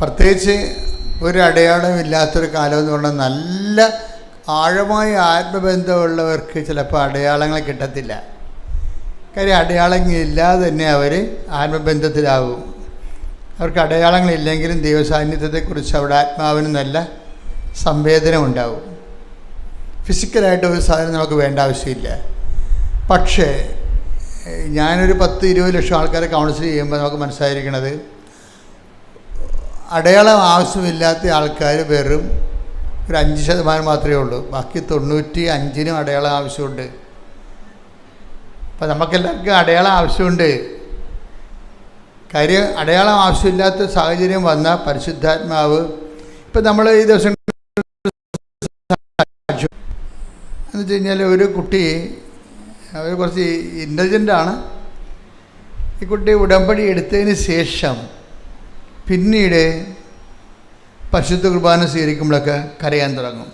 പ്രത്യേകിച്ച് ഒരു അടയാളമില്ലാത്തൊരു കാലം എന്ന് പറഞ്ഞാൽ നല്ല ആഴമായ ആത്മബന്ധമുള്ളവർക്ക് ചിലപ്പോൾ അടയാളങ്ങൾ കിട്ടത്തില്ല. കാര്യം അടയാളങ്ങളില്ലാതെ തന്നെ അവർ ആത്മബന്ധത്തിലാവും. അവർക്ക് അടയാളങ്ങളില്ലെങ്കിലും ദൈവസാന്നിധ്യത്തെക്കുറിച്ച് അവിടെ ആത്മാവിന് നല്ല സംവേദനം ഉണ്ടാവും. ഫിസിക്കലായിട്ട് ഒരു സാധനം നമുക്ക് വേണ്ട ആവശ്യമില്ല. പക്ഷേ ഞാനൊരു 10-20 ലക്ഷം ആൾക്കാരെ കൗൺസിൽ ചെയ്യുമ്പോൾ നമുക്ക് മനസ്സിലായിരിക്കണത്, അടയാളം ആവശ്യമില്ലാത്ത ആൾക്കാർ വെറും ഒരു 5% മാത്രമേ ഉള്ളൂ. ബാക്കി 95% അടയാളം ആവശ്യമുണ്ട്. അപ്പം നമുക്കെല്ലാവർക്കും അടയാളം ആവശ്യമുണ്ട്. കാര്യം അടയാളം ആവശ്യമില്ലാത്ത സാഹചര്യം വന്നാൽ പരിശുദ്ധാത്മാവ്, ഇപ്പം നമ്മൾ ഈ ദിവസം എന്ന് വെച്ച് കഴിഞ്ഞാൽ ഒരു കുട്ടി, അവർ കുറച്ച് ഇൻ്റലിജൻ്റാണ്. ഈ കുട്ടി ഉടമ്പടി എടുത്തതിന് ശേഷം പിന്നീട് പരിശുദ്ധ കുർബാന സ്വീകരിക്കുമ്പോഴൊക്കെ കരയാൻ തുടങ്ങും.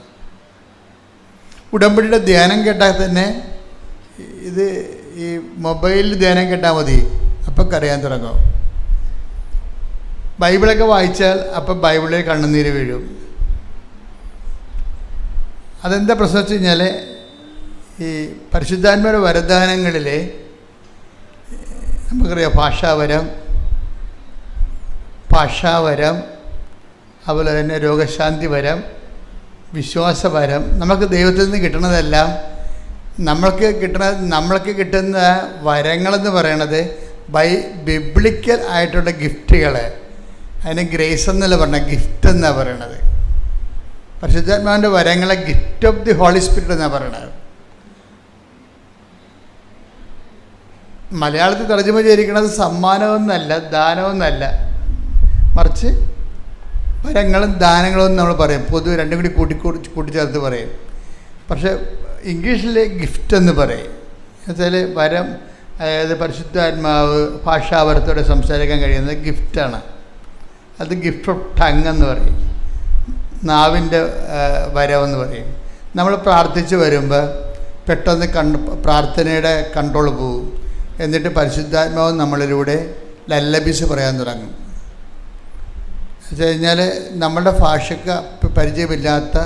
ഉടമ്പടിയുടെ ധ്യാനം കേട്ടാൽ തന്നെ, ഇത് ഈ മൊബൈലിൽ ധ്യാനം കേട്ടാൽ മതി, അപ്പം കരയാൻ തുടങ്ങും. ബൈബിളൊക്കെ വായിച്ചാൽ അപ്പം ബൈബിളിൽ കണ്ണുനീര് വീഴും. അതെന്താ പ്രശ്നം വെച്ച് കഴിഞ്ഞാൽ, ഈ പരിശുദ്ധാത്മാരുടെ വരദാനങ്ങളിൽ നമുക്കറിയാം ഭാഷാവരം, അതുപോലെ തന്നെ രോഗശാന്തി വരം, വിശ്വാസവരം. നമുക്ക് ദൈവത്തിൽ നിന്ന് കിട്ടുന്നതെല്ലാം നമ്മൾക്ക് കിട്ടുന്ന വരങ്ങളെന്ന് പറയണത് ബിബ്ലിക്കൽ ആയിട്ടുള്ള ഗിഫ്റ്റുകൾ. അതിന് ഗ്രേസ് എന്നല്ല പറഞ്ഞത്, ഗിഫ്റ്റ് എന്നാണ് പറയണത്. പരിശുദ്ധാത്മാവിൻ്റെ വരങ്ങളെ gift of the holy spirit എന്നാണ് പറയണത്. മലയാളത്തിൽ തർജ്ജമ ചെയ്തിരിക്കുന്നത് സമ്മാനമൊന്നല്ല, ദാനമൊന്നല്ല, മറിച്ച് വരങ്ങളും ദാനങ്ങളും എന്ന് നമ്മൾ പറയും. പൊതുവെ രണ്ടും കൂടി കൂട്ടിച്ചേർത്ത് പറയും. പക്ഷേ ഇംഗ്ലീഷിൽ ഗിഫ്റ്റ് എന്ന് പറയും. എന്നുവെച്ചാൽ വരം, അതായത് പരിശുദ്ധാത്മാവ് ഭാഷാവരത്തോടെ സംസാരിക്കാൻ കഴിയുന്നത് ഗിഫ്റ്റാണ്. അത് ഗിഫ്റ്റ് ഓഫ് ടങ് എന്ന് പറയും, നാവിൻ്റെ വരമെന്ന് പറയും. നമ്മൾ പ്രാർത്ഥിച്ച് വരുമ്പോൾ പെട്ടെന്ന് പ്രാർത്ഥനയുടെ കൺട്രോൾ പോകും. എന്നിട്ട് പരിശുദ്ധാത്മാവ് നമ്മളിലൂടെ ലല്ലബീസ് പറയാൻ തുടങ്ങും. എന്ന് വെച്ച് കഴിഞ്ഞാൽ നമ്മളുടെ ഭാഷയ്ക്ക് പരിചയമില്ലാത്ത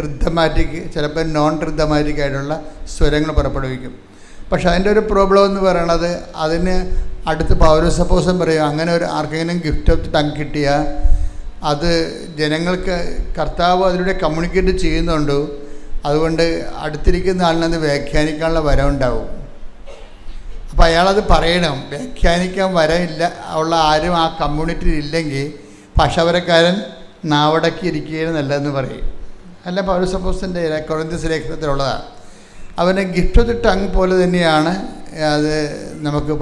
റിഥമാറ്റിക്, ചിലപ്പോൾ നോൺ റിഥമാറ്റിക് ആയിട്ടുള്ള സ്വരങ്ങൾ പുറപ്പെടുവിക്കും. പക്ഷേ അതിൻ്റെ ഒരു പ്രോബ്ലം എന്ന് പറയണത്, അതിന് അടുത്ത് പൗരസപ്പോസം പറയും, അങ്ങനെ ഒരു ആർക്കെങ്കിലും ഗിഫ്റ്റ് ഓഫ് ടങ് കിട്ടിയാൽ അത് ജനങ്ങൾക്ക് കർത്താവ് അതിലൂടെ കമ്മ്യൂണിക്കേറ്റ് ചെയ്യുന്നുണ്ട്. അതുകൊണ്ട് അടുത്തിരിക്കുന്ന ആളിനത് വ്യാഖ്യാനിക്കാനുള്ള വരം ഉണ്ടാവും. അപ്പോൾ അയാളത് പറയണം. വ്യാഖ്യാനിക്കാൻ വരമില്ല ഉള്ള ആരും ആ കമ്മ്യൂണിറ്റിയിൽ ഇല്ലെങ്കിൽ ഭാഷാപരക്കാരൻ നാവടക്കി ഇരിക്കുകയാണ് നല്ലതെന്ന് പറയും. അല്ല, പൗരസപ്പോസിൻ്റെ കൊറിന്ത്യസ് ലേഖനത്തിലുള്ളതാണ്. അവന് ഗിഫ്റ്റ് ഓഫ് ദി ടങ് പോലെ തന്നെയാണ് അത്. നമുക്ക്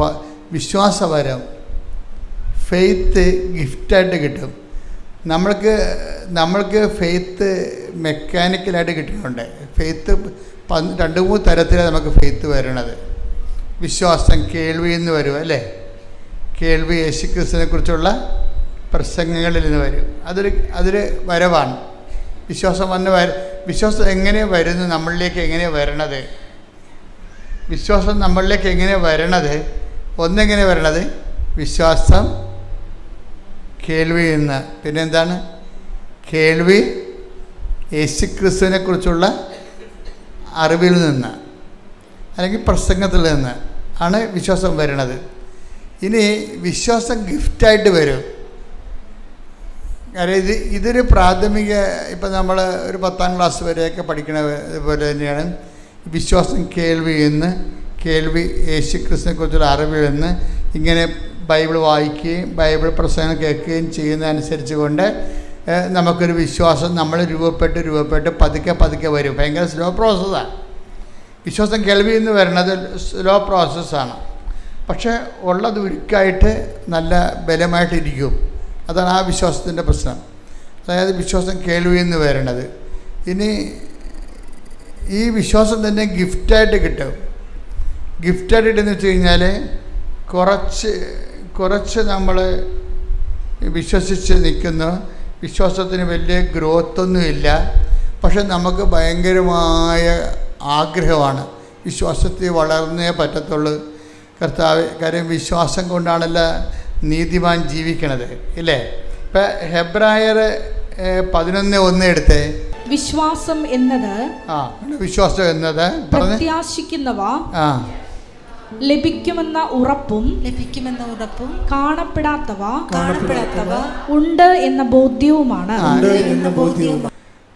വിശ്വാസവരം, ഫെയ്ത്ത് ഗിഫ്റ്റായിട്ട് കിട്ടും. നമ്മൾക്ക് ഫെയ്ത്ത് മെക്കാനിക്കലായിട്ട് കിട്ടുന്നുണ്ട്. ഫെയ്ത്ത് 2-3 തരത്തിലാണ് നമുക്ക് ഫെയ്ത്ത് വരണത്. വിശ്വാസം കേൾവി എന്ന് വരും, അല്ലേ? കേൾവി യേശുക്രിസ്തുവിനെ കുറിച്ചുള്ള പ്രസംഗങ്ങളിൽ നിന്ന് വരും. അതൊരു വരവാണ്. വിശ്വാസം എങ്ങനെ വരുന്നു, നമ്മളിലേക്ക് എങ്ങനെ വരണത്? വിശ്വാസം നമ്മളിലേക്ക് എങ്ങനെ വരണത്? ഒന്നെങ്ങനെ വരണത്? വിശ്വാസം കേൾവിയിൽ നിന്ന്. പിന്നെന്താണ്? കേൾവി യേശുക്രിസ്തുവിനെ കുറിച്ചുള്ള അറിവിൽ നിന്ന്, അല്ലെങ്കിൽ പ്രസംഗത്തിൽ നിന്ന് ആണ് വിശ്വാസം വരുന്നത്. ഇനി വിശ്വാസം ഗിഫ്റ്റായിട്ട് വരും. കാര്യം ഇതൊരു പ്രാഥമിക, ഇപ്പം നമ്മൾ ഒരു 10ാം ക്ലാസ് വരെയൊക്കെ പഠിക്കണ പോലെ തന്നെയാണ് വിശ്വാസം. കേൾവി യേശുക്രിസ്തുവിനെ കുറിച്ചുള്ള അറിവിൽ നിന്ന് ഇങ്ങനെ ബൈബിൾ വായിക്കുകയും ബൈബിൾ പ്രസംഗം കേൾക്കുകയും ചെയ്യുന്നതനുസരിച്ച് കൊണ്ട് നമുക്കൊരു വിശ്വാസം നമ്മൾ രൂപപ്പെട്ട് പതുക്കെ വരും. ഭയങ്കര സ്ലോ പ്രോസസ്സാണ്. വിശ്വാസം കേൾവി എന്ന് വരുന്നത് സ്ലോ പ്രോസസ്സാണ്. പക്ഷേ ഉള്ളത് ഉരുക്കായിട്ട് നല്ല ബലമായിട്ടിരിക്കും. അതാണ് ആ വിശ്വാസത്തിൻ്റെ പ്രശ്നം. അതായത് വിശ്വാസം കേൾവി എന്ന് വരണത്. ഇനി ഈ വിശ്വാസം തന്നെ ഗിഫ്റ്റായിട്ട് കിട്ടും. ഗിഫ്റ്റായിട്ട് കിട്ടുമെന്ന് വെച്ച് കഴിഞ്ഞാൽ കുറച്ച് നമ്മൾ വിശ്വസിച്ച് നിൽക്കുന്നു. വിശ്വാസത്തിന് വലിയ ഗ്രോത്തൊന്നുമില്ല. പക്ഷെ നമുക്ക് ഭയങ്കരമായ ആഗ്രഹമാണ് വിശ്വാസത്തിൽ വളർന്നേ പറ്റത്തുള്ളൂ. കാര്യം വിശ്വാസം കൊണ്ടാണല്ലോ നീതിമാൻ ജീവിക്കണത്, ഇല്ലേ? ഇപ്പം ഹെബ്രായർ 11:1 എടുത്തേ. വിശ്വാസം എന്നത് വിശ്വാസം എന്നത് പ്രത്യാശിക്കുന്നവ ലഭിക്കുമെന്ന ഉറപ്പും കാണപ്പെടാത്തവ ഉണ്ട് എന്ന ബോധ്യവുമാണ്.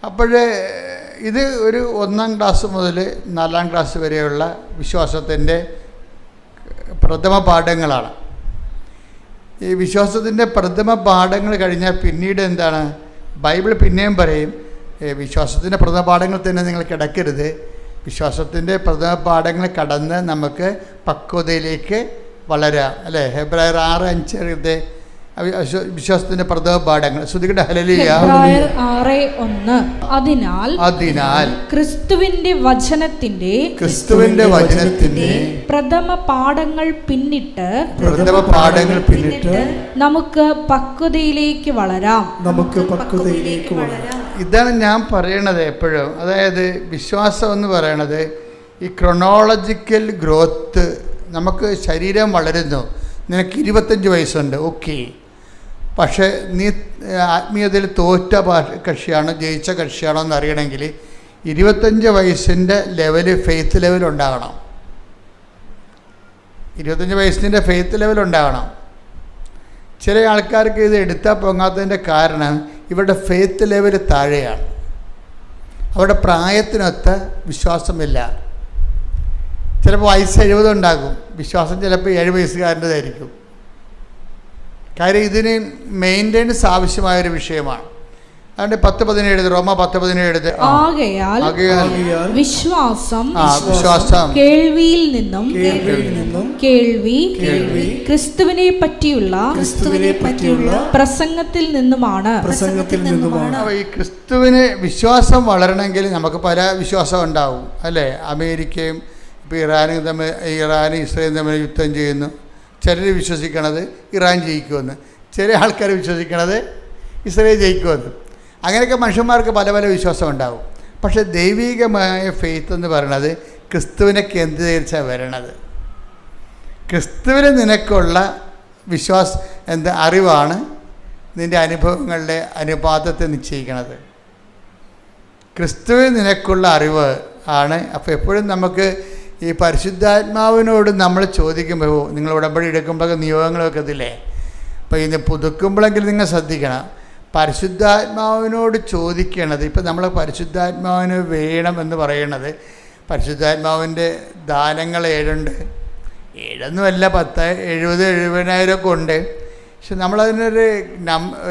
അപ്പോഴേ ഇത് ഒരു 1-ാം ക്ലാസ് മുതൽ 4-ാം ക്ലാസ് വരെയുള്ള വിശ്വാസത്തിൻ്റെ പ്രഥമ പാഠങ്ങളാണ്. ഈ വിശ്വാസത്തിൻ്റെ പ്രഥമ പാഠങ്ങൾ കഴിഞ്ഞാൽ പിന്നീട് എന്താണ്, ബൈബിൾ പിന്നെയും പറയും വിശ്വാസത്തിൻ്റെ പ്രഥമ പാഠങ്ങൾ തന്നെ നിങ്ങൾ കിടക്കരുത്. വിശ്വാസത്തിൻ്റെ പ്രഥമ പാഠങ്ങൾ കടന്ന് നമുക്ക് പക്വതയിലേക്ക് വളരാം, അല്ലേ? ഹെബ്രായർ 6:5 വിശ്വാസത്തിന്റെ പ്രഥമ പാഠങ്ങൾ. ശ്രുതികട്ടെ ഹല്ലേലൂയ. ഹെബ്രായർ 6:1 അതിനാൽ ക്രിസ്തുവിന്റെ വചനത്തിന്റെ പ്രഥമ പാഠങ്ങൾ പിന്നിട്ട് നമുക്ക് പക്വതയിലേക്ക് വളരാം. ഇതാണ് ഞാൻ പറയണത് എപ്പോഴും. അതായത് വിശ്വാസം എന്ന് പറയണത് ഈ ക്രൊണോളജിക്കൽ ഗ്രോത്ത്. നമുക്ക് ശരീരം വളരുന്നു, നിനക്ക് 25 വയസ്സുണ്ട്, ഓക്കെ. പക്ഷേ നീ ആത്മീയതയിൽ തോറ്റ കക്ഷിയാണോ ജയിച്ച കക്ഷിയാണോ എന്ന് അറിയണമെങ്കിൽ 25 വയസ്സിൻ്റെ ലെവല്, ഫെയ്ത്ത് ലെവൽ ഉണ്ടാകണം. 25 വയസ്സിൻ്റെ ഫെയ്ത്ത് ലെവൽ ഉണ്ടാകണം. ചില ആൾക്കാർക്ക് ഇത് എടുത്താൽ പോകാത്തതിൻ്റെ കാരണം ഇവരുടെ ഫെയ്ത്ത് ലെവൽ താഴെയാണ്. അവരുടെ പ്രായത്തിനൊത്ത വിശ്വാസമില്ല. ചിലപ്പോൾ വയസ്സ് 70 ഉണ്ടാകും, വിശ്വാസം ചിലപ്പോൾ 7 വയസ്സുകാരൻ്റെതായിരിക്കും. കാര്യം ഇതിന് മെയിൻ്റെനൻസ് ആവശ്യമായൊരു വിഷയമാണ്. അതുകൊണ്ട് 10:17 റോമ 10:17 ആകയാൽ വിശ്വാസം കേൾവിയിൽ നിന്നും കേൾവി ക്രിസ്തുവിനെ പറ്റിയുള്ള പ്രസംഗത്തിൽ നിന്നുമാണ്. ഈ ക്രിസ്തുവിന് വിശ്വാസം വളരണമെങ്കിൽ നമുക്ക് പല വിശ്വാസം ഉണ്ടാവും, അല്ലേ? അമേരിക്കയും ഇപ്പോൾ ഇറാനും ഇസ്രയേലും തമ്മിൽ യുദ്ധം ചെയ്യുന്നു. ചിലർ വിശ്വസിക്കണത് ഇറാൻ ജയിക്കുമെന്ന്, ചില ആൾക്കാർ വിശ്വസിക്കണത് ഇസ്രയേൽ ജയിക്കുമെന്ന്. അങ്ങനെയൊക്കെ മനുഷ്യന്മാർക്ക് പല പല വിശ്വാസം ഉണ്ടാകും. പക്ഷേ ദൈവികമായ ഫെയ്ത്ത് എന്ന് പറയുന്നത് ക്രിസ്തുവിനെ കേന്ദ്രീകരിച്ചാണ് വരണത്. ക്രിസ്തുവിന് നിനക്കുള്ള അറിവാണ് നിൻ്റെ അനുഭവങ്ങളുടെ അനുപാതത്തെ നിശ്ചയിക്കുന്നത്. ക്രിസ്തുവിന് നിനക്കുള്ള അറിവ് ആണ്. അപ്പോൾ എപ്പോഴും നമുക്ക് ഈ പരിശുദ്ധാത്മാവിനോട് നമ്മൾ ചോദിക്കുമ്പോൾ, നിങ്ങൾ ഉടമ്പടി എടുക്കുമ്പോഴൊക്കെ നിയോഗങ്ങളൊക്കെ ഇതില്ലേ, അപ്പോൾ ഇത് പുതുക്കുമ്പോഴെങ്കിലും നിങ്ങൾ ശ്രദ്ധിക്കണം. പരിശുദ്ധാത്മാവിനോട് ചോദിക്കണത്, ഇപ്പം നമ്മൾ പരിശുദ്ധാത്മാവിന് വേണമെന്ന് പറയണത്, പരിശുദ്ധാത്മാവിൻ്റെ ദാനങ്ങൾ 7 ഉണ്ട്. 7 10, 70, 70,000 ഒക്കെ ഉണ്ട്. പക്ഷെ നമ്മളതിനൊരു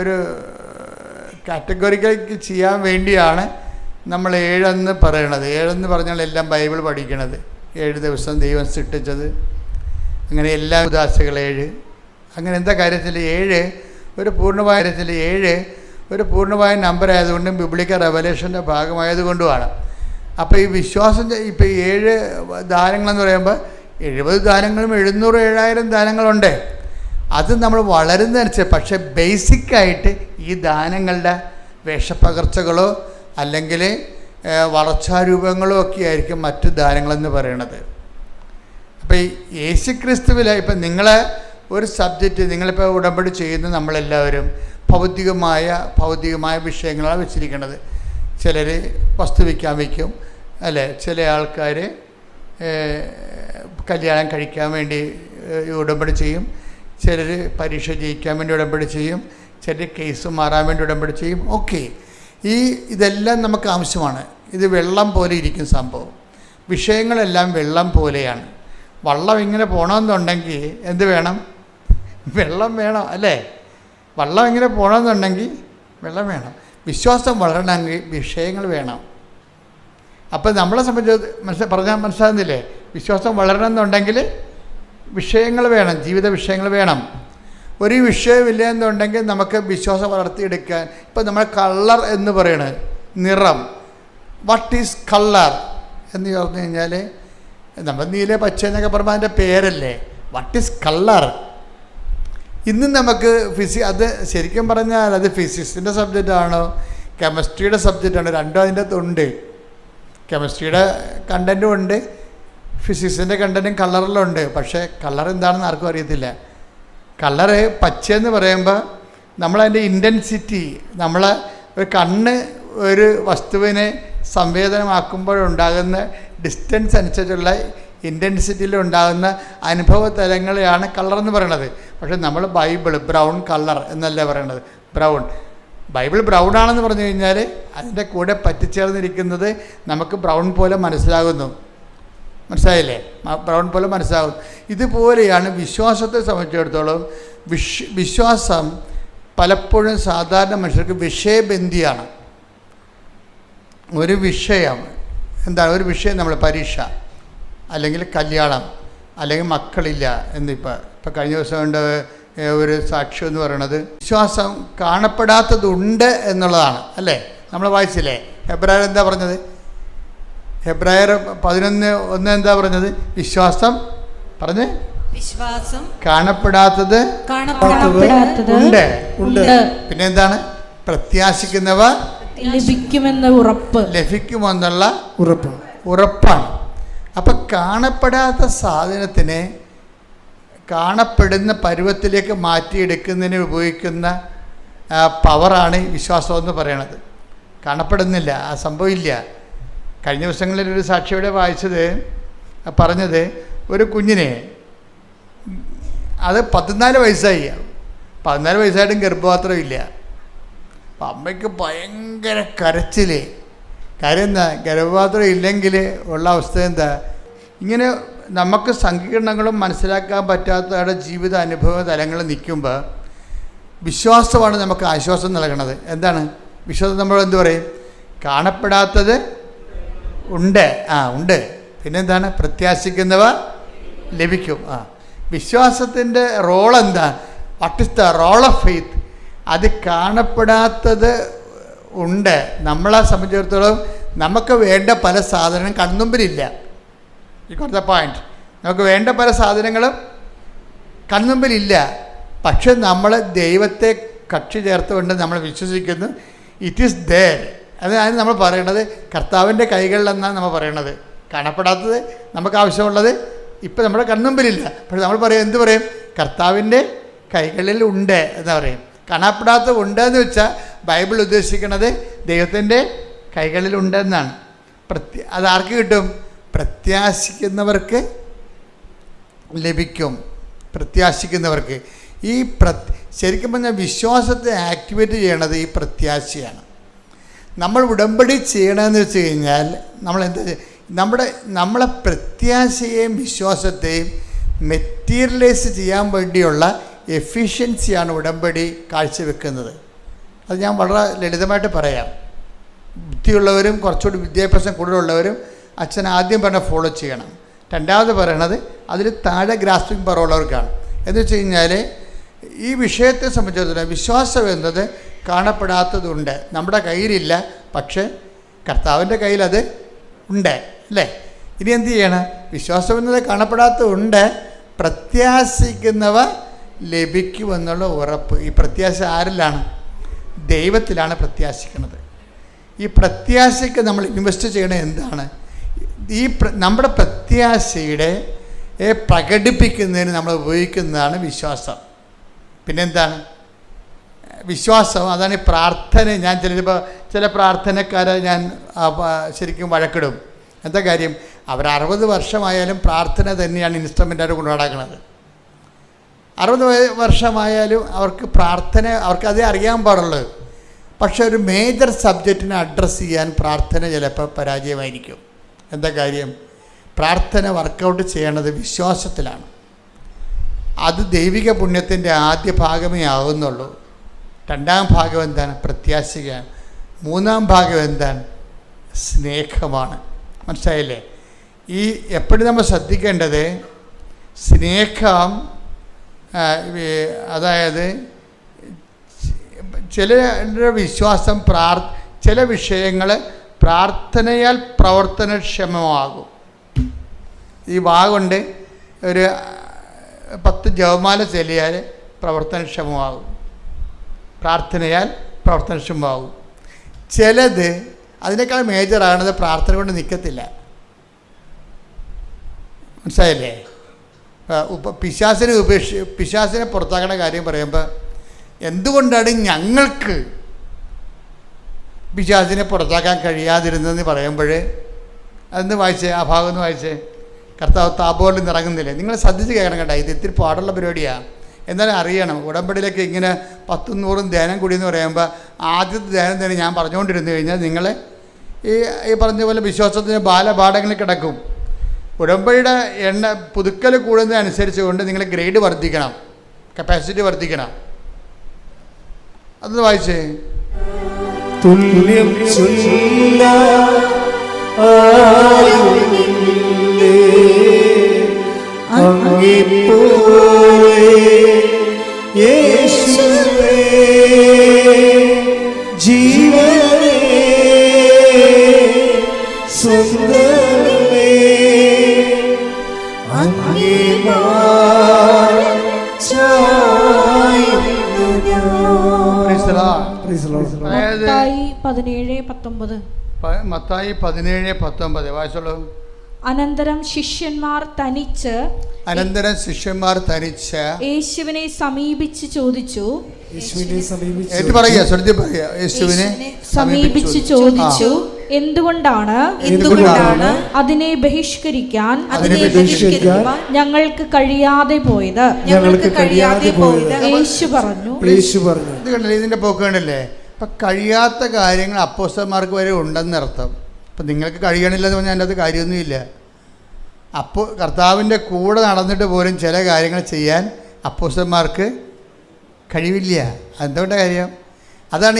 ഒരു കാറ്റഗറിക്കൽ ചെയ്യാൻ വേണ്ടിയാണ് നമ്മൾ 7 പറയണത്. 7 പറഞ്ഞാൽ എല്ലാം ബൈബിൾ പഠിക്കണത്. 7 ദിവസം ദൈവം സൃഷ്ടിച്ചത്, അങ്ങനെ എല്ലാ ഉദാശകൾ 7. അങ്ങനെ എന്താ കാര്യത്തിൽ 7 ഒരു പൂർണ്ണമായ നമ്പർ ആയതുകൊണ്ടും ബിബ്ലിക്കൽ റെവലേഷൻ്റെ ഭാഗമായതുകൊണ്ടുമാണ്. അപ്പോൾ ഈ വിശ്വാസം ഇപ്പോൾ 7 ദാനങ്ങളെന്ന് പറയുമ്പോൾ 70 ദാനങ്ങളും 700, 7000 ദാനങ്ങളുണ്ട്. അത് നമ്മൾ വളരുന്നതനുസരിച്ച്. പക്ഷേ ബേസിക്കായിട്ട് ഈ ദാനങ്ങളുടെ വേഷപ്പകർച്ചകളോ അല്ലെങ്കിൽ വളർച്ചാരൂപങ്ങളോ ഒക്കെ ആയിരിക്കും മറ്റു ദാനങ്ങളെന്ന് പറയണത്. അപ്പോൾ ഈ യേശുക്രിസ്തുവിൽ ഇപ്പം നിങ്ങളെ ഒരു സബ്ജക്റ്റ്, നിങ്ങളിപ്പോൾ ഉടമ്പടി ചെയ്യുന്ന നമ്മളെല്ലാവരും ഭൗതികമായ വിഷയങ്ങളാണ് വെച്ചിരിക്കുന്നത്. ചിലർ വസ്തുവിക്കാൻ വയ്ക്കും, അല്ലേ? ചില ആൾക്കാർ കല്യാണം കഴിക്കാൻ വേണ്ടി ഉടമ്പടി ചെയ്യും, ചിലർ പരീക്ഷ ജയിക്കാൻ വേണ്ടി ഉടമ്പടി ചെയ്യും, ചിലർ കേസ് മാറാൻ വേണ്ടി ഉടമ്പടി ചെയ്യും. ഓക്കെ, ഇതെല്ലാം നമുക്ക് ആവശ്യമാണ്. ഇത് വെള്ളം പോലെ ഇരിക്കും സംഭവം. വിഷയങ്ങളെല്ലാം വെള്ളം പോലെയാണ്. വള്ളം ഇങ്ങനെ പോകണമെന്നുണ്ടെങ്കിൽ എന്ത് വേണം? വെള്ളം വേണം, അല്ലേ? വള്ളം ഇങ്ങനെ പോകണമെന്നുണ്ടെങ്കിൽ വെള്ളം വേണം. വിശ്വാസം വളരണമെങ്കിൽ വിഷയങ്ങൾ വേണം. അപ്പം നമ്മളെ സംബന്ധിച്ച് മനസ്സിലാകുന്നില്ലേ? വിശ്വാസം വളരണമെന്നുണ്ടെങ്കിൽ വിഷയങ്ങൾ വേണം, ജീവിത വിഷയങ്ങൾ വേണം. ഒരു വിഷയമില്ല എന്നുണ്ടെങ്കിൽ നമുക്ക് വിശ്വാസം വളർത്തിയെടുക്കാൻ. ഇപ്പം നമ്മൾ കളർ എന്ന് പറയണത് നിറം. വാട്ട് ഈസ് കളർ എന്ന് പറഞ്ഞു കഴിഞ്ഞാൽ നമ്മൾ നീല പച്ച എന്നൊക്കെ പറയുമ്പോൾ അതിൻ്റെ പേരല്ലേ. What is colour? ഇന്ന് നമുക്ക് അത് ശരിക്കും പറഞ്ഞാൽ അത് ഫിസിക്സിൻ്റെ സബ്ജക്റ്റാണോ കെമിസ്ട്രിയുടെ സബ്ജക്റ്റാണോ? രണ്ടും അതിൻ്റെ അകത്തുണ്ട്. കെമിസ്ട്രിയുടെ കണ്ടൻറ്റും ഉണ്ട്, ഫിസിക്സിൻ്റെ കണ്ടൻറ്റും കളറിലുണ്ട്. പക്ഷേ കളർ എന്താണെന്ന് ആർക്കും അറിയത്തില്ല. കളറ് പച്ചയെന്ന് പറയുമ്പോൾ നമ്മളതിൻ്റെ ഇൻറ്റൻസിറ്റി, നമ്മൾ ഒരു കണ്ണ് ഒരു വസ്തുവിനെ സംവേദനമാക്കുമ്പോഴുണ്ടാകുന്ന ഡിസ്റ്റൻസ് അനുസരിച്ചുള്ള ഇൻറ്റൻസിറ്റിയിൽ ഉണ്ടാകുന്ന അനുഭവ തലങ്ങളെയാണ് കളർ എന്ന് പറയണത്. പക്ഷേ നമ്മൾ ബൈബിൾ ബ്രൗൺ കളർ എന്നല്ല പറയണത്. ബൈബിൾ ബ്രൗൺ ആണെന്ന് പറഞ്ഞു കഴിഞ്ഞാൽ അതിൻ്റെ കൂടെ പറ്റിച്ചേർന്നിരിക്കുന്നത് നമുക്ക് ബ്രൗൺ പോലെ മനസ്സിലാകുന്നു. മനസ്സിലായില്ലേ? ബ്രൗൺ പോലെ മനസ്സിലാകും. ഇതുപോലെയാണ് വിശ്വാസത്തെ സംബന്ധിച്ചിടത്തോളം. വിശ്വാസം പലപ്പോഴും സാധാരണ മനുഷ്യർക്ക് വിഷയബന്ധിയാണ്. ഒരു വിഷയം എന്താണ്? ഒരു വിഷയം, നമ്മൾ പരീക്ഷ, അല്ലെങ്കിൽ കല്യാണം, അല്ലെങ്കിൽ മക്കളില്ല എന്നിപ്പോൾ കഴിഞ്ഞ ദിവസം കൊണ്ട് ഒരു സാക്ഷ്യം എന്ന് പറയുന്നത് വിശ്വാസം കാണപ്പെടാത്തതുണ്ട് എന്നുള്ളതാണ്. അല്ലേ? നമ്മൾ വായിച്ചില്ലേ? ഹെബ്രായർ എന്താ പറഞ്ഞത്? ഹെബ്രായർ 11:1 എന്താ പറഞ്ഞത്? വിശ്വാസം പറഞ്ഞ് വിശ്വാസം കാണപ്പെടാത്തത് ഉണ്ട്. പിന്നെ എന്താണ്? പ്രത്യാശിക്കുന്നവ ലഭിക്കുമെന്നുള്ള ഉറപ്പാണ്. അപ്പം കാണപ്പെടാത്ത സാധനത്തിനെ കാണപ്പെടുന്ന പരുവത്തിലേക്ക് മാറ്റിയെടുക്കുന്നതിന് ഉപയോഗിക്കുന്ന പവറാണ് വിശ്വാസം എന്ന് പറയണത്. കാണപ്പെടുന്നില്ല, ആ സംഭവമില്ല. കഴിഞ്ഞ ദിവസങ്ങളിൽ ഒരു സാക്ഷിയോടെ പറഞ്ഞത് ഒരു കുഞ്ഞിനെ, അത് 14 വയസ്സായി, 14 വയസ്സായിട്ടും ഗർഭപാത്രമില്ല. അപ്പം അമ്മയ്ക്ക് ഭയങ്കര കരച്ചിൽ. കാര്യം എന്താ? ഗർഭപാത്രം ഇല്ലെങ്കിൽ ഉള്ള അവസ്ഥ എന്താ? ഇങ്ങനെ നമുക്ക് സങ്കീർണങ്ങളും മനസ്സിലാക്കാൻ പറ്റാത്തവരുടെ ജീവിത അനുഭവ തലങ്ങൾ നിൽക്കുമ്പോൾ വിശ്വാസമാണ് നമുക്ക് ആശ്വാസം നൽകണത്. എന്താണ് വിശ്വാസം? നമ്മൾ എന്ത് പറയും? കാണപ്പെടാത്തത് ഉണ്ട്. ഉണ്ട്. പിന്നെന്താണ്? പ്രത്യാശിക്കുന്നവ ലഭിക്കും. വിശ്വാസത്തിൻ്റെ റോൾ എന്താ? What is the role of faith? അത് കാണപ്പെടാത്തത് ഉണ്ട്. നമ്മളെ സംബന്ധിച്ചിടത്തോളം നമുക്ക് വേണ്ട പല സാധനങ്ങളും കൺമുമ്പിലില്ല. ഈ കുറച്ച പോയിന്റ്, നമുക്ക് വേണ്ട പല സാധനങ്ങളും കൺമുമ്പിലില്ല. പക്ഷെ നമ്മൾ ദൈവത്തെ കക്ഷി ചേർത്തുകൊണ്ട് നമ്മൾ വിശ്വസിക്കുന്നു. It is there. അതാണ് നമ്മൾ പറയണത് കർത്താവിൻ്റെ കൈകളിലെന്നാണ് നമ്മൾ പറയണത്. കാണപ്പെടാത്തത് നമുക്ക് ആവശ്യമുള്ളത് ഇപ്പം നമ്മുടെ കൺമുമ്പിലില്ല. പക്ഷെ നമ്മൾ പറയും, എന്ത് പറയും? കർത്താവിൻ്റെ കൈകളിൽ ഉണ്ട് എന്ന് പറയും. കാണപ്പെടാത്തത് ഉണ്ട് എന്ന് വെച്ചാൽ ബൈബിൾ ഉദ്ദേശിക്കുന്നത് ദൈവത്തിൻ്റെ കൈകളിലുണ്ടെന്നാണ്. അതാർക്ക് കിട്ടും? പ്രത്യാശിക്കുന്നവർക്ക് ലഭിക്കും. പ്രത്യാശിക്കുന്നവർക്ക്. ശരിക്കും പറഞ്ഞാൽ വിശ്വാസത്തെ ആക്ടിവേറ്റ് ചെയ്യണത് ഈ പ്രത്യാശയാണ്. നമ്മൾ ഉടമ്പടി ചെയ്യണമെന്ന് വെച്ച് കഴിഞ്ഞാൽ നമ്മൾ എന്താ, നമ്മളെ പ്രത്യാശയെയും വിശ്വാസത്തെയും മെറ്റീരിയലൈസ് ചെയ്യാൻ വേണ്ടിയുള്ള എഫിഷ്യൻസിയാണ് ഉടമ്പടി കാഴ്ചവെക്കുന്നത്. അത് ഞാൻ വളരെ ലളിതമായിട്ട് പറയാം. ബുദ്ധിയുള്ളവരും കുറച്ചുകൂടി വിദ്യാഭ്യാസം കൂടുതലുള്ളവരും അച്ഛൻ ആദ്യം പറഞ്ഞ ഫോളോ ചെയ്യണം. രണ്ടാമത് പറയണത് അതിൽ താഴെ ഗ്രാസ്പിംഗ് പവർ ഉള്ളവർക്കാണ്. എന്ന് വെച്ച് കഴിഞ്ഞാൽ ഈ വിഷയത്തെ സംബന്ധിച്ചിടത്തോളം വിശ്വാസം എന്നത് കാണപ്പെടാത്തതുണ്ട്, നമ്മുടെ കയ്യിലില്ല, പക്ഷേ കർത്താവിൻ്റെ കയ്യിൽ അത് ഉണ്ട്. അല്ലേ? ഇനി എന്ത് ചെയ്യണം? വിശ്വാസം എന്നത് കാണപ്പെടാത്തതുണ്ട്, പ്രത്യാശിക്കുന്നവ ലഭിക്കുമെന്നുള്ള ഉറപ്പ്. ഈ പ്രത്യാശ ആരിലാണ്? ദൈവത്തിലാണ് പ്രത്യാശിക്കുന്നത്. ഈ പ്രത്യാശയ്ക്ക് നമ്മൾ ഇൻവെസ്റ്റ് ചെയ്യണത് എന്താണ്? നമ്മുടെ പ്രത്യാശയുടെ പ്രകടിപ്പിക്കുന്നതിന് നമ്മൾ ഉപയോഗിക്കുന്നതാണ് വിശ്വാസം. പിന്നെന്താണ് വിശ്വാസം? അതാണ് ഈ പ്രാർത്ഥന. ഞാൻ ചില പ്രാർത്ഥനക്കാരെ ഞാൻ ശരിക്കും വഴക്കിടും. എന്താ കാര്യം? അവർ 60 വർഷമായാലും പ്രാർത്ഥന തന്നെയാണ് ഇൻസ്ട്രുമെൻ്റായിട്ട് കൊണ്ടു നടക്കുന്നത്. 60 വർഷമായാലും അവർക്ക് പ്രാർത്ഥന, അവർക്കതേ അറിയാൻ പാടുള്ളൂ. പക്ഷെ ഒരു മേജർ സബ്ജക്റ്റിനെ അഡ്രസ്സ് ചെയ്യാൻ പ്രാർത്ഥന ചിലപ്പോൾ പരാജയമായിരിക്കും. എന്താ കാര്യം? പ്രാർത്ഥന വർക്കൗട്ട് ചെയ്യണത് വിശ്വാസത്തിലാണ്. അത് ദൈവിക പുണ്യത്തിൻ്റെ ആദ്യ ഭാഗമേ ആകുന്നുള്ളൂ. രണ്ടാം ഭാഗം എന്താണ്? പ്രത്യാശയാണ്. മൂന്നാം ഭാഗം എന്താണ്? സ്നേഹമാണ്. മനസ്സിലായില്ലേ? ഈ എപ്പോഴും നമ്മൾ ശ്രദ്ധിക്കേണ്ടത് സ്നേഹം, അതായത് ചില വിശ്വാസം ചില വിഷയങ്ങൾ പ്രാർത്ഥനയാൽ പ്രവർത്തനക്ഷമമാകും. ഈ കൊണ്ട് ഒരു 10 ജപമാല ചൊല്ലിയാൽ പ്രവർത്തനക്ഷമമാകും, പ്രാർത്ഥനയാൽ പ്രവർത്തനക്ഷമമാകും. ചിലത് അതിനേക്കാൾ മേജറാണത് പ്രാർത്ഥന കൊണ്ട് നിൽക്കത്തില്ല. മനസ്സിലായില്ലേ? പിശാചിനെ പുറത്താക്കുന്ന കാര്യം പറയുമ്പോൾ എന്തുകൊണ്ടാണ് ഞങ്ങൾക്ക് പിശാചിനെ പുറത്താക്കാൻ കഴിയാതിരുന്നതെന്ന് പറയുമ്പോൾ അതൊന്ന് വായിച്ചേ, ആ ഭാഗം ഒന്ന് വായിച്ചേ. കർത്താവ് താബോറിൽ നിന്ന് ഇറങ്ങുന്നില്ലേ? നിങ്ങൾ ശ്രദ്ധിച്ച് കേൾക്കണം കേട്ടോ, ഇത് ഇത്തിരി പാടുള്ള പരിപാടിയാണ്. എന്നാലും അറിയണം, ഉടമ്പടിയിലേക്ക് ഇങ്ങനെ 10 100 ധ്യാനം കൂടിയെന്ന് പറയുമ്പോൾ ആദ്യത്തെ ധ്യാനം തന്നെ ഞാൻ പറഞ്ഞുകൊണ്ടിരുന്നു കഴിഞ്ഞാൽ നിങ്ങൾ ഈ പറഞ്ഞ പോലെ വിശ്വാസത്തിൻ്റെ ബാലപാഠങ്ങളിൽ കിടക്കും. ഉടമ്പടിയുടെ പുതുക്കൽ കൂടുന്നതനുസരിച്ച് കൊണ്ട് നിങ്ങൾ ഗ്രേഡ് വർദ്ധിക്കണം, കപ്പാസിറ്റി വർദ്ധിക്കണം. അതൊന്ന് വായിച്ചേ. തുല്യം യേശുവേ ജീവനേ സുന്ദരമേ മത്തായി 17:19 വായിച്ചോളൂ. അനന്തരം ശിഷ്യന്മാർ തനിച്ച് യേശുവിനെ സമീപിച്ച് ചോദിച്ചു. എന്തുകൊണ്ടാണ് അതിനെ ബഹിഷ്കരിക്കാൻ ഞങ്ങൾക്ക് കഴിയാതെ പോയത്? യേശു പറഞ്ഞു. ഇതിന്റെ പോക്ക് കണ്ടല്ലേ? ഇപ്പൊ കഴിയാത്ത കാര്യങ്ങൾ അപ്പോസ്തലന്മാർക്ക് വരെ ഉണ്ടെന്നർത്ഥം. അപ്പം നിങ്ങൾക്ക് കഴിയണില്ലെന്ന് പറഞ്ഞാൽ അതിൻ്റെ അത് കാര്യമൊന്നുമില്ല. അപ്പോൾ കർത്താവിൻ്റെ കൂടെ നടന്നിട്ട് പോലും ചില കാര്യങ്ങൾ ചെയ്യാൻ അപ്പോസ്തലന്മാർക്ക് കഴിവില്ല. എന്തുകൊണ്ടാണ് കാര്യം? അതാണ്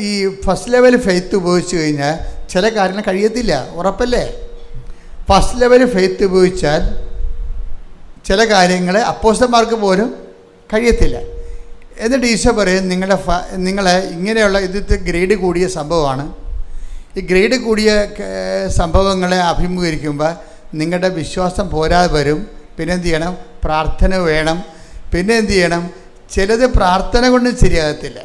ഈ ഫസ്റ്റ് ലെവൽ ഫെയ്ത്ത് ഉപയോഗിച്ച് കഴിഞ്ഞാൽ ചില കാര്യങ്ങൾ കഴിയത്തില്ല, ഉറപ്പല്ലേ? ഫസ്റ്റ് ലെവൽ ഫെയ്ത്ത് ഉപയോഗിച്ചാൽ ചില കാര്യങ്ങൾ അപ്പോസ്തലന്മാർക്ക് പോലും കഴിയത്തില്ല. എന്നിട്ട് ഈശോ പറയും, നിങ്ങളെ ഇങ്ങനെയുള്ള ഇതിൻ്റെ ഗ്രേഡ് കൂടിയ സംഭവമാണ്. ഈ ഗ്രേഡ് കൂടിയ സംഭവങ്ങളെ അഭിമുഖീകരിക്കുമ്പോൾ നിങ്ങളുടെ വിശ്വാസം പോരാതെ വരും. പിന്നെ എന്ത് ചെയ്യണം? പ്രാർത്ഥന വേണം. പിന്നെ എന്ത് ചെയ്യണം? ചിലത് പ്രാർത്ഥന കൊണ്ട് ശരിയാകത്തില്ല.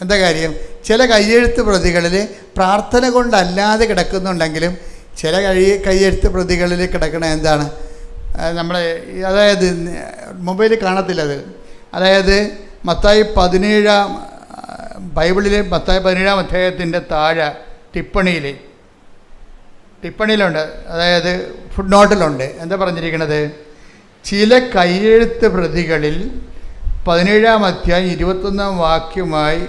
എന്താ കാര്യം? ചില കയ്യെഴുത്ത് പ്രതികളിൽ പ്രാർത്ഥന കൊണ്ടല്ലാതെ കിടക്കുന്നുണ്ടെങ്കിലും ചില കയ്യെഴുത്ത് പ്രതികളിൽ കിടക്കണ എന്താണ്? അതായത് മൊബൈലിൽ കാണത്തില്ലത്. അതായത് മത്തായി 17 ബൈബിളിലെ മത്തായി 17 അധ്യായത്തിൻ്റെ താഴെ ടിപ്പണിയിലുണ്ട്, അതായത് ഫുഡ് നോട്ടിലുണ്ട്. എന്താ പറഞ്ഞിരിക്കുന്നത്? ചില കയ്യെഴുത്ത് പ്രതികളിൽ 17 അധ്യായം 21 വാക്യമായി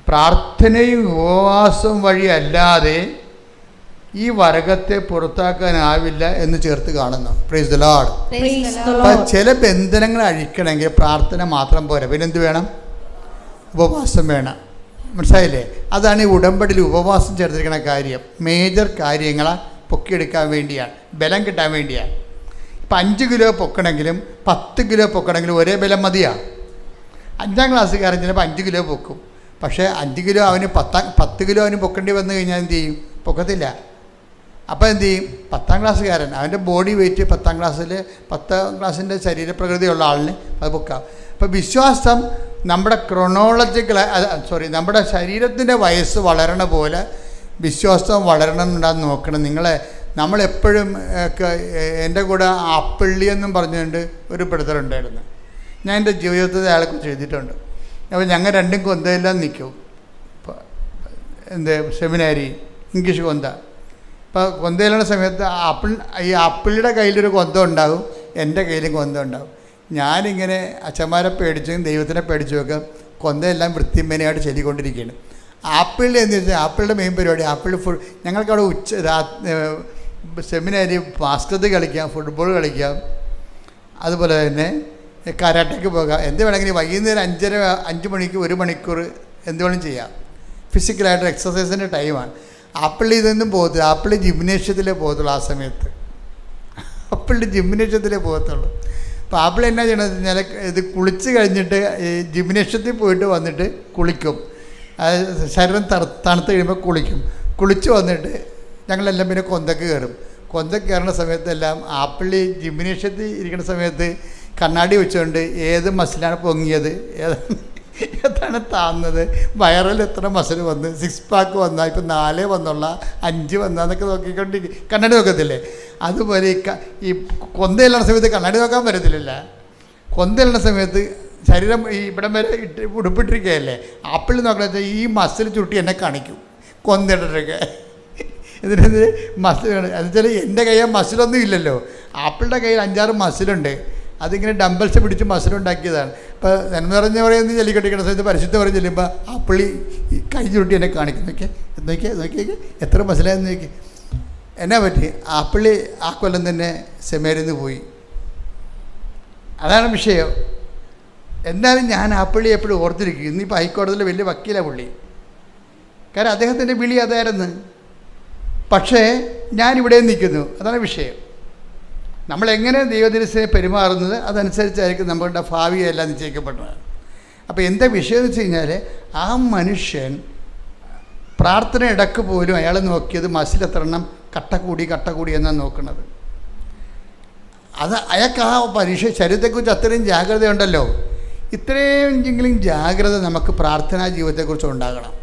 പ്രാർത്ഥനയും ഉപവാസവും വഴി അല്ലാതെ ഈ വർഗത്തെ പുറത്താക്കാനാവില്ല എന്ന് ചേർത്ത് കാണുന്നു. Praise the Lord. ചില ബന്ധനങ്ങൾ അഴിക്കണമെങ്കിൽ പ്രാർത്ഥന മാത്രം പോരാ, പിന്നെന്ത് വേണം? ഉപവാസം വേണം. മനസ്സിലായില്ലേ? അതാണ് ഈ ഉടമ്പടിയിൽ ഉപവാസം ചേർത്തിരിക്കുന്ന കാര്യം. മേജർ കാര്യങ്ങളെ പൊക്കിയെടുക്കാൻ വേണ്ടിയാണ്, ബലം കിട്ടാൻ വേണ്ടിയാണ്. ഇപ്പം 5 കിലോ പൊക്കണമെങ്കിലും 10 കിലോ പൊക്കണമെങ്കിലും ഒരേ ബലം മതിയാണ്. 5ാം ക്ലാസ്സുകാരൻ ചിലപ്പോൾ 5 കിലോ പൊക്കും. പക്ഷേ 5 കിലോ അവന് 10 കിലോ അവന് പൊക്കേണ്ടി വന്നു കഴിഞ്ഞാൽ എന്ത് ചെയ്യും? പൊക്കത്തില്ല. അപ്പോൾ എന്ത് ചെയ്യും? 10ാം ക്ലാസ്സുകാരൻ അവൻ്റെ ബോഡി വെയിറ്റ് 10ാം ക്ലാസ്സിൻ്റെ ശരീരപ്രകൃതിയുള്ള ആളിന് അത് പൊക്കാം. അപ്പോൾ വിശ്വാസം നമ്മുടെ നമ്മുടെ ശരീരത്തിൻ്റെ വയസ്സ് വളരണ പോലെ വിശ്വാസം വളരണമെന്നുണ്ടാന്ന് നോക്കണം. നമ്മളെപ്പോഴും എൻ്റെ കൂടെ ആപ്പിള്ളി എന്നും പറഞ്ഞുകൊണ്ട് ഒരു ബ്രദറുണ്ടായിരുന്നു. ഞാൻ എൻ്റെ ജീവിതത്തിൽ അയാളെക്കുറിച്ച് എഴുതിയിട്ടുണ്ട്. അപ്പോൾ ഞങ്ങൾ രണ്ടും കൊന്തയെല്ലാം നിൽക്കും. സെമിനാരി ഇംഗ്ലീഷ് കൊന്ത. ഇപ്പോൾ കൊന്തയിലുള്ള സമയത്ത് ഈ ആപ്പിളിയുടെ കയ്യിലൊരു കൊന്ത ഉണ്ടാകും, എൻ്റെ കയ്യിലും കൊന്ത ഉണ്ടാകും. ഞാനിങ്ങനെ അച്ഛന്മാരെ പേടിച്ചും ദൈവത്തിനെ പേടിച്ചുമൊക്കെ കൊന്തയെല്ലാം വൃത്തിമേനയായിട്ട് ചൊല്ലിക്കൊണ്ടിരിക്കുകയാണ്. ആപ്പിളിൽ എന്ന് വെച്ചാൽ ആപ്പിളിൻ്റെ മെയിൻ പരിപാടി ഞങ്ങൾക്കവിടെ സെമിനാരി ബാസ്കറ്റ് കളിക്കാം, ഫുട്ബോൾ കളിക്കാം, അതുപോലെ തന്നെ കരാട്ടയ്ക്ക് പോകാം. എന്ത് വേണമെങ്കിലും വൈകുന്നേരം 5 മണിക്ക് 1 മണിക്കൂർ എന്ത് വേണം ചെയ്യാം. ഫിസിക്കലായിട്ട് എക്സസൈസിൻ്റെ ടൈമാണ്. ആപ്പിളിൽ ഇതൊന്നും പോകത്തില്ല. ആപ്പിളിൽ ജിംനേഷ്യത്തിലേ പോകത്തുള്ളൂ. ആ സമയത്ത് ആപ്പിളിൽ ജിംനേഷ്യത്തിലേ പോകത്തുള്ളൂ. അപ്പോൾ ആപ്പിൾ എന്നാ ചെയ്യണമെന്ന് വെച്ചാൽ ഇത് കുളിച്ച് കഴിഞ്ഞിട്ട് ഈ ജിംനേഷ്യത്തിൽ പോയിട്ട് വന്നിട്ട് കുളിക്കും. ശരീരം തണുത്ത് കഴിയുമ്പോൾ കുളിച്ച് വന്നിട്ട് ഞങ്ങളെല്ലാം പിന്നെ കൊന്തക്ക് കയറും. കൊന്തക്ക് കയറുന്ന സമയത്തെല്ലാം ആപ്പിളി ജിംനേഷ്യത്തിൽ ഇരിക്കുന്ന സമയത്ത് കണ്ണാടി വെച്ചുകൊണ്ട് ഏത് മസിലാണ് പൊങ്ങിയത്, ഏതാണ് താന്നത്, വയറിൽ എത്ര മസിൽ വന്ന്, 6 പാക്ക് വന്നാൽ ഇപ്പം 4 വന്നുള്ള 5 വന്നാന്നൊക്കെ നോക്കിക്കൊണ്ടിരിക്കും. കണ്ണാടി നോക്കത്തില്ലേ? അതുപോലെ ഈ കൊന്തയിലുള്ള സമയത്ത് കണ്ണാടി നോക്കാൻ പറ്റത്തില്ല. കൊന്തയിലുള്ള സമയത്ത് ശരീരം ഈ ഇവിടം വരെ ഉടുപ്പിട്ടിരിക്കുകയല്ലേ. ആപ്പിൾ നോക്കണത് ഈ മസിൽ ചുരുട്ടി എന്നെ കാണിക്കും, കൊന്നിട്ടിട്ടൊക്കെ. ഇതിനെതിരെ മസിൽ എന്നുവെച്ചാൽ എൻ്റെ കയ്യിൽ മസിലൊന്നും ഇല്ലല്ലോ. ആപ്പിളിൻ്റെ കയ്യിൽ 5-6 മസിലുണ്ട്. അതിങ്ങനെ ഡംബൽസ് പിടിച്ച് മസിലുണ്ടാക്കിയതാണ്. ഇപ്പോൾ നന്മ നിറഞ്ഞ പറയുന്നത് ജല്ലിക്കെട്ടിക്കുന്ന സമയത്ത് പരിശുദ്ധ പറഞ്ഞ് ചെല്ലുമ്പോൾ ആപ്പിളി കൈ ചുരുട്ടി എന്നെ കാണിക്കും. നോക്കിയേ എത്ര മസിലായെന്ന് നോക്കി. എന്നാ പറ്റി? ആപ്പിളി ആ കൊല്ലം തന്നെ സെമേരിന്ന് പോയി. അതാണ് വിഷയം. എന്നാലും ഞാൻ ആപ്പിളി എപ്പോഴും ഓർത്തിരിക്കും. ഇന്നിപ്പോൾ ഹൈക്കോടതിയിൽ വലിയ വക്കീലാണ് പുള്ളി. കാരണം അദ്ദേഹത്തിൻ്റെ വിളി അതായിരുന്നു. പക്ഷേ ഞാനിവിടെ നിൽക്കുന്നു. അതാണ് വിഷയം. നമ്മളെങ്ങനെ ദൈവദിനത്തിനെ പെരുമാറുന്നത് അതനുസരിച്ചായിരിക്കും നമ്മളുടെ ഭാവിയെല്ലാം നിശ്ചയിക്കപ്പെടുന്നത്. അപ്പോൾ എന്താ വിഷയം എന്ന് വെച്ച് കഴിഞ്ഞാൽ, ആ മനുഷ്യൻ പ്രാർത്ഥന ഇടക്ക് പോലും അയാൾ നോക്കിയത് മസിലെത്രണ്ണം കട്ട കൂടി എന്നാണ് നോക്കുന്നത്. അത് അയാൾക്ക് ആ ശരീരത്തെക്കുറിച്ച് അത്രയും ജാഗ്രതയുണ്ടല്ലോ. ഇത്രയെങ്കിലും ജാഗ്രത നമുക്ക് പ്രാർത്ഥനാ ജീവിതത്തെക്കുറിച്ച് ഉണ്ടാകണം.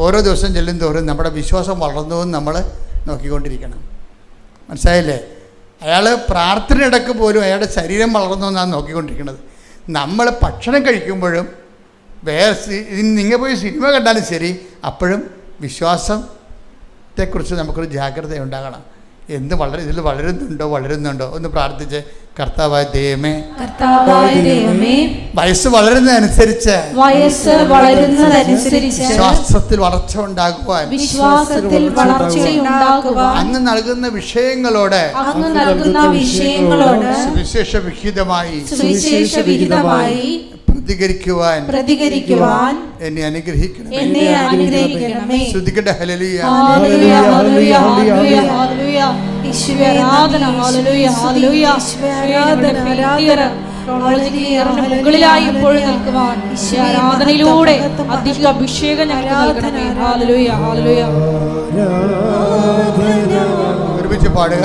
ഓരോ ദിവസം ചെല്ലും തോറും നമ്മുടെ വിശ്വാസം വളർന്നതും നമ്മൾ നോക്കിക്കൊണ്ടിരിക്കണം. മനസ്സിലായില്ലേ? അയാൾ പ്രാർത്ഥന ഇടക്ക് പോലും അയാളുടെ ശരീരം വളർന്നതെന്നാണ് നോക്കിക്കൊണ്ടിരിക്കുന്നത്. നമ്മൾ ഭക്ഷണം കഴിക്കുമ്പോഴും നിങ്ങൾ പോയി സിനിമ കണ്ടാലും ശരി, അപ്പോഴും വിശ്വാസത്തെക്കുറിച്ച് നമുക്കൊരു ജാഗ്രത ഉണ്ടാകണം. ഇതിൽ വളരുന്നുണ്ടോ ഒന്ന് പ്രാർത്ഥിച്ച്. കർത്താവായ ദൈവമേ, വയസ്സ് വളരുന്നതനുസരിച്ച് വിശ്വാസത്തിൽ വളർച്ച ഉണ്ടാകുവാൻ അങ്ങ് നൽകുന്ന വിഷയങ്ങളോട് സുവിശേഷ വിഹിതമായി പ്രതികരിക്കുവാൻ എന്നെ അനുഗ്രഹിക്കണമേ. ശ്രദ്ധിക്കട്ടെ. Hallelujah, hallelujah, hallelujah, hallelujah, hallelujah. യേശുവേ ആരാധന. ഹല്ലേലൂയ, ഹല്ലേലൂയ, മുകളിലായി ഇപ്പോഴും നിൽക്കുവാൻ ആരാധനയിലൂടെ അധിക അഭിഷേകം ഞങ്ങൾക്ക് നൽകണമേ. Hallelujah, hallelujah. ഒരുമിച്ച് പാടുക.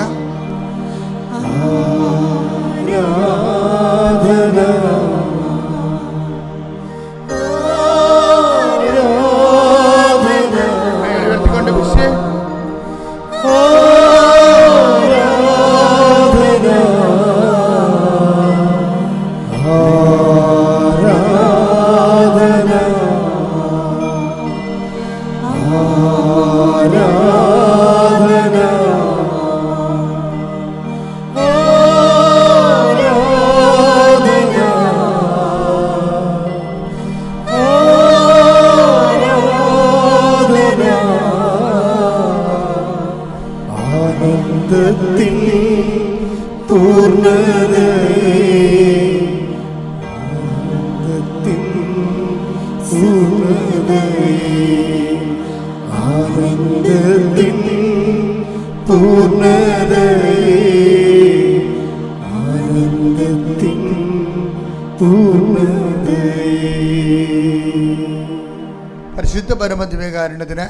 പരിശുദ്ധ പരമദിവ്യകാരുണ്യത്തിന്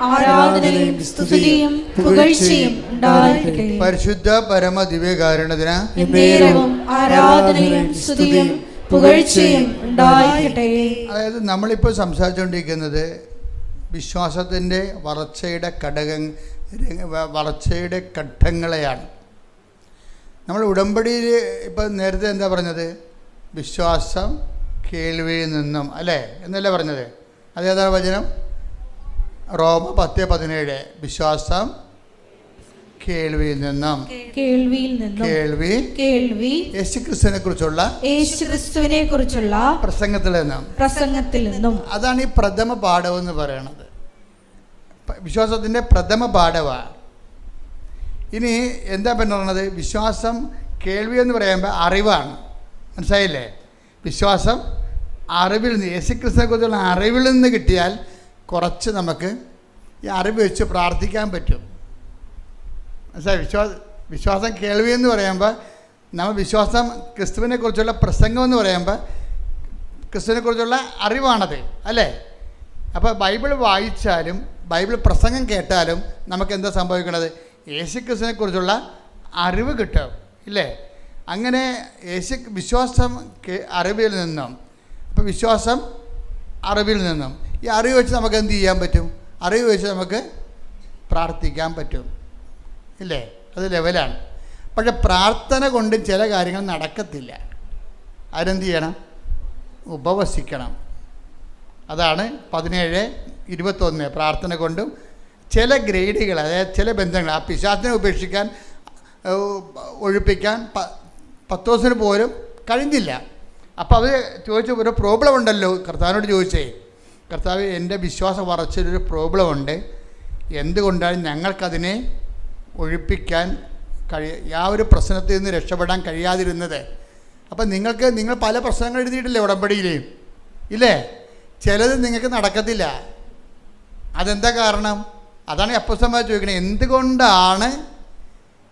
ആരാധനയും സ്തുതിയും പുകഴ്ചയും ഉണ്ടായിരിക്കട്ടെ. പരിശുദ്ധ പരമദിവ്യകാരുണ്യത്തിന് ആരാധനയും സ്തുതിയും പുകഴ്ചയും ഉണ്ടായിരിക്കട്ടെ. അതായത് നമ്മളിപ്പോൾ സംസാരിച്ചുകൊണ്ടിരിക്കുന്നത് വിശ്വാസത്തിൻ്റെ വളർച്ചയുടെ ഘട്ടങ്ങളെയാണ്. നമ്മൾ ഉടമ്പടിയിൽ ഇപ്പം നേരത്തെ എന്താ പറഞ്ഞത്? വിശ്വാസം കേൾവിയിൽ നിന്നും, അല്ലേ എന്നല്ലേ പറഞ്ഞത്? അതേതാണ് വചനം? റോമ 10:17. വിശ്വാസം കേൾവിയിൽ നിന്നും, കേൾവി യേശുക്രിസ്തുവിനെ കുറിച്ചുള്ള പ്രസംഗത്തിൽ നിന്നും. അതാണ് ഈ പ്രഥമ പാഠം എന്ന് പറയണത്. വിശ്വാസത്തിൻ്റെ പ്രഥമ പാഠമാണ്. ഇനി എന്താ പറയുന്നത്? വിശ്വാസം കേൾവി എന്ന് പറയുമ്പോൾ അറിവാണ്. മനസ്സിലായില്ലേ? വിശ്വാസം അറിവിൽ നിന്ന്, യേശുക്രിസ്തുവിനെ കുറിച്ചുള്ള അറിവിൽ നിന്ന് കിട്ടിയാൽ കുറച്ച് നമുക്ക് ഈ അറിവ് വെച്ച് പ്രാർത്ഥിക്കാൻ പറ്റും. മനസ്സിലായി? വിശ്വാസം കേൾവി എന്ന് പറയുമ്പോൾ നമ്മൾ വിശ്വാസം ക്രിസ്തുവിനെ കുറിച്ചുള്ള പ്രസംഗം എന്ന് പറയുമ്പോൾ ക്രിസ്തുവിനെ കുറിച്ചുള്ള അറിവാണത്, അല്ലേ? അപ്പോൾ ബൈബിൾ വായിച്ചാലും ബൈബിൾ പ്രസംഗം കേട്ടാലും നമുക്ക് എന്താ സംഭവിക്കുന്നത്? യേശുക്രിസ്തുവിനെ കുറിച്ചുള്ള അറിവ് കിട്ടും, ഇല്ലേ? അങ്ങനെ വിശ്വാസം അറിവിൽ നിന്നും, അപ്പോൾ വിശ്വാസം അറിവിൽ നിന്നും, ഈ അറിവ് വെച്ച് നമുക്ക് എന്ത് ചെയ്യാൻ പറ്റും? അറിവ് വെച്ച് നമുക്ക് പ്രാർത്ഥിക്കാൻ പറ്റും, ഇല്ലേ? അത് ലെവലാണ്. പക്ഷെ പ്രാർത്ഥന കൊണ്ട് ചില കാര്യങ്ങൾ നടക്കത്തില്ല. അതിനെന്ത് ചെയ്യണം? ഉപവസിക്കണം. അതാണ് 17:21. പ്രാർത്ഥന കൊണ്ടും ചില ഗ്രേഡുകൾ, അതായത് ചില ബന്ധങ്ങൾ, ആ പിശാചിനെ ഉപേക്ഷിക്കാൻ ഒഴിപ്പിക്കാൻ പത്തോസിന് പോലും കഴിഞ്ഞില്ല. അപ്പോൾ അവർ ചോദിച്ച ഒരു പ്രോബ്ലം ഉണ്ടല്ലോ, കർത്താവിനോട് ചോദിച്ചേ, കർത്താവ് എൻ്റെ വിശ്വാസം വളർച്ചയിലൊരു പ്രോബ്ലം ഉണ്ട്, എന്തുകൊണ്ടാണ് ഞങ്ങൾക്കതിനെ ഒഴിപ്പിക്കാൻ ആ ഒരു പ്രശ്നത്തിൽ നിന്ന് രക്ഷപ്പെടാൻ കഴിയാതിരുന്നത്? അപ്പം നിങ്ങൾ പല പ്രശ്നങ്ങൾ എഴുതിയിട്ടില്ലേ ഉടമ്പടിയിൽ, ഇല്ലേ? ചിലത് നിങ്ങൾക്ക് നടക്കത്തില്ല. അതെന്താ കാരണം? അതാണ് അപ്പോസ്തലന്മാർ ചോദിക്കണത്, എന്തുകൊണ്ടാണ്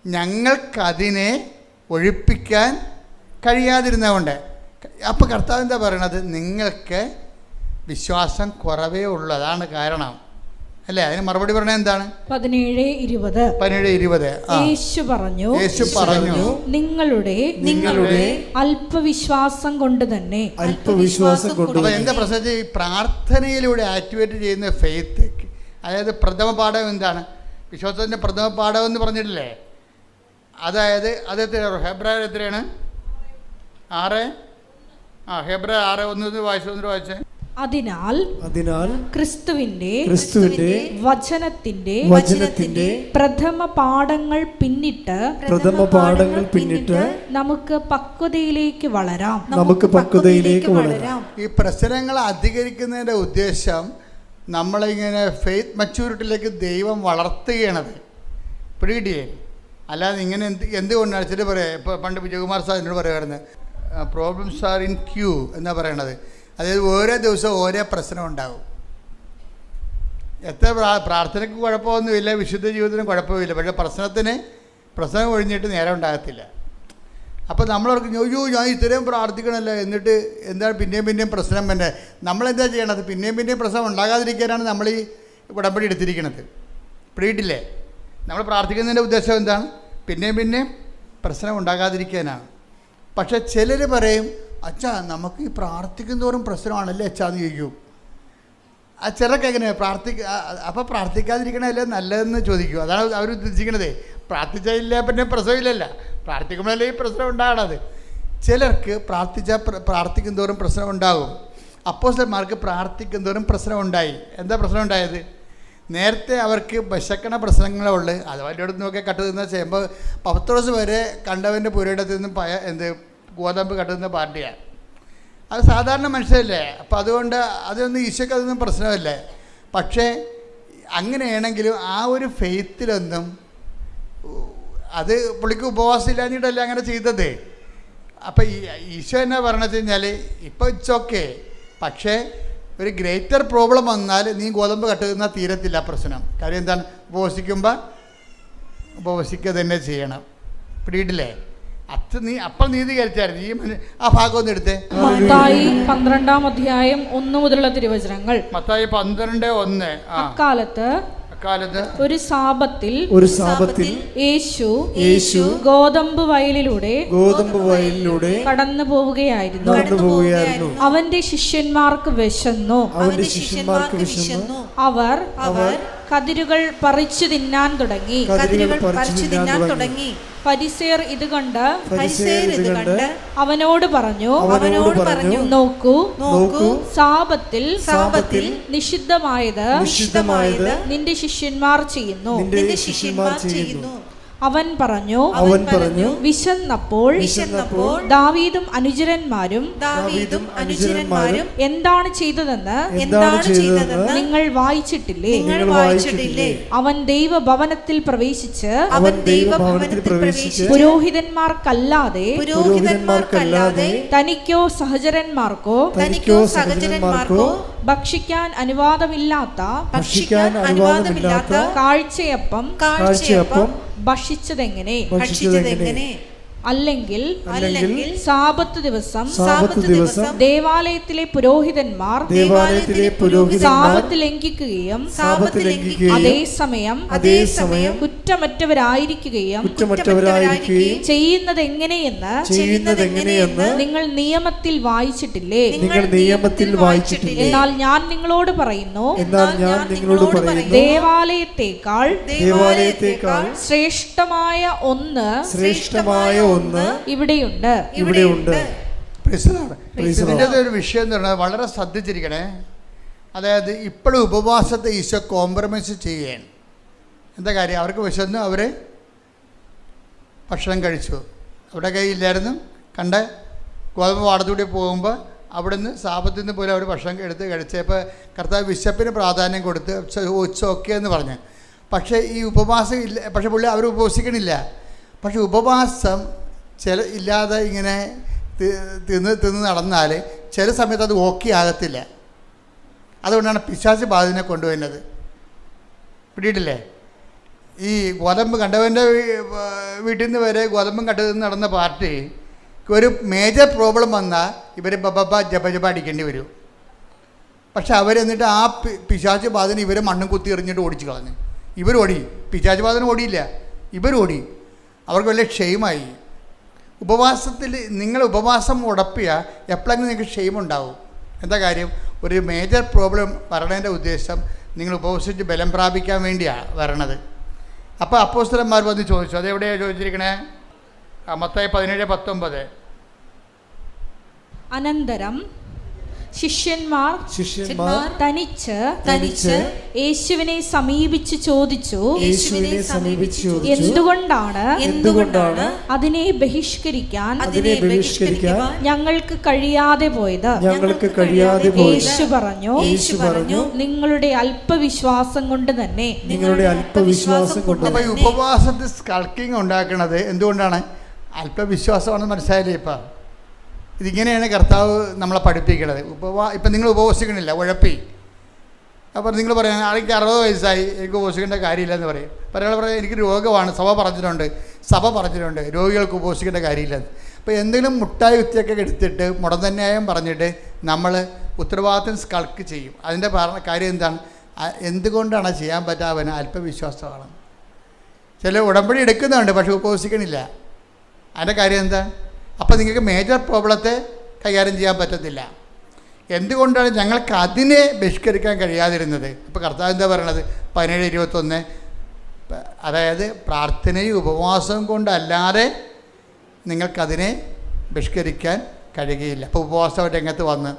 ഞങ്ങൾക്കതിനെ ഒഴിപ്പിക്കാൻ കഴിയാതിരുന്നതുകൊണ്ട്? അപ്പോൾ കർത്താവ് എന്താ പറയണത്? നിങ്ങൾക്ക് വിശ്വാസം കുറവേ ഉള്ളൂ, അതാണ് കാരണം, അല്ലേ? അതിന് മറുപടി പറഞ്ഞത് എന്താണ്? 17:20. യേശു പറഞ്ഞു നിങ്ങളുടെ അല്പവിശ്വാസം കൊണ്ട് തന്നെ. അപ്പോൾ എന്താ പ്രശ്നം? ഈ പ്രാർത്ഥനയിലൂടെ ആക്ടിവേറ്റ് ചെയ്യുന്ന ഫെയ്ത്ത്, അതായത് പ്രഥമ പാഠം എന്താണ്? വിശ്വാസത്തിൻ്റെ പ്രഥമ പാഠം എന്ന് പറഞ്ഞിട്ടില്ലേ? അതായത് അത് ഹെബ്രായർ എത്രയാണ്? 6. ഹെബ്രായർ 6:1 വായിച്ചേ. അതിനാൽ ക്രിസ്തുവിന്റെ വചനത്തിന്റെ പ്രഥമ പാഠങ്ങൾ പിന്നിട്ട് നമുക്ക് പക്വതയിലേക്ക് വളരാം. ഈ പ്രശ്നങ്ങൾ അധികരിക്കുന്നതിൻ്റെ ഉദ്ദേശം നമ്മളിങ്ങനെ ഫെയ്ത്ത് മച്യൂരിറ്റിയിലേക്ക് ദൈവം വളർത്തുകയാണത്. പിടികിട്ടിയേ? അല്ലാതെ ഇങ്ങനെ എന്തുകൊണ്ടാണ് ചില പറയാം. ഇപ്പോൾ പണ്ട് വിജയകുമാർ സാർ എന്നോട് പറയുമായിരുന്നു, പ്രോബ്ലംസ് ആർ ഇൻ ക്യൂ എന്നാ പറയണത്. അതായത് ഓരോ ദിവസവും ഓരോ പ്രശ്നം ഉണ്ടാകും. എത്ര പ്രാർത്ഥനയ്ക്ക് കുഴപ്പമൊന്നുമില്ല, വിശുദ്ധ ജീവിതത്തിന് കുഴപ്പമില്ല, പക്ഷേ പ്രശ്നം ഒഴിഞ്ഞിട്ട് നേരം ഉണ്ടാകത്തില്ല. അപ്പോൾ നമ്മളവർക്ക് അയ്യോ ഞാൻ ഇത്രയും പ്രാർത്ഥിക്കണമല്ലോ, എന്നിട്ട് എന്താണ് പിന്നെയും പ്രശ്നം തന്നെ. നമ്മളെന്താ ചെയ്യണത്? പിന്നെയും പ്രശ്നം ഉണ്ടാകാതിരിക്കാനാണ് നമ്മൾ ഈ ഉടമ്പടി എടുത്തിരിക്കുന്നത്. പിടിയിട്ടില്ലേ? നമ്മൾ പ്രാർത്ഥിക്കുന്നതിൻ്റെ ഉദ്ദേശം എന്താണ്? പിന്നെയും പ്രശ്നം ഉണ്ടാകാതിരിക്കാനാണ്. പക്ഷേ ചിലർ പറയും, അച്ഛാ നമുക്ക് ഈ പ്രാർത്ഥിക്കുന്നതോറും പ്രശ്നമാണല്ലേ അച്ഛാന്ന് ചോദിക്കും. ആ ചിലർക്ക് എങ്ങനെ അപ്പോൾ പ്രാർത്ഥിക്കാതിരിക്കണമല്ലേ നല്ലതെന്ന് ചോദിക്കും. അതാണ് അവർ ഉദ്ദേശിക്കണത്. പ്രാർത്ഥിച്ചില്ല പിന്നെ പ്രശ്നമില്ലല്ല, പ്രാർത്ഥിക്കുമ്പോഴല്ലേ ഈ പ്രശ്നം ഉണ്ടാകണത്. ചിലർക്ക് പ്രാർത്ഥിക്കുന്നതോറും പ്രശ്നം ഉണ്ടാകും. അപ്പോസ്തലന്മാർക്ക് പ്രാർത്ഥിക്കുന്നതോറും പ്രശ്നം ഉണ്ടായി. എന്താ പ്രശ്നം ഉണ്ടായത്? നേരത്തെ അവർക്ക് വിശക്കണ പ്രശ്നങ്ങളേ ഉള്ളു. അത് വലിയോടത്ത് നോക്കി കട്ടുതിന്ന ചെയ്യുമ്പോൾ പത്രോസ് വരെ കണ്ടവൻ്റെ പുരയിടത്തിൽ നിന്ന് ഗോതമ്പ് കട്ടുന്ന പാർട്ടിയാണ്. അത് സാധാരണ മനുഷ്യരല്ലേ. അപ്പോൾ അതുകൊണ്ട് അതൊന്നും ഈശോയ്ക്ക് അതൊന്നും പ്രശ്നമല്ലേ. പക്ഷേ അങ്ങനെയാണെങ്കിലും ആ ഒരു ഫെയ്ത്തിലൊന്നും അത് പുള്ളിക്ക് ഉപവാസം ഇല്ലാഞ്ഞിട്ടല്ല അങ്ങനെ ചെയ്തത്. അപ്പോൾ ഈശോ എന്നാ പറയണത് കഴിഞ്ഞാൽ ഇപ്പോൾ ഇറ്റ്സ് ഓക്കെ, പക്ഷേ ഒരു ഗ്രേറ്റർ പ്രോബ്ലം വന്നാൽ നീ ഗോതമ്പ് കട്ടുന്ന തീരത്തില്ല പ്രശ്നം. കാര്യം എന്താണ്? ഉപവസിക്കുക തന്നെ ചെയ്യണം. പിടിയിട്ടില്ലേ? അപ്പം നീതീകരിച്ചായിരുന്നു. ഈ ആ ഭാഗം ഒന്ന് എടുത്തേ. മത്തായി 12-ാം 1 മുതലുള്ള തിരുവചനങ്ങൾ. മത്തായി 12:1. അക്കാലത്ത് ഒരു സാബത്തിൽ യേശു ഗോതമ്പ് വയലിലൂടെ കടന്നു പോവുകയായിരുന്നു. അവന്റെ ശിഷ്യന്മാർക്ക് വിശന്നു. അവർ കതിരുകൾ പറിച്ചു തിന്നാൻ തുടങ്ങി. ഫരിസേയർ ഇത് കണ്ട് അവനോട് പറഞ്ഞു, നോക്കൂ, സാബത്തിൽ നിഷിദ്ധമായത് നിന്റെ ശിഷ്യന്മാർ ചെയ്യുന്നു. അവൻ പറഞ്ഞു, വിശന്നപ്പോൾ ദാവീദും അനുചരന്മാരും എന്താണ് ചെയ്തതെന്ന് നിങ്ങൾ വായിച്ചിട്ടില്ലേ? അവൻ ദൈവഭവനത്തിൽ പ്രവേശിച്ച് പുരോഹിതന്മാർക്കല്ലാതെ തനിക്കോ സഹചരന്മാർക്കോ ഭക്ഷിക്കാൻ അനുവാദമില്ലാത്ത കാഴ്ചയപ്പം ഭക്ഷിച്ചതെങ്ങനെ? അല്ലെങ്കിൽ സാബത്ത് ദിവസം ദേവാലയത്തിലെ പുരോഹിതന്മാർ സാബത്ത് ലംഘിക്കുകയും അതേസമയം കുറ്റമറ്റവരായിരിക്കുകയും ചെയ്യുന്നത് എങ്ങനെയെന്ന് നിങ്ങൾ നിയമത്തിൽ വായിച്ചിട്ടില്ലേ? എന്നാൽ ഞാൻ നിങ്ങളോട് പറയുന്നു, ദേവാലയത്തേക്കാൾ ശ്രേഷ്ഠമായ ഒന്ന് ഇവിടെയുണ്ട്. ഇതിൻ്റെ ഒരു വിഷയം എന്ന് പറഞ്ഞാൽ വളരെ ശ്രദ്ധിച്ചിരിക്കണേ. അതായത് ഇപ്പോഴും ഉപവാസത്തെ ഈശോ കോംപ്രമൈസ് ചെയ്യുകയാണ്. എന്താ കാര്യം? അവർക്ക് വിശന്നു, അവർ ഭക്ഷണം കഴിച്ചു. അവിടെ കയ്യില്ലായിരുന്നു. കണ്ട ഗോതമ്പ് പാടത്തൂടി പോകുമ്പോൾ അവിടുന്ന് സാപത്തിൽ നിന്ന് പോലും അവർ ഭക്ഷണം എടുത്ത് കഴിച്ചപ്പോൾ കർത്താവ് വിശപ്പിന് പ്രാധാന്യം കൊടുത്ത് ഓക്കെ എന്ന് പറഞ്ഞു. പക്ഷേ ഈ ഉപവാസം ഇല്ല. പക്ഷേ പുള്ളി അവർ ഉപവസിക്കണില്ല. പക്ഷെ ഉപവാസം ഇല്ലാതെ ഇങ്ങനെ തിന്ന് നടന്നാൽ ചില സമയത്ത് അത് ഓക്കെ ആകത്തില്ല. അതുകൊണ്ടാണ് പിശാച് ബാധനെ കൊണ്ടുവരുന്നത്. പിടിയിട്ടില്ലേ? ഈ ഗോതമ്പ് കണ്ടവൻ്റെ വീട്ടിൽ നിന്ന് വരെ ഗോതമ്പും കണ്ടതിൽ നടന്ന പാർട്ടി ഒരു മേജർ പ്രോബ്ലം വന്നാൽ ഇവർ ജപ അടിക്കേണ്ടി വരും. പക്ഷെ അവരെന്നിട്ട് ആ പിശാച് ബാധന ഇവരെ മണ്ണും കുത്തി എറിഞ്ഞിട്ട് ഓടിച്ച് കളഞ്ഞു. ഇവരോടി. പിശാച് ബാധന ഓടിയില്ല, ഇവരോടി. അവർക്ക് വലിയ ക്ഷയമായി. ഉപവാസത്തിൽ നിങ്ങൾ ഉപവാസം ഉടപ്പിയ എപ്പോഴെങ്കിലും നിങ്ങൾക്ക് ക്ഷയമുണ്ടാവും. എന്താ കാര്യം? ഒരു മേജർ പ്രോബ്ലം വരണതിൻ്റെ ഉദ്ദേശം നിങ്ങൾ ഉപവസിച്ച് ബലം പ്രാപിക്കാൻ വേണ്ടിയാണ് വരണത്. അപ്പോൾ അപ്പോസ്തലന്മാർ വന്ന് ചോദിച്ചു. അതെവിടെയാണ് ചോദിച്ചിരിക്കണേ? മത്തായി 17:19. അനന്തരം ശിഷ്യന്മാർ തനിച്ച് യേശുവിനെ സമീപിച്ച് ചോദിച്ചു, എന്തുകൊണ്ടാണ് അതിനെ ബഹിഷ്കരിക്കാൻ ഞങ്ങൾക്ക് കഴിയാതെ പോയത്? യേശു പറഞ്ഞു, നിങ്ങളുടെ അല്പവിശ്വാസം കൊണ്ട് തന്നെ. അപ്പോൾ ഈ ഉപവാസത്തിൽ സ്കൾക്കിങ് ഉണ്ടാക്കുന്നത് എന്തുകൊണ്ടാണ്? അല്പവിശ്വാസമാണെന്ന് മനസ്സിലായില്ലേ? ഇപ്പം ഇതിങ്ങനെയാണ് കർത്താവ് നമ്മളെ പഠിപ്പിക്കുന്നത്. ഇപ്പം നിങ്ങൾ ഉപവസിക്കണില്ല, ഉഴപ്പി. അപ്പോൾ നിങ്ങൾ പറയാൻ എനിക്ക് 60 വയസ്സായി, എനിക്ക് ഉപവസിക്കേണ്ട കാര്യമില്ലെന്ന് പറയും. പറയാൻ എനിക്ക് രോഗമാണ്, സഭ പറഞ്ഞിട്ടുണ്ട് രോഗികൾക്ക് ഉപവസിക്കേണ്ട കാര്യമില്ലെന്ന്. അപ്പോൾ എന്തെങ്കിലും മുട്ടായി കുത്തിയൊക്കെ എടുത്തിട്ട് മുടന്തന്യായം പറഞ്ഞിട്ട് നമ്മൾ ഉത്തരവാദിത്തം സ്കൾക്ക് ചെയ്യും. അതിൻ്റെ കാര്യം എന്താണ്? എന്തുകൊണ്ടാണ് ചെയ്യാൻ പറ്റാവന്? അല്പവിശ്വാസമാണ്. ചില ഉടമ്പടി എടുക്കുന്നുണ്ട്, പക്ഷെ ഉപവസിക്കണില്ല. അതിൻ്റെ കാര്യം എന്താ? അപ്പോൾ നിങ്ങൾക്ക് മേജർ പ്രോബ്ലത്തെ കൈകാര്യം ചെയ്യാൻ പറ്റത്തില്ല. എന്തുകൊണ്ടാണ് ഞങ്ങൾക്ക് അതിനെ ബഹിഷ്കരിക്കാൻ കഴിയാതിരുന്നത്? ഇപ്പോൾ കർത്താവ് എന്താ പറയണത്? 17:21. അതായത് പ്രാർത്ഥനയും ഉപവാസവും കൊണ്ടല്ലാതെ നിങ്ങൾക്കതിനെ ബഹിഷ്കരിക്കാൻ കഴിയുകയില്ല. അപ്പോൾ ഉപവാസം രംഗത്ത് വന്ന്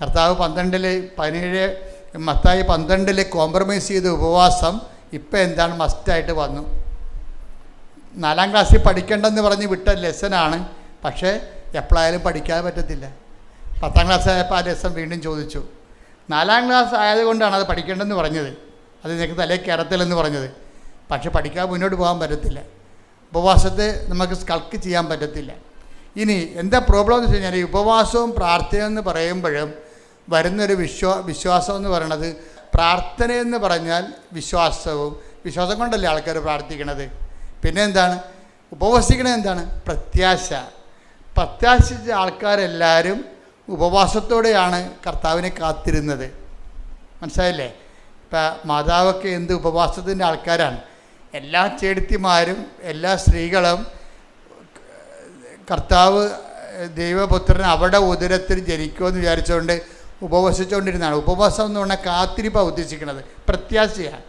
കർത്താവ് 17 മത്തായി 12 കോംപ്രമൈസ് ചെയ്ത ഉപവാസം ഇപ്പം എന്താണ്? മസ്റ്റായിട്ട് വന്നു. 4ാം ക്ലാസ്സിൽ പഠിക്കേണ്ടെന്ന് പറഞ്ഞ് വിട്ട ലെസനാണ്. പക്ഷേ എപ്പോഴായാലും പഠിക്കാതെ പറ്റത്തില്ല. 10ാം ക്ലാസ് ആയപ്പോൾ ആ ലെസൺ വീണ്ടും ചോദിച്ചു. 4ാം ക്ലാസ് ആയതുകൊണ്ടാണ് അത് പഠിക്കേണ്ടെന്ന് പറഞ്ഞത്. അത് നിനക്ക് തലേ കയറത്തില്ലെന്ന് പറഞ്ഞത്. പക്ഷെ പഠിക്കാതെ മുന്നോട്ട് പോകാൻ പറ്റത്തില്ല. ഉപവാസത്തെ നമുക്ക് സ്കൾക്ക് ചെയ്യാൻ പറ്റത്തില്ല. ഇനി എന്താ പ്രോബ്ലം എന്ന് വെച്ച് കഴിഞ്ഞാൽ, ഈ ഉപവാസവും പ്രാർത്ഥനയെന്ന് പറയുമ്പോഴും വരുന്നൊരു വിശ്വാസം എന്ന് പറയണത്, പ്രാർത്ഥനയെന്ന് പറഞ്ഞാൽ വിശ്വാസം കൊണ്ടല്ലേ ആൾക്കാർ പ്രാർത്ഥിക്കണത്. പിന്നെ എന്താണ്? ഉപവസിക്കണത് എന്താണ്? പ്രത്യാശിച്ച ആൾക്കാരെല്ലാവരും ഉപവാസത്തോടെയാണ് കർത്താവിനെ കാത്തിരുന്നത്. മനസ്സിലായില്ലേ? ഇപ്പം മാതാവൊക്കെ എന്ത് ഉപവാസത്തിൻ്റെ ആൾക്കാരാണ്. എല്ലാ ചേടത്തിമാരും എല്ലാ സ്ത്രീകളും കർത്താവ് ദൈവപുത്രൻ അവിടെ ഉദരത്തിൽ ജനിക്കുമെന്ന് വിചാരിച്ചുകൊണ്ട് ഉപവസിച്ചുകൊണ്ടിരുന്നതാണ്. ഉപവാസം എന്ന് പറഞ്ഞാൽ കാത്തിരിപ്പാണ് ഉദ്ദേശിക്കുന്നത്, പ്രത്യാശയാണ്.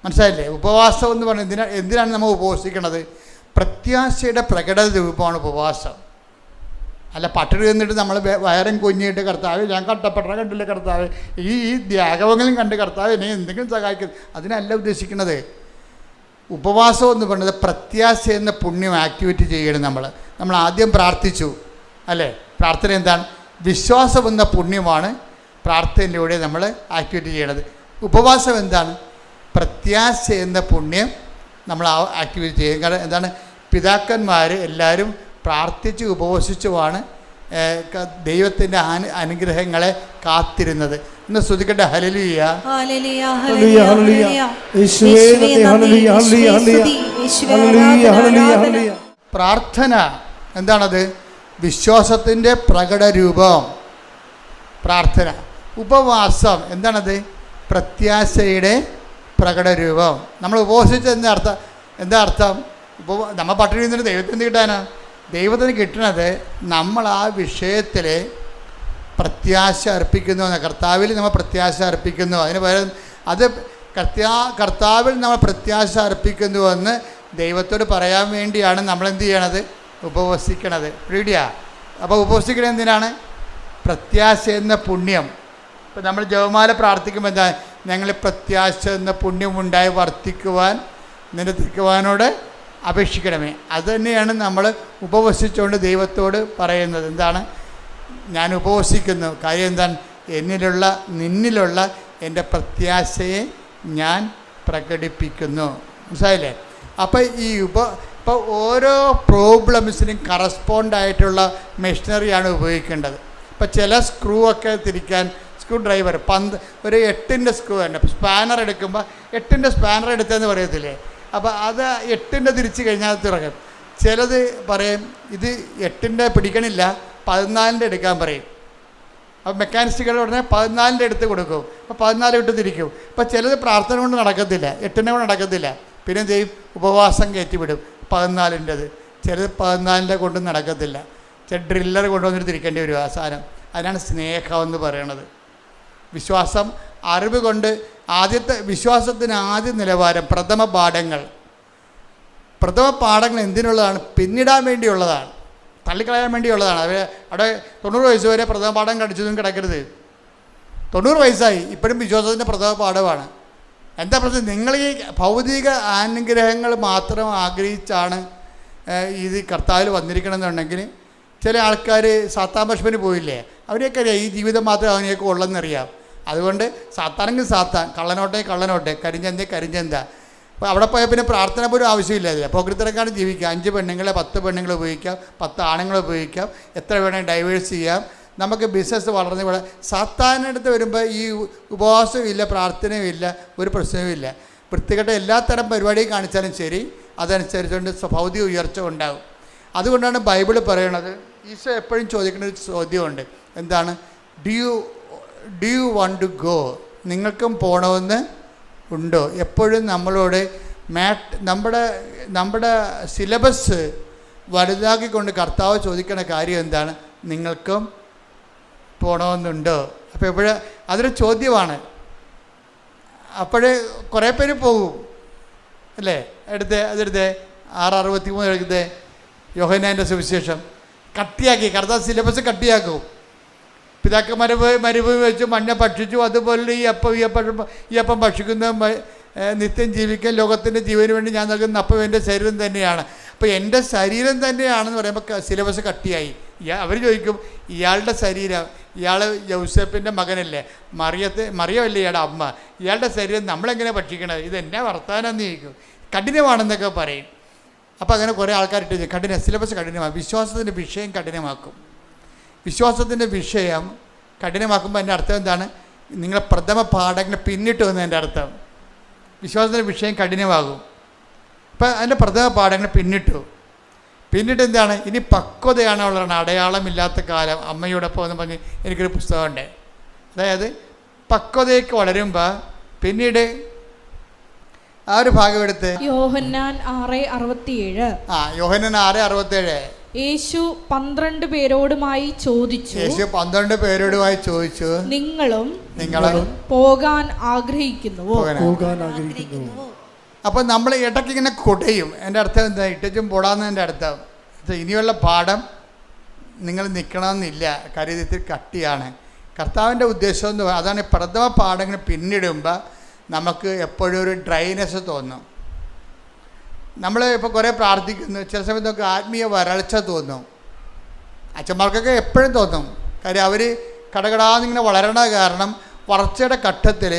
മനസ്സിലായില്ലേ? ഉപവാസം എന്ന് പറഞ്ഞാൽ എന്തിനാണ് നമ്മൾ ഉപവസിക്കണത്? പ്രത്യാശയുടെ പ്രകടന രൂപമാണ് ഉപവാസം. അല്ല പട്ടിണി എന്നിട്ട് നമ്മൾ വയറും കുഞ്ഞിട്ട് കർത്താവ് ഞാൻ കട്ടപ്പെട്ട കണ്ടില്ലേ കർത്താവ്, ഈ ത്യാഗങ്ങളും കണ്ട് കർത്താവ് എന്നെ എന്തെങ്കിലും സഹായിക്കും, അതിനല്ല ഉദ്ദേശിക്കുന്നത്. ഉപവാസം എന്ന് പറയുന്നത് പ്രത്യാശ എന്ന പുണ്യം ആക്ടിവേറ്റ് ചെയ്യണം. നമ്മൾ ആദ്യം പ്രാർത്ഥിച്ചു അല്ലേ? പ്രാർത്ഥന എന്താണ്? വിശ്വാസം എന്ന പുണ്യമാണ് പ്രാർത്ഥനയിലൂടെ നമ്മൾ ആക്ടിവേറ്റ് ചെയ്യണത്. ഉപവാസം എന്താണ്? പ്രത്യാശ എന്ന പുണ്യം നമ്മൾ ആക്ടിവേറ്റ് ചെയ്യും. കാരണം എന്താണ്? പിതാക്കന്മാർ എല്ലാവരും പ്രാർത്ഥിച്ച് ഉപവസിച്ചുമാണ് ദൈവത്തിൻ്റെ അനുഗ്രഹങ്ങളെ കാത്തിരുന്നത്. ഇന്ന് സ്തുതിക്കട്ടെ. ഹല്ലേലൂയ. പ്രാർത്ഥന എന്താണത്? വിശ്വാസത്തിൻ്റെ പ്രകടരൂപം പ്രാർത്ഥന. ഉപവാസം എന്താണത്? പ്രത്യാശയുടെ പ്രകടരൂപം. നമ്മൾ ഉപവസിച്ച എന്താ അർത്ഥം? നമ്മൾ പട്ടിണി നിന്നിട്ട് ദൈവത്തിന് കിട്ടാനാണ്. ദൈവത്തിന് കിട്ടണത് നമ്മൾ ആ വിഷയത്തിൽ പ്രത്യാശ അർപ്പിക്കുന്നു. കർത്താവിൽ നമ്മൾ പ്രത്യാശ അർപ്പിക്കുന്നു. അതിന് പകരം അത് കർത്താവിൽ നമ്മൾ പ്രത്യാശ അർപ്പിക്കുന്നുവെന്ന് ദൈവത്തോട് പറയാൻ വേണ്ടിയാണ് നമ്മളെന്ത് ചെയ്യണത്? ഉപവസിക്കണത്. റെഡിയാ? അപ്പോൾ ഉപവസിക്കുന്നത് എന്തിനാണ്? പ്രത്യാശ എന്ന പുണ്യം. ഇപ്പം നമ്മൾ ജപമാല പ്രാർത്ഥിക്കുമ്പോൾ എന്താ? ഞങ്ങൾ പ്രത്യാശ എന്ന പുണ്യമുണ്ടായി വർദ്ധിക്കുവാൻ നിന്റെ തിരുക്കുവാനോട് അപേക്ഷിക്കണമേ. അതുതന്നെയാണ് നമ്മൾ ഉപവസിച്ചുകൊണ്ട് ദൈവത്തോട് പറയുന്നത്. എന്താണ്? ഞാൻ ഉപവസിക്കുന്നു. കാര്യം എന്താണ്? നിന്നിലുള്ള എൻ്റെ പ്രത്യാശയെ ഞാൻ പ്രകടിപ്പിക്കുന്നു. മനസ്സിലായില്ലേ? അപ്പോൾ ഇപ്പോൾ ഓരോ പ്രോബ്ലംസിനും കറസ്പോണ്ടായിട്ടുള്ള മെഷീനറിയാണ് ഉപയോഗിക്കേണ്ടത്. ഇപ്പോൾ ചില സ്ക്രൂ ഒക്കെ തിരിക്കാൻ സ്ക്രൂ ഡ്രൈവർ ഒരു 8-ൻ്റെ സ്ക്രൂ ഉണ്ട്. സ്പാനർ എടുക്കുമ്പോൾ 8-ൻ്റെ സ്പാനർ എടുത്തതെന്ന് പറയത്തില്ലേ? അപ്പോൾ അത് 8-ൻ്റെ തിരിച്ച് കഴിഞ്ഞാൽ അത് തിറങ്ങും. ചിലത് പറയും ഇത് 8-ൻ്റെ പിടിക്കണില്ല 14-ൻ്റെ എടുക്കാൻ പറയും. അപ്പോൾ മെക്കാനിസ്റ്റുകൾ ഉടനെ 14-ൻ്റെ എടുത്ത് കൊടുക്കും. അപ്പോൾ 14 ഇട്ട് തിരിക്കും. അപ്പോൾ ചിലത് പ്രാർത്ഥന കൊണ്ട് നടക്കത്തില്ല, 8-ൻ്റെ കൊണ്ട് നടക്കത്തില്ല. പിന്നെ എന്ത് ചെയ്യും? ഉപവാസം കയറ്റിവിടും 14-ൻ്റെത്. ചിലത് 14-ൻ്റെ കൊണ്ട് നടക്കത്തില്ല. ചില ഡ്രില്ലർ കൊണ്ടുവന്നിട്ട് തിരിക്കേണ്ടി വരും ആ സാധനം. അതിനാണ് സ്നേഹം എന്ന് പറയണത്. വിശ്വാസം അറിവ് കൊണ്ട് വിശ്വാസത്തിന് ആദ്യ നിലവാരം പ്രഥമ പാഠങ്ങൾ എന്തിനുള്ളതാണ്? പിന്നിടാൻ വേണ്ടിയുള്ളതാണ്, തള്ളിക്കളയാൻ വേണ്ടിയുള്ളതാണ്. അവിടെ 90 വയസ്സ് വരെ പ്രഥമ പാഠം കടിച്ചതും കിടക്കരുത്. 90 വയസ്സായി ഇപ്പോഴും വിശ്വാസത്തിൻ്റെ പ്രഥമ പാഠമാണ്. എന്താ പ്രശ്നം? നിങ്ങൾ ഈ ഭൗതിക അനുഗ്രഹങ്ങൾ മാത്രം ആഗ്രഹിച്ചാണ് ഇത് കർത്താവിൽ വന്നിരിക്കണമെന്നുണ്ടെങ്കിൽ ചില ആൾക്കാർ സാത്താൻ ഭക്ഷണത്തിന് പോയില്ലേ? അവരെയൊക്കെ ഈ ജീവിതം മാത്രമേ അവനെയൊക്കെ ഉള്ളെന്നറിയാം. അതുകൊണ്ട് സാത്താനെങ്കിൽ സാത്താൻ, കള്ളനോട്ടെ, കരിഞ്ചന്ത. അപ്പോൾ അവിടെ പോയാൽ പിന്നെ പ്രാർത്ഥന പോലും ആവശ്യമില്ല. അതില്ല. പോക്കറ്റിറക്കാണ് ജീവിക്കുക. 5 പെണ്ണുങ്ങളെ 10 പെണ്ണുങ്ങളെ ഉപയോഗിക്കാം, 10 ആണുങ്ങളെ ഉപയോഗിക്കാം, എത്ര വേണമെങ്കിൽ ഡൈവേഴ്സ് ചെയ്യാം. നമുക്ക് ബിസിനസ് വളർന്ന് ഇവിടെ സാത്താനടുത്ത് വരുമ്പോൾ ഈ ഉപവാസവും ഇല്ല, പ്രാർത്ഥനയും ഇല്ല, ഒരു പ്രശ്നവും ഇല്ല. വൃത്തികെട്ട എല്ലാത്തരം പരിപാടിയും കാണിച്ചാലും ശരി, അതനുസരിച്ചുകൊണ്ട് ഭൗതിക ഉയർച്ച ഉണ്ടാകും. അതുകൊണ്ടാണ് ബൈബിൾ പറയണത്. ഈശോ എപ്പോഴും ചോദിക്കുന്ന ഒരു ചോദ്യമുണ്ട്. എന്താണ്? Do you want to go? നിങ്ങൾക്കും പോകണമെന്ന് ഉണ്ടോ? എപ്പോഴും നമ്മളോട് നമ്മുടെ സിലബസ് വലുതാക്കിക്കൊണ്ട് കർത്താവ് ചോദിക്കുന്ന കാര്യം എന്താണ്? നിങ്ങൾക്കും പോകണമെന്നുണ്ടോ? അപ്പോൾ എപ്പോഴും അതൊരു ചോദ്യമാണ്. അപ്പോഴേ കുറേ പേര് പോകും അല്ലേ? അതെടുത്തേ 6:63 എടുത്തേ യോഹന്നാൻ്റെ സുവിശേഷം. കട്ടിയാക്കി കർത്താവ് സിലബസ് കട്ടിയാക്കും. പിതാക്കന്മാരെ മരുഭൂമി വെച്ച് മഞ്ഞ ഭക്ഷിച്ചു, അതുപോലെ ഈ അപ്പം ഭക്ഷിക്കുന്ന നിത്യം ജീവിക്കാൻ ലോകത്തിൻ്റെ ജീവന് വേണ്ടി ഞാൻ നൽകുന്ന അപ്പം എൻ്റെ ശരീരം തന്നെയാണ്. അപ്പോൾ എൻ്റെ ശരീരം തന്നെയാണെന്ന് പറയുമ്പോൾ സിലബസ് കട്ടിയായി. അവർ ചോദിക്കും, ഇയാളുടെ ശരീരം, ഇയാൾ യൗസേപ്പിൻ്റെ മകനല്ലേ, മറിയമല്ലേ ഇയാളുടെ അമ്മ, ഇയാളുടെ ശരീരം നമ്മളെങ്ങനെ ഭക്ഷിക്കണത്? ഇതെന്നെ വർത്താനെന്ന് ചോദിക്കും. കഠിനമാണെന്നൊക്കെ പറയും. അപ്പോൾ അങ്ങനെ കുറേ ആൾക്കാരിട്ട് സിലബസ് കഠിനമാക്കും. വിശ്വാസത്തിൻ്റെ വിഷയം കഠിനമാക്കും. വിശ്വാസത്തിൻ്റെ വിഷയം കഠിനമാക്കുമ്പോൾ എൻ്റെ അർത്ഥം എന്താണ്? നിങ്ങൾ പ്രഥമ പാഠങ്ങൾ പിന്നിട്ട് വന്നതിൻ്റെ അർത്ഥം. വിശ്വാസത്തിൻ്റെ വിഷയം കഠിനമാകും. അപ്പം അതിൻ്റെ പ്രഥമ പാഠങ്ങൾ പിന്നിട്ട് എന്താണ്? ഇനി പക്വതയാണ് ഉള്ളതാണ്. അടയാളമില്ലാത്ത കാലം അമ്മയോടൊപ്പം എന്ന് പറഞ്ഞ് എനിക്കൊരു പുസ്തകമുണ്ട്. അതായത് പക്വതയ്ക്ക് വളരുമ്പോൾ പിന്നീട് ആ ഒരു ഭാഗം എടുത്ത് യോഹന്നാൻ 6:67. യോഹന്നാൻ 6:67. യേശു 12 പേരോടുമായി ചോദിച്ചു, നിങ്ങളും പോകാൻ ആഗ്രഹിക്കുന്നുവോ? അപ്പം നമ്മൾ ഇടയ്ക്ക് ഇങ്ങനെ കൊടയും. എൻ്റെ അർത്ഥം എന്താ? ഇട്ടും പോടാന്നതിൻ്റെ അർത്ഥം ഇനിയുള്ള പാഠം നിങ്ങൾ നിൽക്കണമെന്നില്ല, കാര്യം ഇത്തിരി കട്ടിയാണ്. കർത്താവിൻ്റെ ഉദ്ദേശം എന്ന് പറയുന്നത് അതാണ്. പ്രഥമ പാഠങ്ങൾ പിന്നിടുമ്പോൾ നമുക്ക് എപ്പോഴും ഒരു ഡ്രൈനെസ് തോന്നും. നമ്മൾ ഇപ്പോൾ കുറേ പ്രാർത്ഥിക്കുന്നു, ചില സമയത്തൊക്കെ ആത്മീയ വരൾച്ച തോന്നും. അച്ഛന്മാർക്കൊക്കെ എപ്പോഴും തോന്നും. കാര്യം അവർ കടകടാന്നിങ്ങനെ വളരണ കാരണം വളർച്ചയുടെ ഘട്ടത്തിൽ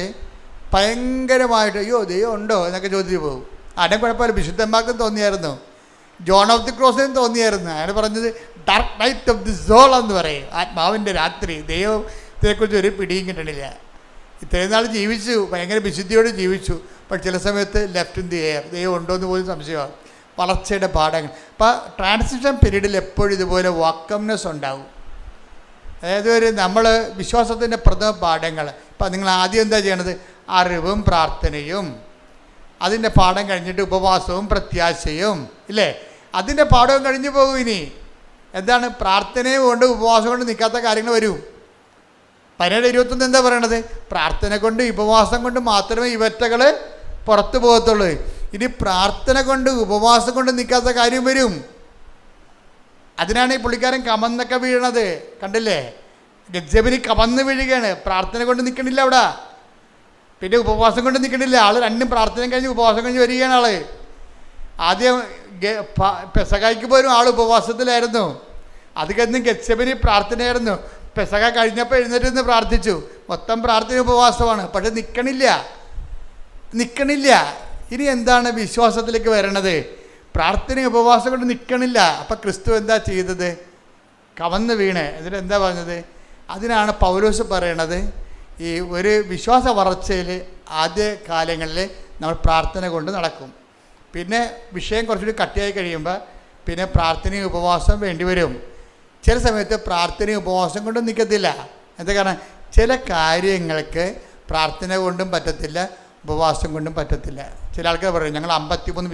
ഭയങ്കരമായിട്ട് അയ്യോ ദൈവം ഉണ്ടോ എന്നൊക്കെ ചോദിച്ചു പോകും. ആരും കുഴപ്പമില്ല. വിശുദ്ധന്മാർക്കും തോന്നിയായിരുന്നു, ജോൺ ഓഫ് ദി ക്രോസിനും തോന്നിയായിരുന്നു. അയാൾ പറഞ്ഞത് dark night of the soul എന്ന് പറയും. ആത്മാവിൻ്റെ രാത്രി. ദൈവത്തെക്കുറിച്ച് ഒരു പിടിയും കിട്ടണില്ല. ഇത്രയും നാൾ ജീവിച്ചു, ഭയങ്കര വിശുദ്ധിയോട് ജീവിച്ചു. പക്ഷെ ചില സമയത്ത് ലെഫ്റ്റ് ഇൻ ദി എയർ, ദൈവം ഉണ്ടോ എന്ന് പോലും സംശയമാണ്. വളർച്ചയുടെ പാഠങ്ങൾ. അപ്പോൾ ട്രാൻസിഷൻ പീരീഡിൽ എപ്പോഴും ഇതുപോലെ വാക്കംനെസ് ഉണ്ടാവും. അതായത് നമ്മൾ വിശ്വാസത്തിൻ്റെ പ്രഥമ പാഠങ്ങൾ. ഇപ്പം നിങ്ങൾ ആദ്യം എന്താ ചെയ്യണത്? അറിവും പ്രാർത്ഥനയും. അതിൻ്റെ പാഠം കഴിഞ്ഞിട്ട് ഉപവാസവും പ്രത്യാശയും ഇല്ലേ? അതിൻ്റെ പാഠവും കഴിഞ്ഞു പോകും. ഇനി എന്താണ്? പ്രാർത്ഥനയും കൊണ്ട് ഉപവാസം കൊണ്ട് നിൽക്കാത്ത കാര്യങ്ങൾ വരും. 17:21 എന്താ പറയണത്? പ്രാർത്ഥന കൊണ്ട് ഉപവാസം കൊണ്ട് മാത്രമേ ഇവറ്റകൾ പുറത്തു പോകത്തുള്ളൂ. ഇനി പ്രാർത്ഥന കൊണ്ട് ഉപവാസം കൊണ്ട് നിൽക്കാത്ത കാര്യം വരും. അതിനാണ് ഈ പുള്ളിക്കാരൻ കമന്നൊക്കെ വീഴണത്. കണ്ടില്ലേ, ഗെത്സെമനി കമന്ന് വീഴുകയാണ്. പ്രാർത്ഥന കൊണ്ട് നിൽക്കണില്ല അവിടെ, പിന്നെ ഉപവാസം കൊണ്ട് നിൽക്കണില്ല. ആൾ രണ്ടും പ്രാർത്ഥന കഴിഞ്ഞ് ഉപവാസം കഴിഞ്ഞ് വരികയാണ് ആൾ. ആദ്യം പെസഹായ്ക്ക് പോലും ആൾ ഉപവാസത്തിലായിരുന്നു. അത് കഴിഞ്ഞ് ഗെത്സെമനി പ്രാർത്ഥനയായിരുന്നു. പെസഹ കഴിഞ്ഞപ്പോൾ എഴുന്നേറ്റ് നിന്ന് പ്രാർത്ഥിച്ചു. മൊത്തം പ്രാർത്ഥന ഉപവാസമാണ്. പക്ഷെ നിൽക്കണില്ല. ഇനി എന്താണ് വിശ്വാസത്തിലേക്ക് വരണത്? പ്രാർത്ഥന ഉപവാസം കൊണ്ട് നിൽക്കണില്ല. അപ്പം ക്രിസ്തു എന്താ ചെയ്തത്? കമന്ന് വീണ്. എന്നിട്ട് എന്താ പറഞ്ഞത്? അതിനാണ് പൗലോസ് പറയണത്, ഈ ഒരു വിശ്വാസ വളർച്ചയിൽ ആദ്യ കാലങ്ങളിൽ നമ്മൾ പ്രാർത്ഥന കൊണ്ട് നടക്കും. പിന്നെ വിഷയം കുറച്ചുകൂടി കട്ടിയായി കഴിയുമ്പോൾ പിന്നെ പ്രാർത്ഥനയും ഉപവാസം വേണ്ടി വരും. ചില സമയത്ത് പ്രാർത്ഥനയും ഉപവാസം കൊണ്ടും നിൽക്കത്തില്ല. എന്താ കാരണം? ചില കാര്യങ്ങൾക്ക് പ്രാർത്ഥന കൊണ്ടും പറ്റത്തില്ല, ഉപവാസം കൊണ്ടും പറ്റത്തില്ല. ചില ആൾക്കാർ പറയും ഞങ്ങൾ 33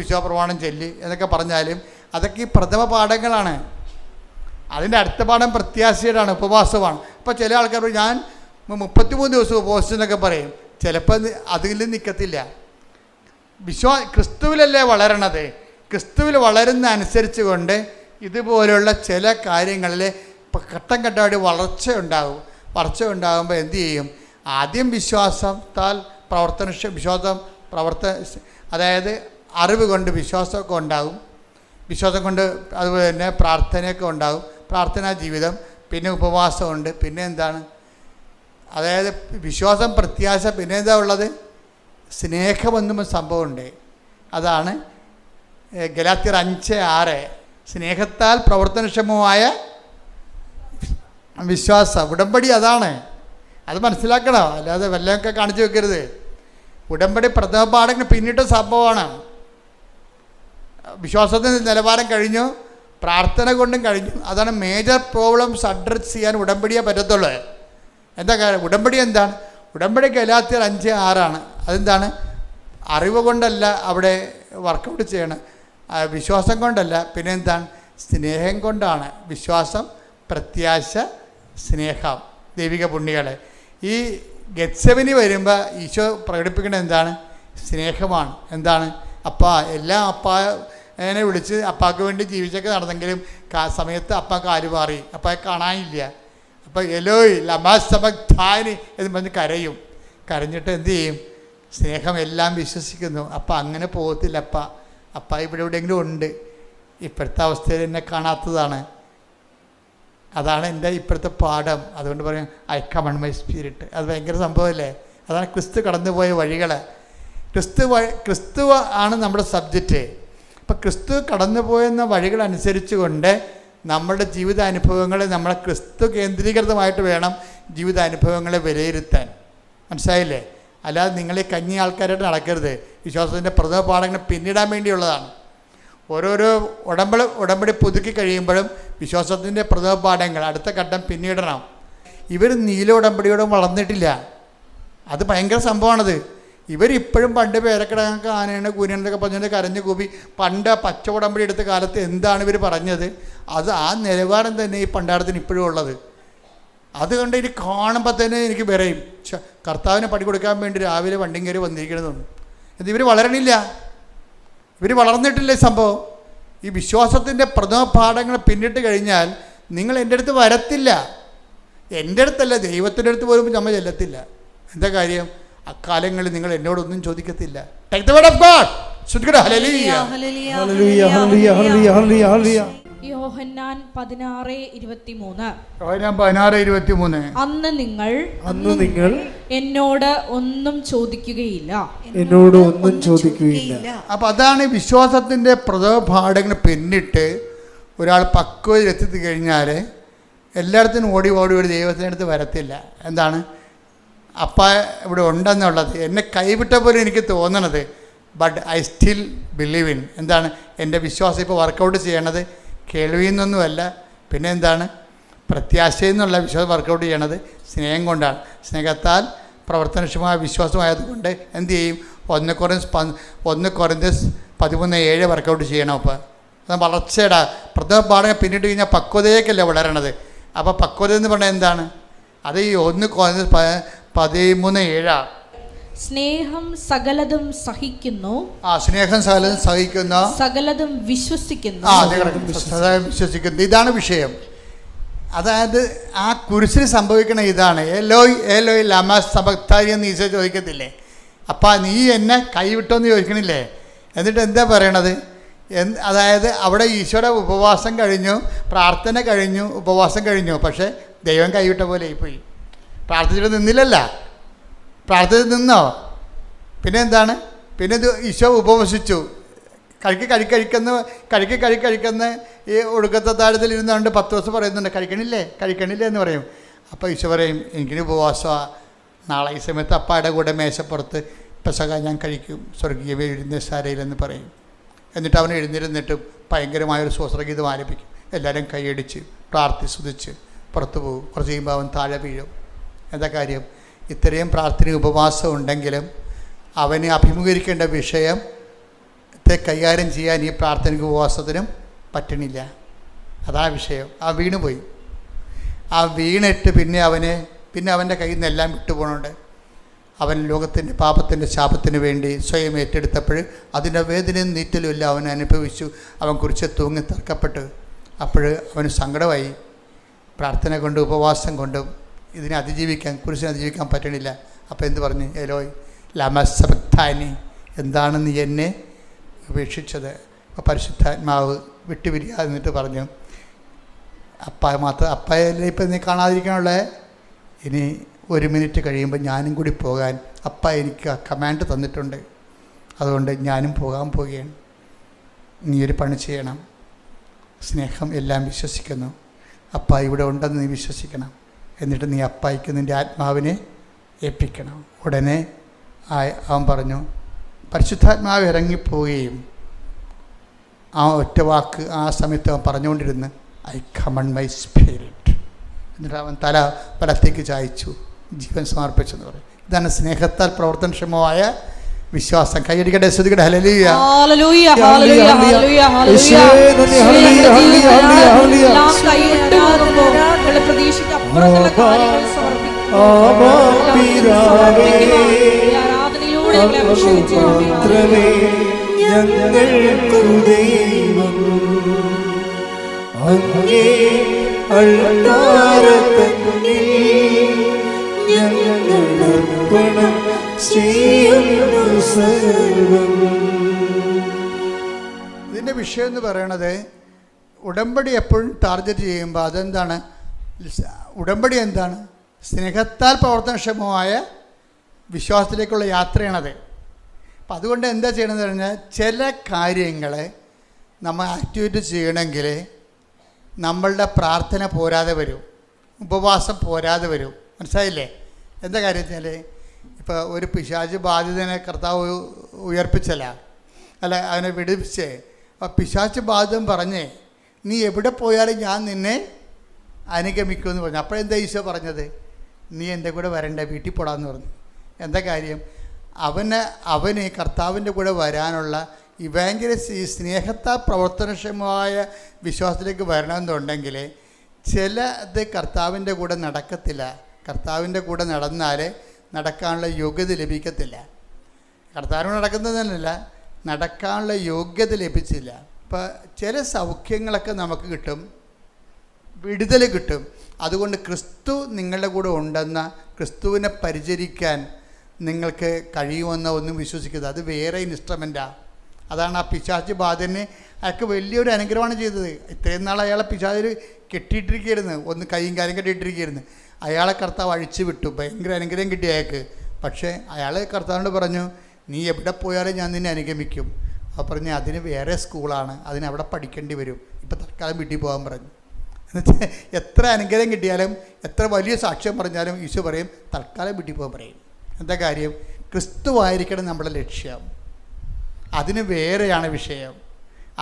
വിശ്വാസപ്രമാണം ചൊല്ലി എന്നൊക്കെ പറഞ്ഞാലും അതൊക്കെ ഈ പ്രഥമ പാഠങ്ങളാണ്. അതിൻ്റെ അടുത്ത പാഠം പ്രത്യാശയുടെയാണ്, ഉപവാസമാണ്. അപ്പോൾ ചില ആൾക്കാർ പറയും ഞാൻ 33 ദിവസം ഉപവാസിച്ചെന്നൊക്കെ പറയും. ചിലപ്പോൾ അതിൽ നിൽക്കത്തില്ല. ക്രിസ്തുവിലല്ലേ വളരണത്. ക്രിസ്തുവിൽ വളരുന്ന അനുസരിച്ച് കൊണ്ട് ഇതുപോലെയുള്ള ചില കാര്യങ്ങളിൽ ഘട്ടം ഘട്ടമായിട്ട് വളർച്ച ഉണ്ടാകുമ്പോൾ എന്തു ചെയ്യും? ആദ്യം വിശ്വാസത്താൽ അതായത് അറിവ് കൊണ്ട് വിശ്വാസമൊക്കെ ഉണ്ടാകും. വിശ്വാസം കൊണ്ട് അതുപോലെ തന്നെ പ്രാർത്ഥനയൊക്കെ ഉണ്ടാകും, പ്രാർത്ഥനാ ജീവിതം. പിന്നെ ഉപവാസമുണ്ട്. പിന്നെ എന്താണ്? അതായത് വിശ്വാസം, പ്രത്യാശ. പിന്നെ എന്താ ഉള്ളത്? സ്നേഹമെന്നും സംഭവമുണ്ട്. അതാണ് ഗലാത്യർ 5:6. സ്നേഹത്താൽ പ്രവർത്തനക്ഷമമായ വിശ്വാസം. ഉടമ്പടി അതാണ്. അത് മനസ്സിലാക്കണം. അല്ലാതെ വല്ലതൊക്കെ കാണിച്ചു വെക്കരുത്. ഉടമ്പടി പ്രഥമ പാഠങ്ങൾ പിന്നിട്ട സംഭവമാണ്. വിശ്വാസത്തിൻ്റെ നിലവാരം കഴിഞ്ഞു, പ്രാർത്ഥന കൊണ്ടും കഴിഞ്ഞു. അതാണ് മേജർ പ്രോബ്ലംസ് അഡ്രസ് ചെയ്യാൻ ഉടമ്പടിയെ പറ്റത്തുള്ളൂ. എന്താ കാര്യം? ഉടമ്പടി എന്താണ്? ഉടമ്പടി ഗലാത്യർ 5:6. അതെന്താണ്? അറിവ് കൊണ്ടല്ല അവിടെ വർക്കൗട്ട് ചെയ്യണം, വിശ്വാസം കൊണ്ടല്ല. പിന്നെ എന്താണ്? സ്നേഹം കൊണ്ടാണ്. വിശ്വാസം, പ്രത്യാശ, സ്നേഹം. ദൈവിക പുണ്യങ്ങളെ ഈ ഗെത്സെമനി വരുമ്പോൾ ഈശോ പ്രകടിപ്പിക്കുന്നത് എന്താണ്? സ്നേഹമാണ്. എന്താണ്? എല്ലാം അപ്പാനെ വിളിച്ച് അപ്പാക്ക് വേണ്ടി ജീവിച്ചൊക്കെ നടന്നെങ്കിലും സമയത്ത് അപ്പ കാല് മാറി, അപ്പായെ കാണാനില്ല. അപ്പോൾ എലോയ് ലമാസമക്താനി എന്ന് പറഞ്ഞ് കരഞ്ഞിട്ട് എന്തു ചെയ്യും? സ്നേഹം എല്ലാം വിശ്വസിക്കുന്നു. അങ്ങനെ പോകത്തില്ല. അപ്പ ഇവിടെ എവിടെയെങ്കിലും ഉണ്ട്. ഇപ്പോഴത്തെ അവസ്ഥയിൽ എന്നെ കാണാത്തതാണ്. അതാണ് എൻ്റെ ഇപ്പോഴത്തെ പാഠം. അതുകൊണ്ട് പറയും I come on my spirit. അത് ഭയങ്കര സംഭവമല്ലേ? അതാണ് ക്രിസ്തു കടന്നുപോയ വഴികൾ. ക്രിസ്തു ആണ് നമ്മുടെ സബ്ജക്റ്റ്. അപ്പം ക്രിസ്തു കടന്നുപോയെന്ന വഴികളനുസരിച്ച് കൊണ്ട് നമ്മുടെ ജീവിതാനുഭവങ്ങളെ നമ്മളെ ക്രിസ്തു കേന്ദ്രീകൃതമായിട്ട് വേണം ജീവിതാനുഭവങ്ങളെ വിലയിരുത്താൻ. മനസ്സിലായില്ലേ? അല്ലാതെ നിങ്ങളീ കഞ്ഞി ആൾക്കാരായിട്ട് നടക്കരുത്. വിശ്വാസത്തിൻ്റെ പ്രഥമ പാഠങ്ങൾ പിന്നിടാൻ വേണ്ടിയുള്ളതാണ്. ഓരോരോ ഉടമ്പടി പുതുക്കി കഴിയുമ്പോഴും വിശ്വാസത്തിൻ്റെ പ്രഥമ പാഠങ്ങൾ അടുത്ത ഘട്ടം പിന്നിടണം. ഇവർ നീല ഉടമ്പടിയോടും വളർന്നിട്ടില്ല. അത് ഭയങ്കര സംഭവമാണത്. ഇവരിപ്പോഴും പണ്ട് പേരക്കിടങ്ങൾക്ക് ആനയാണ് കൂനയെന്നൊക്കെ പറഞ്ഞിട്ട് കരഞ്ഞു കൂപ്പി പണ്ട് പച്ച ഉടമ്പടി എടുത്ത കാലത്ത് എന്താണ് ഇവർ പറഞ്ഞത്, അത് ആ നിലവാരം തന്നെ ഈ പണ്ടാരത്തിന് ഇപ്പോഴും ഉള്ളത്. അതുകൊണ്ട് ഇനി കാണുമ്പോൾ തന്നെ എനിക്ക് പറയും കർത്താവിനെ പടി കൊടുക്കാൻ വേണ്ടി രാവിലെ വണ്ടിയും കയറി വന്നിരിക്കണമെന്ന്. ഇത് ഇവർ വളരണില്ല, ഇവർ വളർന്നിട്ടില്ല. സംഭവം ഈ വിശ്വാസത്തിൻ്റെ പ്രഥമ പാഠങ്ങൾ പിന്നിട്ട് കഴിഞ്ഞാൽ നിങ്ങൾ എൻ്റെ അടുത്ത് വരത്തില്ല. എൻ്റെ അടുത്തല്ല, ദൈവത്തിൻ്റെ അടുത്ത് പോലും നമ്മൾ ചെല്ലത്തില്ല. എന്താ കാര്യം? അക്കാലങ്ങളിൽ നിങ്ങൾ എന്നോടൊന്നും ചോദിക്കത്തില്ല. Take the word of God. Hallelujah hallelujah hallelujah hallelujah. Yohannan 16:23. Yohannan 16:23. അന്ന് നിങ്ങൾ എന്നോട് ഒന്നും ചോദിക്കുകയില്ല. അപ്പം അതാണ് വിശ്വാസത്തിൻ്റെ പ്രഥമ പാഠങ്ങൾ പിന്നിട്ട് ഒരാൾ പക്വതയിലെത്തി കഴിഞ്ഞാൽ എല്ലായിടത്തിനും ഓടി ഒരു ദൈവത്തിൻ്റെ അടുത്ത് വരത്തില്ല. എന്താണ്? അപ്പ ഇവിടെ ഉണ്ടെന്നുള്ളത് എന്നെ കൈവിട്ട പോലെ എനിക്ക് തോന്നണത്, but I still believe in. എന്താണ്? എൻ്റെ വിശ്വാസം ഇപ്പോൾ വർക്കൗട്ട് ചെയ്യണത് കേൾവിയിൽ നിന്നൊന്നുമല്ല, പിന്നെ എന്താണ്? പ്രത്യാശയിൽ നിന്നുള്ള വിശ്വാസം വർക്കൗട്ട് ചെയ്യണത് സ്നേഹം കൊണ്ടാണ്. സ്നേഹത്താൽ പ്രവർത്തനക്ഷമമായ വിശ്വാസമായതുകൊണ്ട് എന്തു ചെയ്യും? 1 കൊരിന്ത്യസ് 13:7 വർക്കൗട്ട് ചെയ്യണം. അപ്പോൾ അത് വളർച്ചയുടെ പ്രഥമ പാഠം പിന്നിട്ട് കഴിഞ്ഞാൽ പക്വതയേക്കല്ലേ വളരണത്. അപ്പോൾ പക്വത എന്ന് പറഞ്ഞാൽ എന്താണ്? അത് ഈ 1 കൊരിന്ത്യസ് 13:7 സ്നേഹം സകലതും സഹിക്കുന്നു, സ്നേഹം സകലതും സഹിക്കുന്നു, സകലതും വിശ്വസിക്കുന്നു, വിശ്വസിക്കുന്നു. ഇതാണ് വിഷയം. അതായത് ആ കുരിശിൽ സംഭവിക്കണ ഇതാണ്. ഏലോയ് ഏലോയ് ലമ സബക്താനി എന്ന് ഈശോ ചോദിക്കത്തില്ലേ? അപ്പം നീ എന്നെ കൈവിട്ടോന്ന് ചോദിക്കണില്ലേ? എന്നിട്ട് എന്താ പറയണത്? അതായത് അവിടെ ഈശോയുടെ ഉപവാസം കഴിഞ്ഞു, പ്രാർത്ഥന കഴിഞ്ഞു, ഉപവാസം കഴിഞ്ഞു. പക്ഷേ ദൈവം കൈവിട്ട പോലെ ആയിപ്പോയി. പ്രാർത്ഥിച്ചിട്ട് നിന്നില്ലല്ല. പ്രാർത്ഥിച്ച് നിന്നോ? പിന്നെ എന്താണ്? പിന്നെ ഇത് ഈശോ ഉപവസിച്ചു. കഴിക്കുന്ന ഈ ഒടുക്കത്തെ താഴത്തിൽ ഇരുന്നുകൊണ്ട് 10 ദിവസം പറയുന്നുണ്ട്, കഴിക്കണില്ലേ എന്ന് പറയും. അപ്പോൾ ഈശോ പറയും, എനിക്കിനി ഉപവാസമാണ്, നാളെ ഈ സമയത്ത് അപ്പായുടെ കൂടെ മേശപ്പുറത്ത് പെസക ഞാൻ കഴിക്കും, സ്വർഗീയ എഴുന്നേശാരയിലെന്ന് പറയും. എന്നിട്ട് അവൻ എഴുന്നേരുന്നിട്ട് ഭയങ്കരമായൊരു സ്വസ്ത്രഗീതം ആലപിക്കും. എല്ലാവരും കൈയടിച്ച് സ്തുതിച്ച് പുറത്തു പോകും. കുറച്ച് കഴിയുമ്പോൾ അവൻ താഴെ വീഴും. എന്താ കാര്യം? ഇത്രയും പ്രാർത്ഥന ഉപവാസം ഉണ്ടെങ്കിലും അവന് അഭിമുഖീകരിക്കേണ്ട വിഷയത്തെ കൈകാര്യം ചെയ്യാൻ ഈ പ്രാർത്ഥനയ്ക്ക് ഉപവാസത്തിനും പറ്റണില്ല. അതാ വിഷയം. ആ വീണുപോയി. ആ വീണിട്ട് പിന്നെ അവൻ്റെ കയ്യിൽ നിന്ന് എല്ലാം വിട്ടുപോകണുണ്ട്. അവൻ ലോകത്തിൻ്റെ പാപത്തിൻ്റെ ശാപത്തിന് വേണ്ടി സ്വയം ഏറ്റെടുത്തപ്പോൾ അതിൻ്റെ വേദനയും നീറ്റലും എല്ലാം അവൻ അനുഭവിച്ചു. അവൻ കുറിച്ച് തൂങ്ങി തർക്കപ്പെട്ട്. അപ്പോൾ അവന് സങ്കടമായി. പ്രാർത്ഥന കൊണ്ടും ഉപവാസം കൊണ്ടും ഇതിനെ കുരിശിനെ അതിജീവിക്കാൻ പറ്റണില്ല. അപ്പോൾ എന്ത് പറഞ്ഞു? ഏലോയ് ലമ സബക്താനി, എന്താണ് നീ എന്നെ ഉപേക്ഷിച്ചത്? അപ്പോൾ പരിശുദ്ധാത്മാവ് വിട്ടുപിരിയാതെ എന്നിട്ട് പറഞ്ഞു, അപ്പായല്ലേ ഇപ്പം നീ കാണാതിരിക്കാനുള്ളത്, ഇനി 1 മിനിറ്റ് കഴിയുമ്പോൾ ഞാനും കൂടി പോകാൻ അപ്പ എനിക്ക് ആ കമാൻഡ് തന്നിട്ടുണ്ട്. അതുകൊണ്ട് ഞാനും പോകാൻ പോവുകയാണ്. നീ ഒരു പണി ചെയ്യണം. സ്നേഹം എല്ലാം വിശ്വസിക്കുന്നു. അപ്പ ഇവിടെ ഉണ്ടെന്ന് നീ വിശ്വസിക്കണം. എന്നിട്ട് നീ അപ്പായിക്ക് നിൻ്റെ ആത്മാവിനെ ഏൽപ്പിക്കണം. ഉടനെ അവൻ പറഞ്ഞു. പരിശുദ്ധാത്മാവ് ഇറങ്ങിപ്പോവുകയും ആ ഒറ്റ വാക്ക് ആ സമയത്ത് അവൻ പറഞ്ഞുകൊണ്ടിരുന്ന്, ഐ കമൺ മൈ സ്പിരിറ്റ്. എന്നിട്ട് അവൻ തല വലത്തേക്ക് ചായച്ചു, ജീവൻ സമർപ്പിച്ചെന്ന് പറയും. ഇതാണ് സ്നേഹത്താൽ പ്രവർത്തനക്ഷമമായ വിശ്വാസം. കൈയടിക്കട്ടെ, സ്തുതിക്കട്ടെ. Hallelujah, hallelujah, hallelujah, hallelujah, hallelujah. പ്രതീക്ഷയ്ക്ക് അപ്പുറത്തുള്ള കാര്യങ്ങൾ സമർപ്പിക്കുന്നു. ആരാധനയിലൂടെ ഞങ്ങളെ അഭിഷേകിച്ചു. ഞങ്ങൾക്കു ദൈവം അങ്ങേ അൾത്താരത്തന്നിൽ ഞങ്ങളർപ്പണം ചെയ്യുന്നു സർവം. ഇതിൻ്റെ വിഷയം എന്ന് പറയണത്, ഉടമ്പടി എപ്പോഴും ടാർഗറ്റ് ചെയ്യുമ്പോൾ അതെന്താണ്? ഉടമ്പടി എന്താണ്? സ്നേഹത്താൽ പ്രവർത്തനക്ഷമമായ വിശ്വാസത്തിലേക്കുള്ള യാത്രയാണത്. അപ്പം അതുകൊണ്ട് എന്താ ചെയ്യണമെന്ന് പറഞ്ഞാൽ, ചില കാര്യങ്ങളെ നമ്മൾ ആക്ടിവേറ്റ് ചെയ്യണമെങ്കിൽ നമ്മളുടെ പ്രാർത്ഥന പോരാതെ വരും, ഉപവാസം പോരാതെ വരും. മനസ്സിലായില്ലേ? എന്താ കാര്യം വെച്ചാൽ, ഇപ്പോൾ ഒരു പിശാച് ബാധിതനെ കർത്താവ് ഉയർപ്പിച്ചല്ല, അല്ല അവനെ വിടുവിച്ചേ. അപ്പോൾ പിശാച് ബാധിതൻ പറഞ്ഞേ, നീ എവിടെ പോയാലും ഞാൻ നിന്നെ അനുഗമിക്കുമെന്ന് പറഞ്ഞു. അപ്പോഴെന്താ ഈശോ പറഞ്ഞത്? നീ എൻ്റെ കൂടെ വരണ്ട, വീട്ടിൽ പോടാന്ന് പറഞ്ഞു. എന്താ കാര്യം? അവന് കർത്താവിൻ്റെ കൂടെ വരാനുള്ള ഈ സ്നേഹത്താൽ പ്രവർത്തനക്ഷമമായ വിശ്വാസത്തിലേക്ക് വരണമെന്നുണ്ടെങ്കിൽ ചിലത് കർത്താവിൻ്റെ കൂടെ നടക്കത്തില്ല. കർത്താവിൻ്റെ കൂടെ നടന്നാൽ നടക്കാനുള്ള യോഗ്യത ലഭിക്കത്തില്ല. കർത്താവിനോട് നടക്കുന്നതല്ല, നടക്കാനുള്ള യോഗ്യത ലഭിച്ചില്ല. ഇപ്പോൾ ചില സൗഖ്യങ്ങളൊക്കെ നമുക്ക് കിട്ടും, വിടുതൽ കിട്ടും. അതുകൊണ്ട് ക്രിസ്തു നിങ്ങളുടെ കൂടെ ഉണ്ടെന്ന, ക്രിസ്തുവിനെ പരിചരിക്കാൻ നിങ്ങൾക്ക് കഴിയുമെന്ന ഒന്നും വിശ്വസിക്കരുത്. അത് വേറെ ഇൻസ്ട്രുമെൻറ്റാണ്. അതാണ് ആ പിശാച് ബാധനെ അയാൾക്ക് വലിയൊരു അനുഗ്രഹമാണ് ചെയ്തത്. ഇത്രയും നാൾ അയാളെ പിശാചിൽ കെട്ടിയിട്ടിരിക്കുകയായിരുന്നു, ഒന്ന് കൈയും കാര്യം കെട്ടിയിട്ടിരിക്കുകയായിരുന്നു. അയാളെ കർത്താവ് അഴിച്ചു വിട്ടു. ഭയങ്കര അനുഗ്രഹം കിട്ടി അയാൾക്ക്. പക്ഷേ അയാൾ കർത്താവിനോട് പറഞ്ഞു, നീ എവിടെ പോയാലും ഞാൻ നിന്നെ അനുഗമിക്കും. അപ്പോൾ പറഞ്ഞു, അതിന് വേറെ സ്കൂളാണ്, അതിനവിടെ പഠിക്കേണ്ടി വരും, ഇപ്പം തൽക്കാലം വീട്ടിൽ പോകാൻ പറഞ്ഞു. എന്നുവെച്ചാൽ എത്ര അനുഗ്രഹം കിട്ടിയാലും എത്ര വലിയ സാക്ഷ്യം പറഞ്ഞാലും ഈശോ പറയും തൽക്കാലം വീട്ടിൽ പോകാൻ പറയും. എന്താ കാര്യം? ക്രിസ്തുവായിരിക്കണം നമ്മുടെ ലക്ഷ്യം. അതിന് വേറെയാണ് വിഷയം.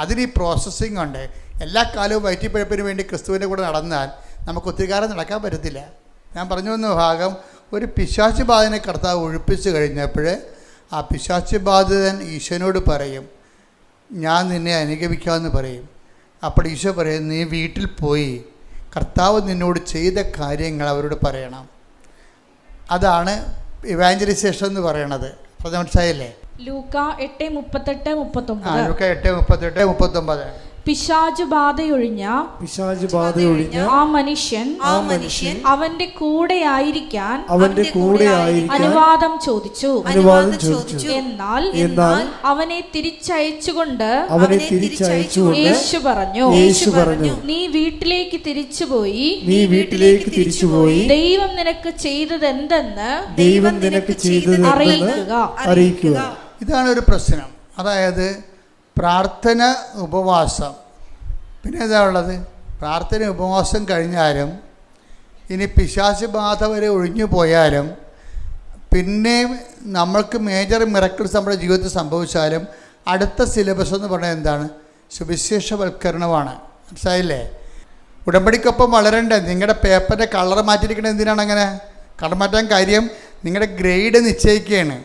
അതിന് ഈ പ്രോസസ്സിങ് ഉണ്ട്. എല്ലാ കാലവും വയറ്റിപ്പഴപ്പിന് വേണ്ടി ക്രിസ്തുവിൻ്റെ കൂടെ നടന്നാൽ നമുക്ക് ഒത്തിരി കാലം നടക്കാൻ പറ്റത്തില്ല. ഞാൻ പറഞ്ഞു വന്ന ഭാഗം, ഒരു പിശാച് ബാധിതനെ കർത്താവ് ഒഴിപ്പിച്ച് കഴിഞ്ഞപ്പോൾ ആ പിശാച് ബാധിതൻ ഈശോനോട് പറയും, ഞാൻ നിന്നെ അനുഗമിക്കാമെന്ന് പറയും. അപ്പോൾ ഈശോ പറയും, നീ വീട്ടിൽ പോയി കർത്താവ് നിന്നോട് ചെയ്ത കാര്യങ്ങൾ അവരോട് പറയണം. അതാണ് ഇവാഞ്ചലൈസേഷൻ എന്ന് പറയണത്. അപ്പോൾ മനസ്സിലായില്ലേ? ലൂക്ക 8:38-39. ലൂക്ക 8:38-39. പിശാച് ബാധയൊഴിഞ്ഞ ആ മനുഷ്യൻ അവന്റെ കൂടെ ആയിരിക്കാൻ അനുവാദം ചോദിച്ചു. എന്നാൽ അവനെ തിരിച്ചയച്ചുകൊണ്ട് യേശു പറഞ്ഞു, നീ വീട്ടിലേക്ക് തിരിച്ചുപോയി ദൈവം നിനക്ക് ചെയ്തത് എന്തെന്ന് അറിയിക്കുക. ഇതാണ് ഒരു പ്രശ്നം. അതായത് പ്രാർത്ഥന, ഉപവാസം. പിന്നെ എന്താ ഉള്ളത്? പ്രാർത്ഥന ഉപവാസം കഴിഞ്ഞാലും ഇനി പിശാച് ബാധ വരെ ഒഴിഞ്ഞു പോയാലും പിന്നെ നമ്മൾക്ക് മേജർ മിറക്കിൾസ് നമ്മുടെ ജീവിതത്തിൽ സംഭവിച്ചാലും അടുത്ത സിലബസ് എന്ന് പറയുന്നത് എന്താണ്? സുവിശേഷവൽക്കരണമാണ്. മനസ്സിലായില്ലേ? ഉടമ്പടിക്കൊപ്പം വളരണ്ടേ? നിങ്ങളുടെ പേപ്പറിൻ്റെ കളർ മാറ്റിയിരിക്കുന്നത് എന്തിനാണ്? അങ്ങനെ കളർ മാറ്റാൻ കാര്യം നിങ്ങളുടെ ഗ്രേഡ് നിശ്ചയിക്കുകയാണ്.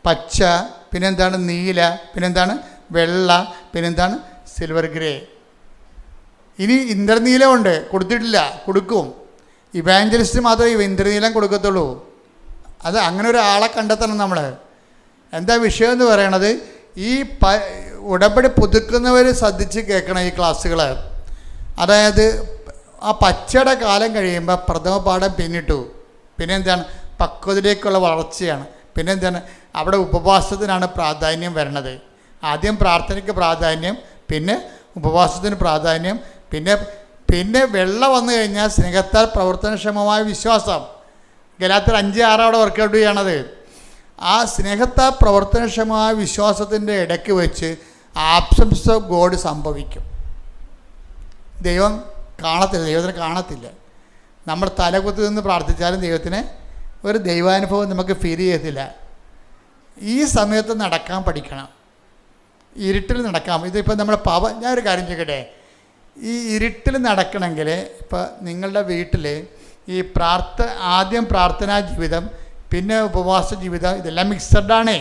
പച്ച, പിന്നെന്താണ് നീല, പിന്നെന്താണ് വെള്ള, പിന്നെന്താണ് സിൽവർ ഗ്രേ. ഇനി ഇന്ദ്രനീലമുണ്ട്, കൊടുത്തിട്ടില്ല, കൊടുക്കും. ഇവാഞ്ചലിസ്റ്റ് മാത്രമേ ഇന്ദ്രനീലം കൊടുക്കത്തുള്ളൂ. അത് അങ്ങനെ ഒരാളെ കണ്ടെത്തണം നമ്മൾ. എന്താ വിഷയം എന്ന് പറയണത്? ഈ ഉടമ്പടി പുതുക്കുന്നവർ ശ്രദ്ധിച്ച് കേൾക്കണം ഈ ക്ലാസ്സുകൾ. അതായത് ആ പച്ചയുടെ കാലം കഴിയുമ്പോൾ പ്രഥമ പാഠം പിന്നിട്ടു. പിന്നെന്താണ്? പക്വതയിലേക്കുള്ള വളർച്ചയാണ്. പിന്നെന്താണ്? അവിടെ ഉപവാസത്തിനാണ് പ്രാധാന്യം വരണത്. ആദ്യം പ്രാർത്ഥനയ്ക്ക് പ്രാധാന്യം, പിന്നെ ഉപവാസത്തിന് പ്രാധാന്യം, പിന്നെ വെള്ള വന്നു കഴിഞ്ഞാൽ സ്നേഹത്താൽ പ്രവർത്തനക്ഷമമായ വിശ്വാസം. ഗലാത്യർ 5:6 അവിടെ വർക്കൗട്ട് ചെയ്യണത്. ആ സ്നേഹത്താൽ പ്രവർത്തനക്ഷമമായ വിശ്വാസത്തിൻ്റെ ഇടയ്ക്ക് വെച്ച് ആബ്സൻസ് ഓഫ് ഗോഡ് സംഭവിക്കും. ദൈവം കാണത്തില്ല, ദൈവത്തിന് കാണത്തില്ല. നമ്മൾ തലകുത്തി നിന്ന് പ്രാർത്ഥിച്ചാലും ദൈവത്തിന് ഒരു ദൈവാനുഭവം നമുക്ക് ഫീൽ ചെയ്യത്തില്ല. ഈ സമയത്ത് നടക്കാൻ പഠിക്കണം. ഇരുട്ടിൽ നടക്കാം. ഇതിപ്പോൾ നമ്മൾ ഞാനൊരു കാര്യം ചോദിക്കട്ടെ, ഈ ഇരുട്ടിൽ നടക്കണമെങ്കിൽ ഇപ്പോൾ നിങ്ങളുടെ വീട്ടിൽ ഈ ആദ്യം പ്രാർത്ഥനാ ജീവിതം, പിന്നെ ഉപവാസ ജീവിതം, ഇതെല്ലാം മിക്സഡാണേ.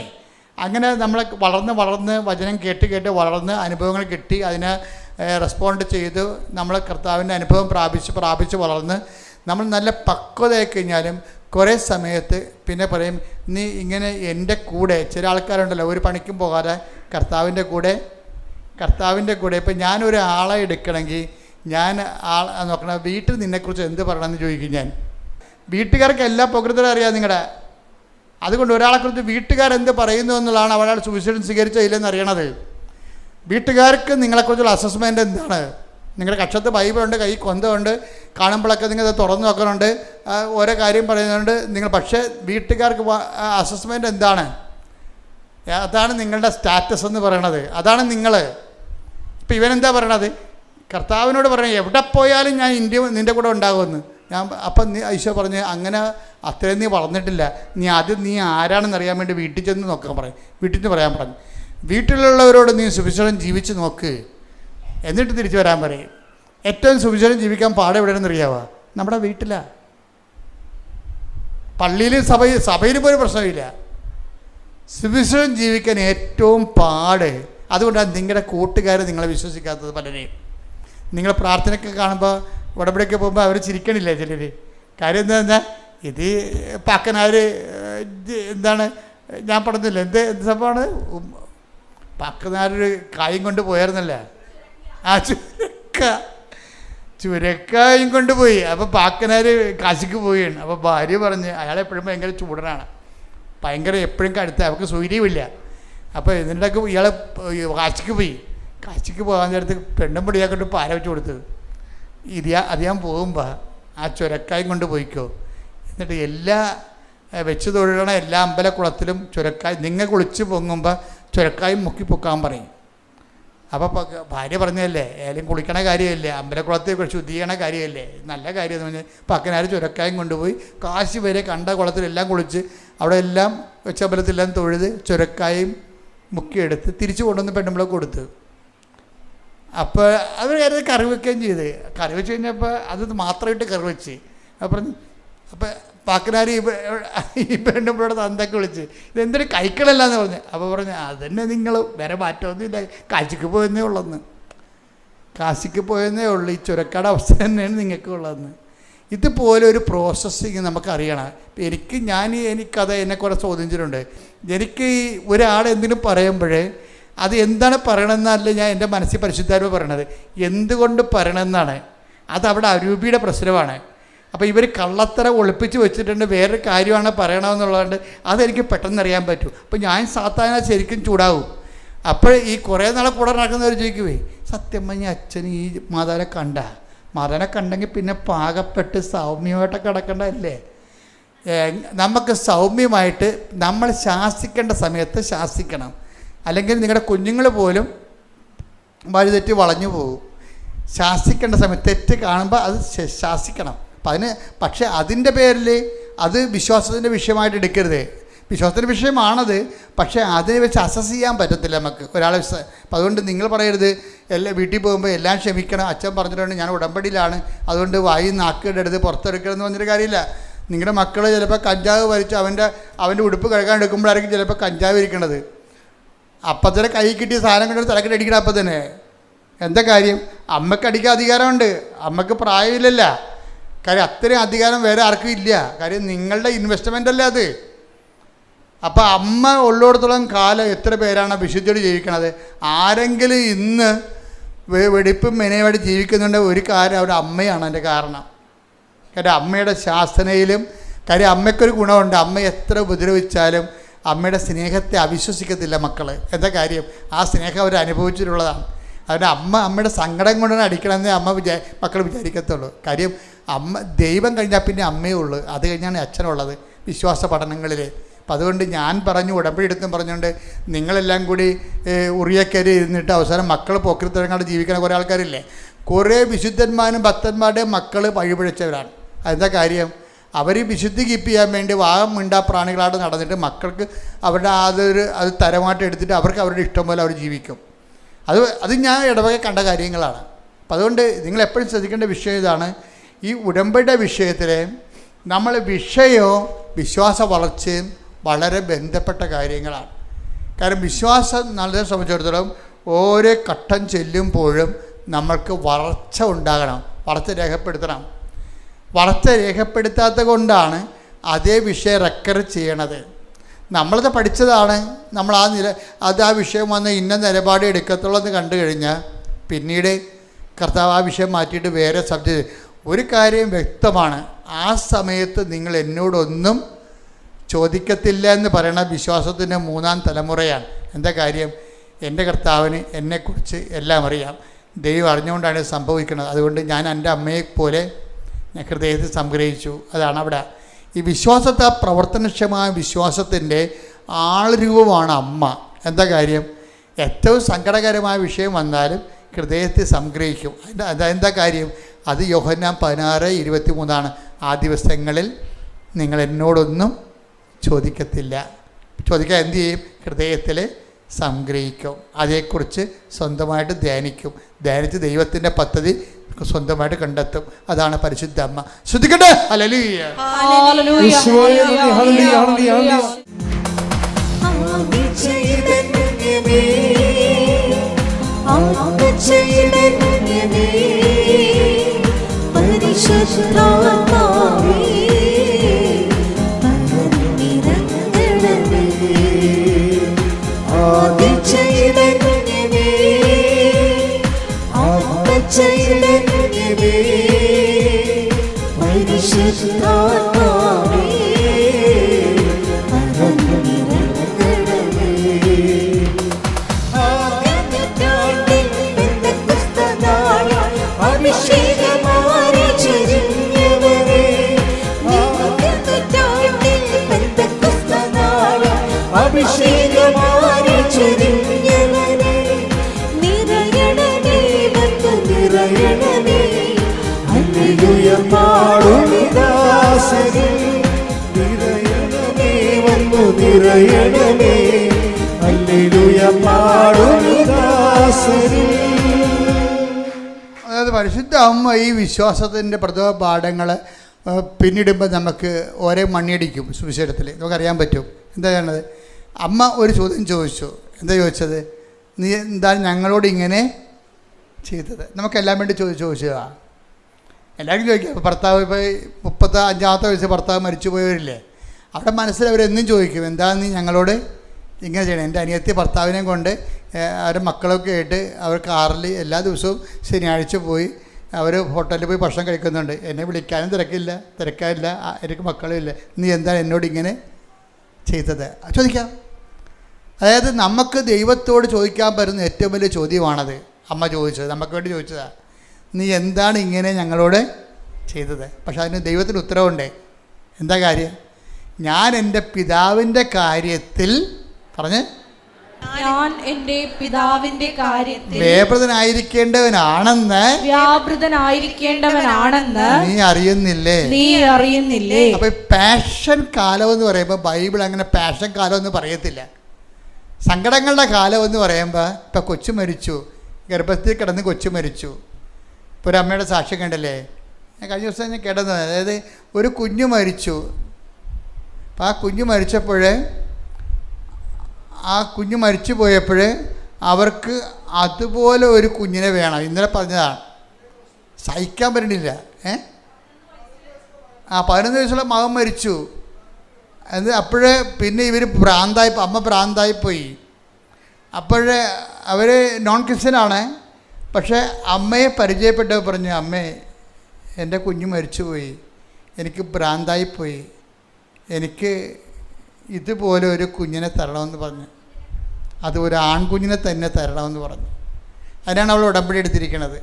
അങ്ങനെ നമ്മൾ വളർന്ന് വചനം കേട്ട് വളർന്ന് അനുഭവങ്ങൾ കിട്ടി, അതിനെ റെസ്പോണ്ട് ചെയ്ത് നമ്മൾ കർത്താവിൻ്റെ അനുഭവം പ്രാപിച്ച് വളർന്ന് നമ്മൾ നല്ല പക്വതയായി കഴിഞ്ഞാലും കുറേ സമയത്ത് പിന്നെ പറയും, നീ ഇങ്ങനെ എൻ്റെ കൂടെ. ചില ആൾക്കാരുണ്ടല്ലോ ഒരു പണിക്കും പോകാതെ കർത്താവിൻ്റെ കൂടെ. ഇപ്പം ഞാനൊരു ആളെ എടുക്കണമെങ്കിൽ ഞാൻ നോക്കണം, വീട്ടിൽ നിന്നെക്കുറിച്ച് എന്ത് പറയണമെന്ന് ചോദിക്കും ഞാൻ. വീട്ടുകാർക്ക് എല്ലാ പ്രകൃതവും അറിയാം നിങ്ങളുടെ. അതുകൊണ്ട് ഒരാളെക്കുറിച്ച് വീട്ടുകാരെന്ത് പറയുന്നു എന്നുള്ളതാണ് അവരാൾ സുവിശേഷം സ്വീകരിച്ചോ ഇല്ലെന്ന് അറിയണത്. വീട്ടുകാർക്ക് നിങ്ങളെക്കുറിച്ചുള്ള അസസ്മെൻ്റ് എന്താണ്? നിങ്ങളുടെ കക്ഷത്ത് ബൈബിളുണ്ട്, കൈ കൊന്തമുണ്ട്, കാണുമ്പോഴൊക്കെ നിങ്ങൾ തുറന്നു നോക്കുന്നുണ്ട്, ഓരോ കാര്യം പറയുന്നുണ്ട് നിങ്ങൾ. പക്ഷേ വീട്ടുകാർക്ക് അസസ്മെൻ്റ് എന്താണ്? അതാണ് നിങ്ങളുടെ സ്റ്റാറ്റസ് എന്ന് പറയണത്. അതാണ് നിങ്ങൾ. ഇപ്പം ഇവനെന്താ പറയണത്? കർത്താവിനോട് പറയണത് എവിടെ പോയാലും ഞാൻ നിൻ്റെ കൂടെ ഉണ്ടാകുമെന്ന്. അപ്പം ഈശോ പറഞ്ഞ് അങ്ങനെ അത്രയും നീ വളർന്നിട്ടില്ല, നീ ആദ്യം നീ ആരാണെന്ന് അറിയാൻ വേണ്ടി വീട്ടിൽ ചെന്ന് നോക്കാൻ പറയും. വീട്ടിൽ നിന്ന് പറയാൻ പറഞ്ഞു. വീട്ടിലുള്ളവരോട് നീ സുവിശേഷം ജീവിച്ച് നോക്ക്, എന്നിട്ട് തിരിച്ചു വരാൻ പറയും. ഏറ്റവും സുവിശേഷം ജീവിക്കാൻ പാടെ എവിടെയാണെന്ന് അറിയാവോ? നമ്മുടെ വീട്ടിലാണ്. പള്ളിയിലും സഭയിലും പോലും പ്രശ്നമില്ല. സുവിശേഷം ജീവിക്കാൻ ഏറ്റവും പാട്. അതുകൊണ്ടാണ് നിങ്ങളുടെ കൂട്ടുകാർ നിങ്ങളെ വിശ്വസിക്കാത്തത്. പലരെയും നിങ്ങൾ പ്രാർത്ഥനയ്ക്ക് കാണുമ്പോൾ ഉടമ്പടിയൊക്കെ പോകുമ്പോൾ അവർ ചിരിക്കണില്ലേ ചിലർ. കാര്യം എന്താ, ഇത് പാക്കനാർ എന്താണ് ഞാൻ പറഞ്ഞില്ല, എന്ത് സംഭവമാണ്? പാക്കനാരൊരു കായും കൊണ്ട് പോയായിരുന്നല്ല, ആ ചുരക്കായും കൊണ്ടുപോയി. അപ്പോൾ പാക്കനാർ കാശിക്ക് പോവുകയാണ്. അപ്പോൾ ഭാര്യ പറഞ്ഞ് അയാളെപ്പോഴും ഭയങ്കര ചൂടനാണ്, ഭയങ്കര എപ്പോഴും കടുത്ത, അവർക്ക് സൂര്യമില്ല. അപ്പോൾ ഇതിൻ്റെയൊക്കെ ഇയാൾ കാശിക്ക് പോകാൻ നേരത്ത് പെണ്ണും പൊടിയാക്കിട്ട് പാര വെച്ച് കൊടുത്തത്. അത് ഞാൻ പോകുമ്പോൾ ആ ചുരക്കായും കൊണ്ട് പോയിക്കോ, എന്നിട്ട് എല്ലാ വെച്ച് തൊഴിലണ എല്ലാ അമ്പലക്കുളത്തിലും ചുരക്കായ് നിങ്ങൾ കുളിച്ച് പൊങ്ങുമ്പോൾ ചുരക്കായും മുക്കി പൊക്കാൻ പറയും. അപ്പോൾ ഭാര്യ പറഞ്ഞതല്ലേ, ഏലും കുളിക്കണ കാര്യമല്ലേ, അമ്പലക്കുളത്തിൽ ശുദ്ധീകരണ കാര്യമല്ലേ, നല്ല കാര്യം എന്ന് പറഞ്ഞാൽ പക്കനാർ ചുരക്കായും കൊണ്ടുപോയി കാശി വരെ കണ്ട കുളത്തിലെല്ലാം കുളിച്ച് അവിടെ എല്ലാം വെച്ചമ്പലത്തിലെല്ലാം തൊഴുത് ചുരക്കായും മുക്കിയെടുത്ത് തിരിച്ചു കൊണ്ടുവന്ന് പെണ്ണുമ്പളെ കൊടുത്ത്. അപ്പോൾ അവർ കാര്യം കറി വയ്ക്കുകയും ചെയ്ത്. കറി വെച്ച് കഴിഞ്ഞപ്പോൾ അത് മാത്രമായിട്ട് കറി വെച്ച്. അപ്പം പാക്കനാർ ഈ പെണ്ണുമ്പോഴോട് തന്തൊക്കെ വിളിച്ച് ഇതെന്തൊരു കൈക്കളല്ലാന്ന് പറഞ്ഞു. അപ്പോൾ പറഞ്ഞു അതന്നെ നിങ്ങൾ വേറെ മാറ്റമൊന്നുമില്ല, കാശിക്ക് പോയെന്നേ ഉള്ളെന്ന്. കാശിക്ക് പോയെന്നേ ഉള്ളൂ. ഈ ചുരക്കാട് അവസ്ഥ തന്നെയാണ് നിങ്ങൾക്ക് ഉള്ളതെന്ന്. ഇതുപോലെ ഒരു പ്രോസസ്സിങ് നമുക്കറിയണം. എനിക്കത് എന്നെ കുറേ ചോദിച്ചിട്ടുണ്ട്. എനിക്ക് ഈ ഒരാൾ എന്തിനും പറയുമ്പോഴേ അത് എന്താണ് പറയണമെന്നല്ല ഞാൻ എൻ്റെ മനസ്സിൽ പരിശുദ്ധാത്മ പറയണത്, എന്തുകൊണ്ട് പറയണമെന്നാണ്. അതവിടെ അരൂപിയുടെ പ്രശ്നമാണ്. അപ്പോൾ ഇവർ കള്ളത്തര ഒളിപ്പിച്ച് വെച്ചിട്ടുണ്ട്, വേറൊരു കാര്യമാണ് പറയണമെന്നുള്ളതുകൊണ്ട് അതെനിക്ക് പെട്ടെന്ന് അറിയാൻ പറ്റും. അപ്പോൾ ഞാൻ സാധാരണ ശരിക്കും ചൂടാവും. അപ്പോൾ ഈ കുറേ നാളെ കൂടെ നടക്കുന്നവർ ചോദിക്കുവേ, സത്യം പറഞ്ഞ അച്ഛൻ ഈ മാതാവിനെ കണ്ടെങ്കിൽ പിന്നെ പാകപ്പെട്ട് സൗമ്യമായിട്ടൊക്കെ കിടക്കേണ്ടതല്ലേ? നമുക്ക് സൗമ്യമായിട്ട് നമ്മൾ ശാസിക്കേണ്ട സമയത്ത് ശാസിക്കണം. അല്ലെങ്കിൽ നിങ്ങളുടെ കുഞ്ഞുങ്ങൾ പോലും വഴിതെറ്റി വളഞ്ഞു പോകും. ശാസിക്കേണ്ട സമയത്ത് തെറ്റ് കാണുമ്പോൾ അത് ശാസിക്കണം. പക്ഷേ അതിൻ്റെ പേരിൽ അത് വിശ്വാസത്തിൻ്റെ വിഷയമായിട്ട് എടുക്കരുത്. വിശ്വാസത്തിൻ്റെ വിഷയമാണത്, പക്ഷേ അതിനെ വെച്ച് അസസ് ചെയ്യാൻ പറ്റത്തില്ല നമുക്ക് ഒരാളെ. അപ്പം അതുകൊണ്ട് നിങ്ങൾ പറയരുത് വീട്ടിൽ പോകുമ്പോൾ എല്ലാം ക്ഷമിക്കണം, അച്ഛൻ പറഞ്ഞിട്ടുണ്ട് ഞാൻ ഉടമ്പടിയിലാണ്, അതുകൊണ്ട് വായി നാക്കിടരുത്, പുറത്തെടുക്കരുതെന്ന് പറഞ്ഞൊരു കാര്യമില്ല. നിങ്ങളുടെ മക്കൾ ചിലപ്പോൾ കഞ്ചാവ് വലിച്ച് അവൻ്റെ ഉടുപ്പ് കഴുകാൻ എടുക്കുമ്പോഴായിരിക്കും ചിലപ്പോൾ കഞ്ചാവ് ഇരിക്കണത്. അപ്പം തന്നെ കൈ കിട്ടിയ സാധനം കണ്ടൊരു തലക്കെട്ട് അടിക്കണം. അപ്പം തന്നെ എന്താ കാര്യം? അമ്മയ്ക്ക് അടിക്കാൻ അധികാരമുണ്ട്, അമ്മയ്ക്ക് പ്രായമില്ലല്ല. കാര്യം അത്രയും അധികാരം വേറെ ആർക്കും ഇല്ല. കാര്യം നിങ്ങളുടെ ഇൻവെസ്റ്റ്മെൻ്റ് അല്ലേ അത്. അപ്പോൾ അമ്മ ഉള്ളിടത്തോളം കാലം എത്ര പേരാണ് വിശുദ്ധിയോട് ജീവിക്കണത്? ആരെങ്കിലും ഇന്ന് വെടിപ്പും മെനയുമായിട്ട് ജീവിക്കുന്നുണ്ട്, ഒരു കാര്യം അവരുടെ അമ്മയാണ് അതിൻ്റെ കാരണം. കാര്യം അമ്മയുടെ ശാസനയിലും കാര്യം അമ്മയ്ക്കൊരു ഗുണമുണ്ട്, അമ്മ എത്ര ഉപദ്രവിച്ചാലും അമ്മയുടെ സ്നേഹത്തെ അവിശ്വസിക്കത്തില്ല മക്കൾ. എന്താ കാര്യം? ആ സ്നേഹം അവർ അനുഭവിച്ചിട്ടുള്ളതാണ്. അതുകൊണ്ട് അമ്മയുടെ സങ്കടം കൊണ്ടാണ് അടിക്കണമെന്നേ മക്കൾ വിചാരിക്കത്തുള്ളൂ. കാര്യം ദൈവം കഴിഞ്ഞാൽ പിന്നെ അമ്മയേ ഉള്ളൂ, അത് കഴിഞ്ഞാണ് അച്ഛനുള്ളത് വിശ്വാസ പഠനങ്ങളിൽ. അപ്പം അതുകൊണ്ട് ഞാൻ ഉടമ്പടി എടുത്തും പറഞ്ഞുകൊണ്ട് നിങ്ങളെല്ലാം കൂടി ഉറിയക്കരി ഇരുന്നിട്ട് അവസാനം മക്കൾ പോക്കൃത്തരങ്ങാണ്ട് ജീവിക്കുന്ന കുറേ ആൾക്കാരില്ലേ. കുറേ വിശുദ്ധന്മാരും ഭക്തന്മാരുടെയും മക്കൾ വഴിപിഴച്ചവരാണ്. അതെന്താ കാര്യം? അവർ വിശുദ്ധി കീപ്പ് ചെയ്യാൻ വേണ്ടി വാഹം മിണ്ടാ പ്രാണികളായിട്ട് നടന്നിട്ട് മക്കൾക്ക് അവരുടെ അത് തരമായിട്ട് എടുത്തിട്ട് അവർക്ക് അവരുടെ ഇഷ്ടം പോലെ അവർ ജീവിക്കും. അത് ഞാൻ ഇടവകെ കണ്ട കാര്യങ്ങളാണ്. അപ്പം അതുകൊണ്ട് നിങ്ങളെപ്പോഴും ശ്രദ്ധിക്കേണ്ട വിഷയം ഇതാണ്. ഈ ഉടമ്പടിയുടെ വിഷയത്തിൽ നമ്മൾ വിഷയവും വിശ്വാസ വളർച്ചയും വളരെ ബന്ധപ്പെട്ട കാര്യങ്ങളാണ്. കാരണം വിശ്വാസം നമ്മളെ സംബന്ധിച്ചിടത്തോളം ഓരോ ഘട്ടം ചെല്ലുമ്പോഴും നമ്മൾക്ക് വളർച്ച ഉണ്ടാകണം, വളർച്ച രേഖപ്പെടുത്തണം. വളർച്ച രേഖപ്പെടുത്താത്ത കൊണ്ടാണ് അതേ വിഷയം റെക്കർ ചെയ്യണത്. നമ്മളത് പഠിച്ചതാണ്, നമ്മൾ ആ വിഷയം വന്ന് ഇന്ന നിലപാട് എടുക്കത്തുള്ളൂ എന്ന് കണ്ടു കഴിഞ്ഞാൽ പിന്നീട് കർത്താവ് ആ വിഷയം മാറ്റിയിട്ട് വേറെ സബ്ജക്റ്റ്. ഒരു കാര്യം വ്യക്തമാണ്, ആ സമയത്ത് നിങ്ങൾ എന്നോടൊന്നും ചോദിക്കത്തില്ല എന്ന് പറയുന്ന വിശ്വാസത്തിൻ്റെ 3-ാം തലമുറയാണ്. എന്താ കാര്യം? എൻ്റെ കർത്താവിന് എന്നെക്കുറിച്ച് എല്ലാം അറിയാം, ദൈവം അറിഞ്ഞുകൊണ്ടാണ് ഇത് സംഭവിക്കുന്നത്. അതുകൊണ്ട് ഞാൻ എൻ്റെ അമ്മയെപ്പോലെ ഞാൻ ഹൃദയത്തിൽ സംഗ്രഹിച്ചു. അതാണ് അവിടെ ഈ വിശ്വാസത്തെ, പ്രവർത്തനക്ഷമമായ വിശ്വാസത്തിൻ്റെ ആൾരൂപമാണ് അമ്മ. എന്താ കാര്യം? ഏറ്റവും സങ്കടകരമായ വിഷയം വന്നാലും ഹൃദയത്തിൽ സംഗ്രഹിക്കും. അതെന്താ കാര്യം? അത് യോഹന്നാൻ 16:23 ആ ദിവസങ്ങളിൽ നിങ്ങൾ എന്നോടൊന്നും ചോദിക്കത്തില്ല. ചോദിക്കാൻ എന്തു ചെയ്യും? ഹൃദയത്തിൽ സംഗ്രഹിക്കും. അതേക്കുറിച്ച് സ്വന്തമായിട്ട് ധ്യാനിച്ച് ദൈവത്തിൻ്റെ പദ്ധതി സ്വന്തമായിട്ട് കണ്ടെത്തും. അതാണ് പരിശുദ്ധ അമ്മ. ശ്രദ്ധിക്കട്ടെ. ഹല്ലേലൂയ. അതായത് പരിശുദ്ധ അമ്മ ഈ വിശ്വാസത്തിൻ്റെ പ്രഥമ പാഠങ്ങൾ പിന്നിടുമ്പോൾ നമുക്ക് ഓരോ മണ്ണിയടിക്കും. സുവിശേഷത്തിൽ നമുക്കറിയാൻ പറ്റും. എന്താ ചെയ്യണത്? അമ്മ ഒരു ചോദ്യം ചോദിച്ചു. എന്താ ചോദിച്ചത്? നീ എന്താ ഞങ്ങളോട് ഇങ്ങനെ ചെയ്തത്? നമുക്കെല്ലാം വേണ്ടി ചോദിച്ചതാണ്. എല്ലാവരും ചോദിക്കുക. അപ്പോൾ ഭർത്താവ് ഇപ്പോൾ 35-ാമത്തെ വയസ്സ് ഭർത്താവ് മരിച്ചു പോയവരില്ലേ, അവിടെ മനസ്സിൽ അവരെന്നും ചോദിക്കും, എന്താണ് നീ ഞങ്ങളോട് ഇങ്ങനെ ചെയ്യണം. എൻ്റെ അനിയത്തി ഭർത്താവിനെ കൊണ്ട് അവരുടെ മക്കളൊക്കെ ആയിട്ട് അവർ കാറിൽ എല്ലാ ദിവസവും ശനിയാഴ്ച പോയി അവർ ഹോട്ടലിൽ പോയി ഭക്ഷണം കഴിക്കുന്നുണ്ട്. എന്നെ വിളിക്കാനും തിരക്കാനില്ല, എനിക്ക് മക്കളും ഇല്ല. നീ എന്താണ് എന്നോട് ഇങ്ങനെ ചെയ്തത് ചോദിക്കാം. അതായത് നമുക്ക് ദൈവത്തോട് ചോദിക്കാൻ പറ്റുന്ന ഏറ്റവും വലിയ ചോദ്യമാണത്. അമ്മ ചോദിച്ചത്, നമുക്ക് വേണ്ടി ചോദിച്ചതാണ്, നീ എന്താണ് ഇങ്ങനെ ഞങ്ങളോട് ചെയ്തത്. പക്ഷെ അതിന് ദൈവത്തിന് ഉത്തരവുണ്ട്. എന്താ കാര്യം? ഞാൻ എൻ്റെ പിതാവിൻ്റെ കാര്യത്തിൽ ഞാൻ എൻ്റെ പിതാവിൻ്റെ കാര്യത്തിൽ വ്യാപൃതനായിരിക്കേണ്ടവനാണെന്ന് നീ അറിയുന്നില്ലേ. അപ്പൊ പാഷൻ കാലം എന്ന് പറയുമ്പോൾ ബൈബിൾ അങ്ങനെ പാഷൻ കാലം എന്ന് പറയത്തില്ല. സങ്കടങ്ങളുടെ കാലം എന്ന് പറയുമ്പോൾ ഇപ്പം കൊച്ചു മരിച്ചു, ഗർഭത്തിൽ കിടന്ന് കൊച്ചു മരിച്ചു. ഇപ്പോൾ ഒരു അമ്മയുടെ സാക്ഷ്യം കണ്ടല്ലേ, കഴിഞ്ഞ ദിവസം ഞാൻ കേട്ടത്. അതായത് ഒരു കുഞ്ഞു മരിച്ചു. അപ്പം ആ കുഞ്ഞു മരിച്ചപ്പോൾ ആ കുഞ്ഞ് മരിച്ചു പോയപ്പോൾ അവർക്ക് അതുപോലെ ഒരു കുഞ്ഞിനെ വേണം. ഇന്നലെ പറഞ്ഞതാണ്, സഹിക്കാൻ പറ്റണില്ല. 11 വയസ്സുള്ള മകൻ മരിച്ചു. അത് അപ്പോഴേ പിന്നെ ഇവർ അമ്മ ഭ്രാന്തായിപ്പോയി. അപ്പോഴേ അവർ നോൺ ക്രിസ്ത്യനാണ്. പക്ഷേ അമ്മയെ പരിചയപ്പെട്ടവർ പറഞ്ഞു, അമ്മേ എൻ്റെ കുഞ്ഞ് മരിച്ചുപോയി, എനിക്ക് ഭ്രാന്തായിപ്പോയി, എനിക്ക് ഇതുപോലെ ഒരു കുഞ്ഞിനെ തരണമെന്ന് പറഞ്ഞു. അത് ഒരു ആൺകുഞ്ഞിനെ തന്നെ തരണമെന്ന് പറഞ്ഞു. അതിനാണ് അവൾ ഉടമ്പടി എടുത്തിരിക്കുന്നത്.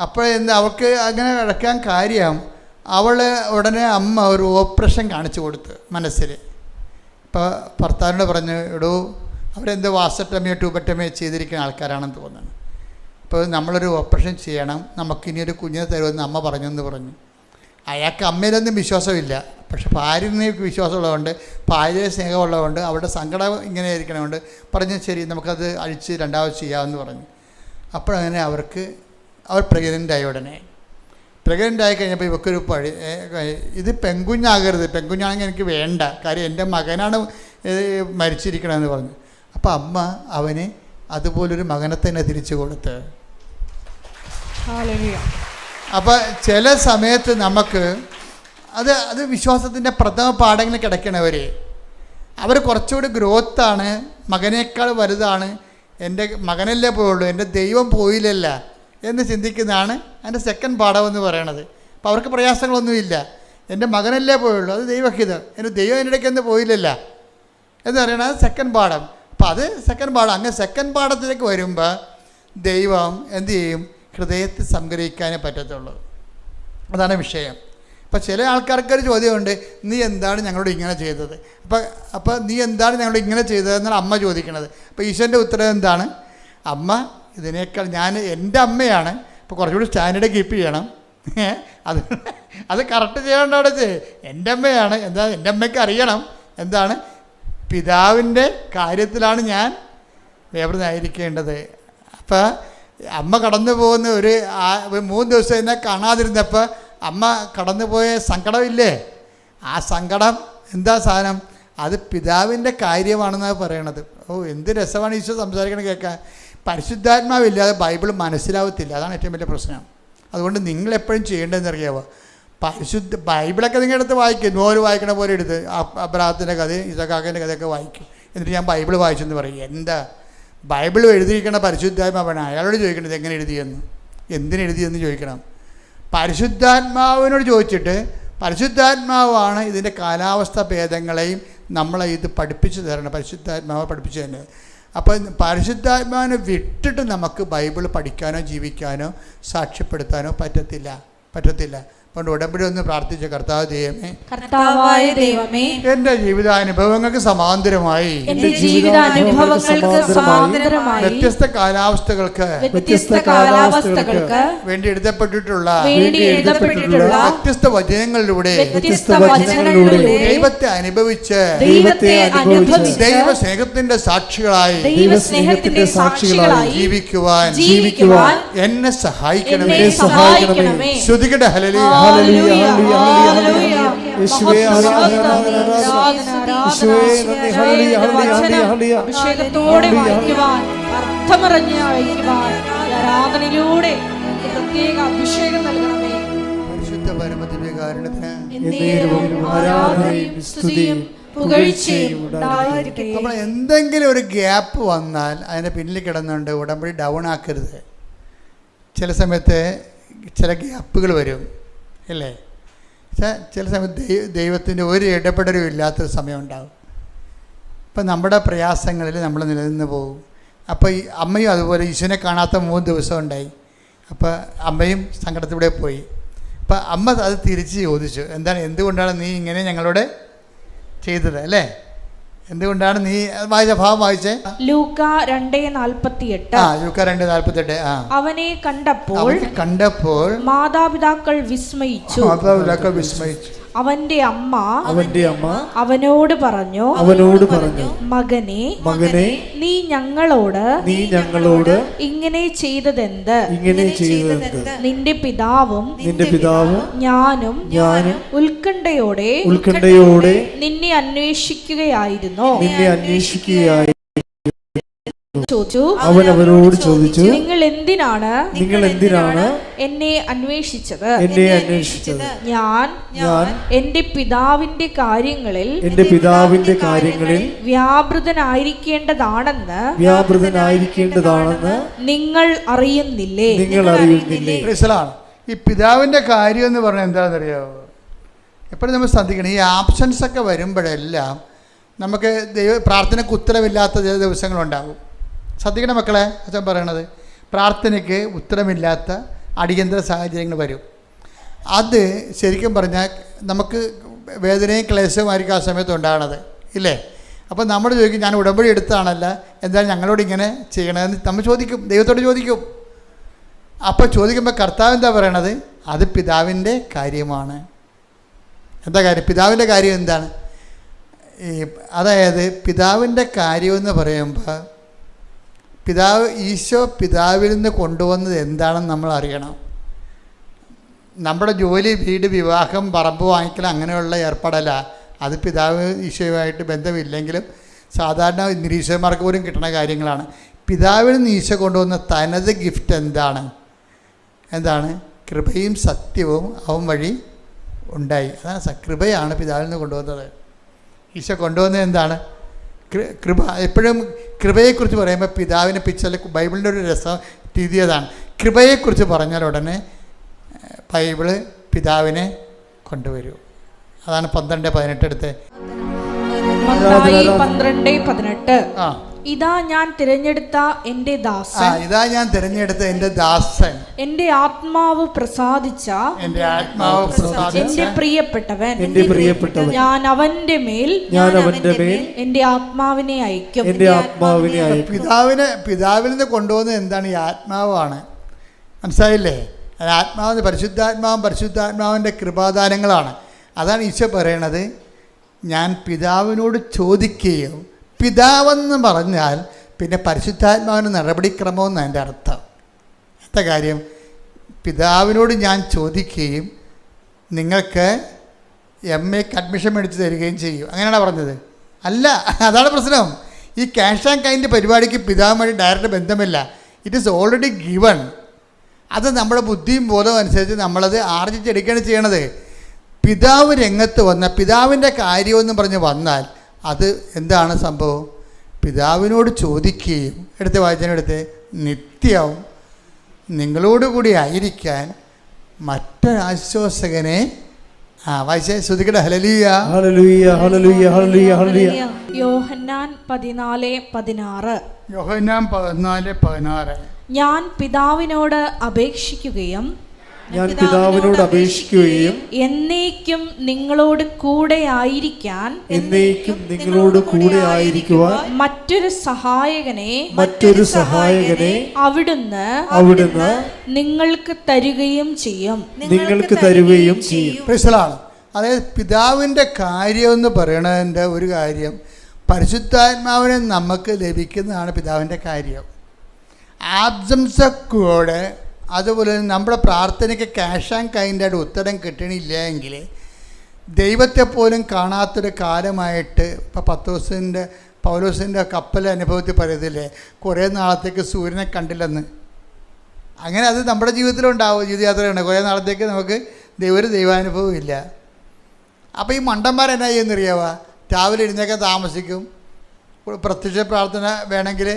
അപ്പോൾ അവൾക്ക് അങ്ങനെ കിടക്കാൻ കാര്യം, അവൾ ഉടനെ അമ്മ ഒരു ഓപ്പറേഷൻ കാണിച്ചു കൊടുത്ത് മനസ്സിൽ. ഇപ്പോൾ ഭർത്താവിനോട് പറഞ്ഞു, എടോ അവരെന്തോ വാസക്ടമിയോ ട്യൂബക്ടമിയോ ചെയ്തിരിക്കുന്ന ആൾക്കാരാണെന്ന് തോന്നുന്നു. അപ്പോൾ നമ്മളൊരു ഓപ്പറേഷൻ ചെയ്യണം, നമുക്കിനിയൊരു കുഞ്ഞിനെ തരുമെന്ന് അമ്മ പറഞ്ഞെന്ന് പറഞ്ഞു. അയാൾക്ക് അമ്മയിലൊന്നും വിശ്വാസമില്ല. പക്ഷെ ഭാര്യനെ വിശ്വാസമുള്ളതുകൊണ്ട്, ഭാര്യയെ സ്നേഹമുള്ളതുകൊണ്ട്, അവരുടെ സങ്കടം ഇങ്ങനെ ഇരിക്കണതുകൊണ്ട് പറഞ്ഞു, ശരി നമുക്കത് അഴിച്ച് രണ്ടാമത് ചെയ്യാമെന്ന് പറഞ്ഞു. അപ്പോഴങ്ങനെ അവർ പ്രഗ്നൻ്റായി. ഉടനെ പ്രഗ്നൻ്റായി കഴിഞ്ഞപ്പോൾ ഇവക്കൊരു ഇത് പെൺകുഞ്ഞാകരുത്, പെൺകുഞ്ഞാണെങ്കിൽ എനിക്ക് വേണ്ട, കാര്യം എൻ്റെ മകനാണ് മരിച്ചിരിക്കണമെന്ന് പറഞ്ഞു. അപ്പോൾ അമ്മ അവന് അതുപോലൊരു മകനെ തന്നെ തിരിച്ചു കൊടുത്ത്. അപ്പോൾ ചില സമയത്ത് നമുക്ക് അത് വിശ്വാസത്തിൻ്റെ പ്രഥമ പാഠങ്ങൾ കിടക്കണവർ അവർ കുറച്ചുകൂടി ഗ്രോത്താണ്, മകനേക്കാൾ വലുതാണ്, എൻ്റെ മകനല്ലേ പോയുള്ളൂ, എൻ്റെ ദൈവം പോയില്ലല്ല എന്ന് ചിന്തിക്കുന്നതാണ് അതിൻ്റെ സെക്കൻഡ് പാഠമെന്ന് പറയണത്. അപ്പോൾ അവർക്ക് പ്രയാസങ്ങളൊന്നുമില്ല, എൻ്റെ മകനല്ലേ പോയുള്ളൂ, അത് ദൈവഹിതം, എൻ്റെ ദൈവം എൻ്റെ ഇടയ്ക്ക് പോയില്ലല്ല എന്ന് പറയണത് സെക്കൻഡ് പാഠം. അപ്പോൾ അത് സെക്കൻഡ് പാഠം. അങ്ങനെ സെക്കൻഡ് പാഠത്തിലേക്ക് വരുമ്പോൾ ദൈവം എന്തു ചെയ്യും? ഹൃദയത്തിൽ സംഗ്രഹിക്കാനേ പറ്റത്തുള്ളൂ. അതാണ് വിഷയം. അപ്പോൾ ചില ആൾക്കാർക്കൊരു ചോദ്യമുണ്ട്, നീ എന്താണ് ഞങ്ങളോട് ഇങ്ങനെ ചെയ്തത്? അപ്പോൾ നീ എന്താണ് ഞങ്ങളോട് ഇങ്ങനെ ചെയ്തതെന്നാണ് അമ്മ ചോദിക്കണത്. അപ്പോൾ ഈശോൻ്റെ ഉത്തരം എന്താണ്? അമ്മ ഇതിനേക്കാൾ എൻ്റെ അമ്മയാണ്, ഇപ്പോൾ കുറച്ചുകൂടി സ്റ്റാൻഡേർഡ് കീപ്പ് ചെയ്യണം. അത് കറക്റ്റ് ചെയ്യേണ്ട അവിടെ എൻ്റെ അമ്മയാണ്. എന്താ എൻ്റെ അമ്മയ്ക്ക് അറിയണം എന്താണ് പിതാവിൻ്റെ കാര്യത്തിലാണ് ഞാൻ വ്യാപൃതനായിരിക്കേണ്ടത്. അപ്പം അമ്മ കടന്നു പോകുന്ന ഒരു 3 ദിവസം എന്നെ കാണാതിരുന്നപ്പോൾ അമ്മ കടന്നുപോയ സങ്കടമില്ലേ? ആ സങ്കടം എന്താ സാധനം? അത് പിതാവിൻ്റെ കാര്യമാണെന്നാണ് പറയണത്. എന്ത് രസമാണ് ഈശോ സംസാരിക്കണത് കേൾക്കാൻ. പരിശുദ്ധാത്മാവില്ലാതെ ബൈബിൾ മനസ്സിലാവത്തില്ല. അതാണ് ഏറ്റവും വലിയ പ്രശ്നം. അതുകൊണ്ട് നിങ്ങളെപ്പോഴും ചെയ്യേണ്ടതെന്നറിയാവോ? ബൈബിളൊക്കെ നിങ്ങളുടെ അടുത്ത് വായിക്കും, നോവൽ വായിക്കണ പോലെ എടുത്ത് അബ്രാഹത്തിൻ്റെ കഥയും ഇസഹാക്കിൻ്റെ കഥയൊക്കെ വായിക്കും. എന്നിട്ട് ഞാൻ ബൈബിൾ വായിച്ചെന്ന് പറയും. എന്താ ബൈബിൾ എഴുതിയിരിക്കണ പരിശുദ്ധാത്മാവാണ്. അയാളോട് ചോദിക്കണത് എങ്ങനെ എഴുതിയെന്ന്, എന്തിനെഴുതിയെന്ന് ചോദിക്കണം. പരിശുദ്ധാത്മാവിനോട് ചോദിച്ചിട്ട്, പരിശുദ്ധാത്മാവാണ് ഇതിൻ്റെ കാലാവസ്ഥ ഭേദങ്ങളെയും നമ്മളെ ഇത് പഠിപ്പിച്ചു തരണം. പരിശുദ്ധാത്മാവ് പഠിപ്പിച്ചു തന്നെ. അപ്പം പരിശുദ്ധാത്മാവിനെ വിട്ടിട്ട് നമുക്ക് ബൈബിൾ പഠിക്കാനോ ജീവിക്കാനോ സാക്ഷ്യപ്പെടുത്താനോ പറ്റത്തില്ല. അതുകൊണ്ട് ഉടമ്പടി ഒന്ന് പ്രാർത്ഥിച്ച കർത്താവായ ദൈവമേ എൻ്റെ ജീവിതാനുഭവങ്ങൾക്ക് സമാന്തരമായി വ്യത്യസ്ത കാലാവസ്ഥകൾക്ക് വേണ്ടി എഴുതപ്പെട്ടിട്ടുള്ള വ്യത്യസ്ത വചനങ്ങളിലൂടെ ദൈവത്തെ അനുഭവിച്ച് ദൈവസ്നേഹത്തിന്റെ സാക്ഷികളായി ജീവിക്കുവാൻ എന്നെ സഹായിക്കണമേ. ശ്രുതികട ഹല്ലേലൂയ. അഭിഷേകത്തോടെ വായിക്കുവാൻ, അർത്ഥമറിഞ്ഞ് വായിക്കുവാൻ ആരാധനയിലൂടെ പ്രത്യേക അഭിഷേകം നൽകണമേ. പരിശുദ്ധ പരമദിവ്യകാരുണ്യത്തിന് എന്നേരവും ആരാധനയും സ്തുതിയും പുകഴ്ചയും ഉണ്ടായിരിക്കട്ടെ. നമ്മൾ എന്തെങ്കിലും ഒരു ഗ്യാപ്പ് വന്നാൽ അതിൻ്റെ പിന്നിൽ കിടന്നുകൊണ്ട് ഉടമ്പടി ഡൗൺ ആക്കരുത്. ചില സമയത്ത് ചില ഗ്യാപ്പുകൾ വരും അല്ലേ? ചില സമയത്ത് ദൈവത്തിൻ്റെ ഒരു ഇടപെടലും ഇല്ലാത്തൊരു സമയം ഉണ്ടാകും. അപ്പം നമ്മുടെ പ്രയാസങ്ങളിൽ നമ്മൾ നിലനിന്ന് പോകും. അപ്പോൾ ഈ അമ്മയും അതുപോലെ ഈശോനെ കാണാത്ത 3 ദിവസം ഉണ്ടായി. അപ്പോൾ അമ്മയും സങ്കടത്തിലൂടെ പോയി. അപ്പം അമ്മ അത് തിരിച്ച് ചോദിച്ചു, എന്തുകൊണ്ടാണ് നീ ഇങ്ങനെ ഞങ്ങളോട് ചെയ്തത് അല്ലേ? എന്തുകൊണ്ടാണ് നീ വായിച്ച ഭാവം വായിച്ചേ? ലൂക്ക 2:48. ലൂക്ക 2:48. അവനെ കണ്ടപ്പോൾ മാതാപിതാക്കൾ വിസ്മയിച്ചു. അവന്റെ അമ്മ അവനോട് പറഞ്ഞു, മകനെ നീ ഞങ്ങളോട് ഇങ്ങനെ ചെയ്തതെന്ത്? നിന്റെ പിതാവും ഞാനും ഉത്കണ്ഠയോടെ നിന്നെ അന്വേഷിക്കുകയായിരുന്നു. അവൻ അവരോട് ചോദിച്ചു, നിങ്ങൾ എന്തിനാണ് എന്നെ അന്വേഷിച്ചത്? ഞാൻ എന്റെ പിതാവിന്റെ കാര്യങ്ങളിൽ വ്യാപൃതനായിരിക്കേണ്ടതാണെന്ന് നിങ്ങൾ അറിയുന്നില്ലേ? ഈ പിതാവിന്റെ കാര്യം എന്ന് പറഞ്ഞാൽ എന്താണെന്നറിയാമോ? എപ്പോഴും നമ്മൾ ശ്രദ്ധിക്കണം. ഈ ആബ്സൻസ് ഒക്കെ വരുമ്പോഴെല്ലാം നമുക്ക് പ്രാർത്ഥനയ്ക്ക് ഉത്തരമില്ലാത്ത ചില ദിവസങ്ങളുണ്ടാകും. ശ്രദ്ധിക്കണം മക്കളെ, അച്ഛൻ പറയണത്. പ്രാർത്ഥനയ്ക്ക് ഉത്തരമില്ലാത്ത അടിയന്തര സാഹചര്യങ്ങൾ വരും. അത് ശരിക്കും പറഞ്ഞാൽ നമുക്ക് വേദനയും ക്ലേശവുമായിരിക്കും ആ സമയത്ത് ഉണ്ടാകണത് ഇല്ലേ? അപ്പോൾ നമ്മൾ ചോദിക്കും, ഞാൻ ഉടമ്പടി എടുത്താണല്ല, എന്തായാലും ഞങ്ങളോട് ഇങ്ങനെ ചെയ്യണമെന്ന് നമ്മൾ ചോദിക്കും, ദൈവത്തോട് ചോദിക്കും. അപ്പോൾ ചോദിക്കുമ്പോൾ കർത്താവ് എന്താ പറയണത്? അത് പിതാവിൻ്റെ കാര്യമാണ്. എന്താ കാര്യം? പിതാവിൻ്റെ കാര്യം എന്താണ്? അതായത് പിതാവിൻ്റെ കാര്യമെന്ന് പറയുമ്പോൾ ഈശോ പിതാവിൽ നിന്ന് കൊണ്ടുവന്നത് എന്താണെന്ന് നമ്മൾ അറിയണം. നമ്മുടെ ജോലി, വീട്, വിവാഹം, പറമ്പ് വാങ്ങിക്കൽ അങ്ങനെയുള്ള ഏർപ്പാടല്ല. അത് പിതാവ് ഈശോയുമായിട്ട് ബന്ധമില്ലെങ്കിലും സാധാരണ നിരീശ്വരന്മാർക്ക് പോലും കിട്ടുന്ന കാര്യങ്ങളാണ്. പിതാവിൽ നിന്ന് ഈശോ കൊണ്ടുവന്ന തനത് ഗിഫ്റ്റ് എന്താണ്? കൃപയും സത്യവും അവൻ വഴി ഉണ്ടായി. അതാണ് കൃപയാണ് പിതാവിൽ നിന്ന് കൊണ്ടുവന്നത്. ഈശോ കൊണ്ടുവന്നത് എന്താണ്? കൃപ. എപ്പോഴും കൃപയെക്കുറിച്ച് പറയുമ്പോൾ പിതാവിനെ പിക്ചറിൽ ബൈബിളിൻ്റെ ഒരു രീതി അതാണ്. കൃപയെക്കുറിച്ച് പറഞ്ഞാൽ ഉടനെ ബൈബിള് പിതാവിനെ കൊണ്ടുവരും. അതാണ് 12:18 എടുത്ത്. 12:18. ഇതാ ഞാൻ തിരഞ്ഞെടുത്ത എൻ്റെ ദാസൻ, എൻ്റെ ആത്മാവ് പ്രസാദിച്ച എൻ്റെ പ്രിയപ്പെട്ടവൻ, ഞാൻ അവന്റെ മേൽ എൻ്റെ ആത്മാവിനെ അയക്കും. പിതാവിൽ നിന്ന് കൊണ്ടുപോകുന്നത് എന്താണ്? ഈ ആത്മാവാണ്. മനസ്സിലായില്ലേ? ആത്മാവ് പരിശുദ്ധാത്മാവിൻ്റെ കൃപാദാനങ്ങളാണ്. അതാണ് ഈശോ പറയണത്, ഞാൻ പിതാവിനോട് ചോദിക്കുകയും. പിതാവെന്ന് പറഞ്ഞാൽ പിന്നെ പരിശുദ്ധാത്മാവിന് നടപടിക്രമമെന്ന് അതിൻ്റെ അർത്ഥം. എന്താ കാര്യം? പിതാവിനോട് ഞാൻ ചോദിക്കുകയും നിങ്ങൾക്ക് MAക്ക് അഡ്മിഷൻ മേടിച്ച് തരികയും ചെയ്യും. അങ്ങനെയാണ് പറഞ്ഞത്? അല്ല, അതാണ് പ്രശ്നം. ഈ ക്യാഷ് ആൻഡ് കൈൻഡ് പരിപാടിക്ക് പിതാവുമായി ഡയറക്റ്റ് ബന്ധമില്ല. It is already given. അത് നമ്മുടെ ബുദ്ധിയും ബോധവും അനുസരിച്ച് നമ്മളത് ആർജിച്ചെടുക്കുകയാണ് ചെയ്യണത്. പിതാവ് രംഗത്ത് വന്ന പിതാവിൻ്റെ കാര്യമെന്ന് പറഞ്ഞ് വന്നാൽ അത് എന്താണ് സംഭവം? പിതാവിനോട് ചോദിക്കുകയും വായിച്ചതിനടുത്ത് നിത്യം നിങ്ങളോടുകൂടി ആയിരിക്കാൻ മറ്റൊരാശ്വാസകനെ വായിച്ചേ ശ്രദ്ധിക്കട്ടെ. Hallelujah hallelujah hallelujah hallelujah. Yohannan 14:16. Yohannan 14:16. ഞാൻ പിതാവിനോട് അപേക്ഷിക്കുകയും എന്നേക്കും നിങ്ങളോട് കൂടെ ആയിരിക്കാൻ മറ്റൊരു സഹായകനെ അവിടുന്ന് നിങ്ങൾക്ക് തരുകയും ചെയ്യും. അതായത് പിതാവിൻ്റെ കാര്യം എന്ന് പറയണതിൻ്റെ ഒരു കാര്യം, പരിശുദ്ധാത്മാവിനെ നമുക്ക് ലഭിക്കുന്നതാണ് പിതാവിൻ്റെ കാര്യം. ആബ്സൻസൊക്കെ അതുപോലെ നമ്മുടെ പ്രാർത്ഥനയ്ക്ക് ക്യാഷ് ആൻഡ് കൈൻഡായിട്ട് ഉത്തരം കിട്ടണില്ല എങ്കിൽ ദൈവത്തെ പോലും കാണാത്തൊരു കാലമായിട്ട് ഇപ്പോൾ പൗലോസിൻ്റെ കപ്പൽ അനുഭവത്തിൽ പറയത്തില്ലേ, കുറേ നാളത്തേക്ക് സൂര്യനെ കണ്ടില്ലെന്ന്. അങ്ങനെ അത് നമ്മുടെ ജീവിതത്തിലുണ്ടാവും. ജീവിതയാത്രയാണ്. കുറേ നാളത്തേക്ക് നമുക്ക് ഒരു ദൈവാനുഭവം ഇല്ല. അപ്പോൾ ഈ മണ്ടന്മാരെന്നാ ചെയ്യുന്നറിയാവാ, രാവിലെ എഴുന്നേക്കാൻ താമസിക്കും. പ്രത്യക്ഷ പ്രാർത്ഥന വേണമെങ്കിൽ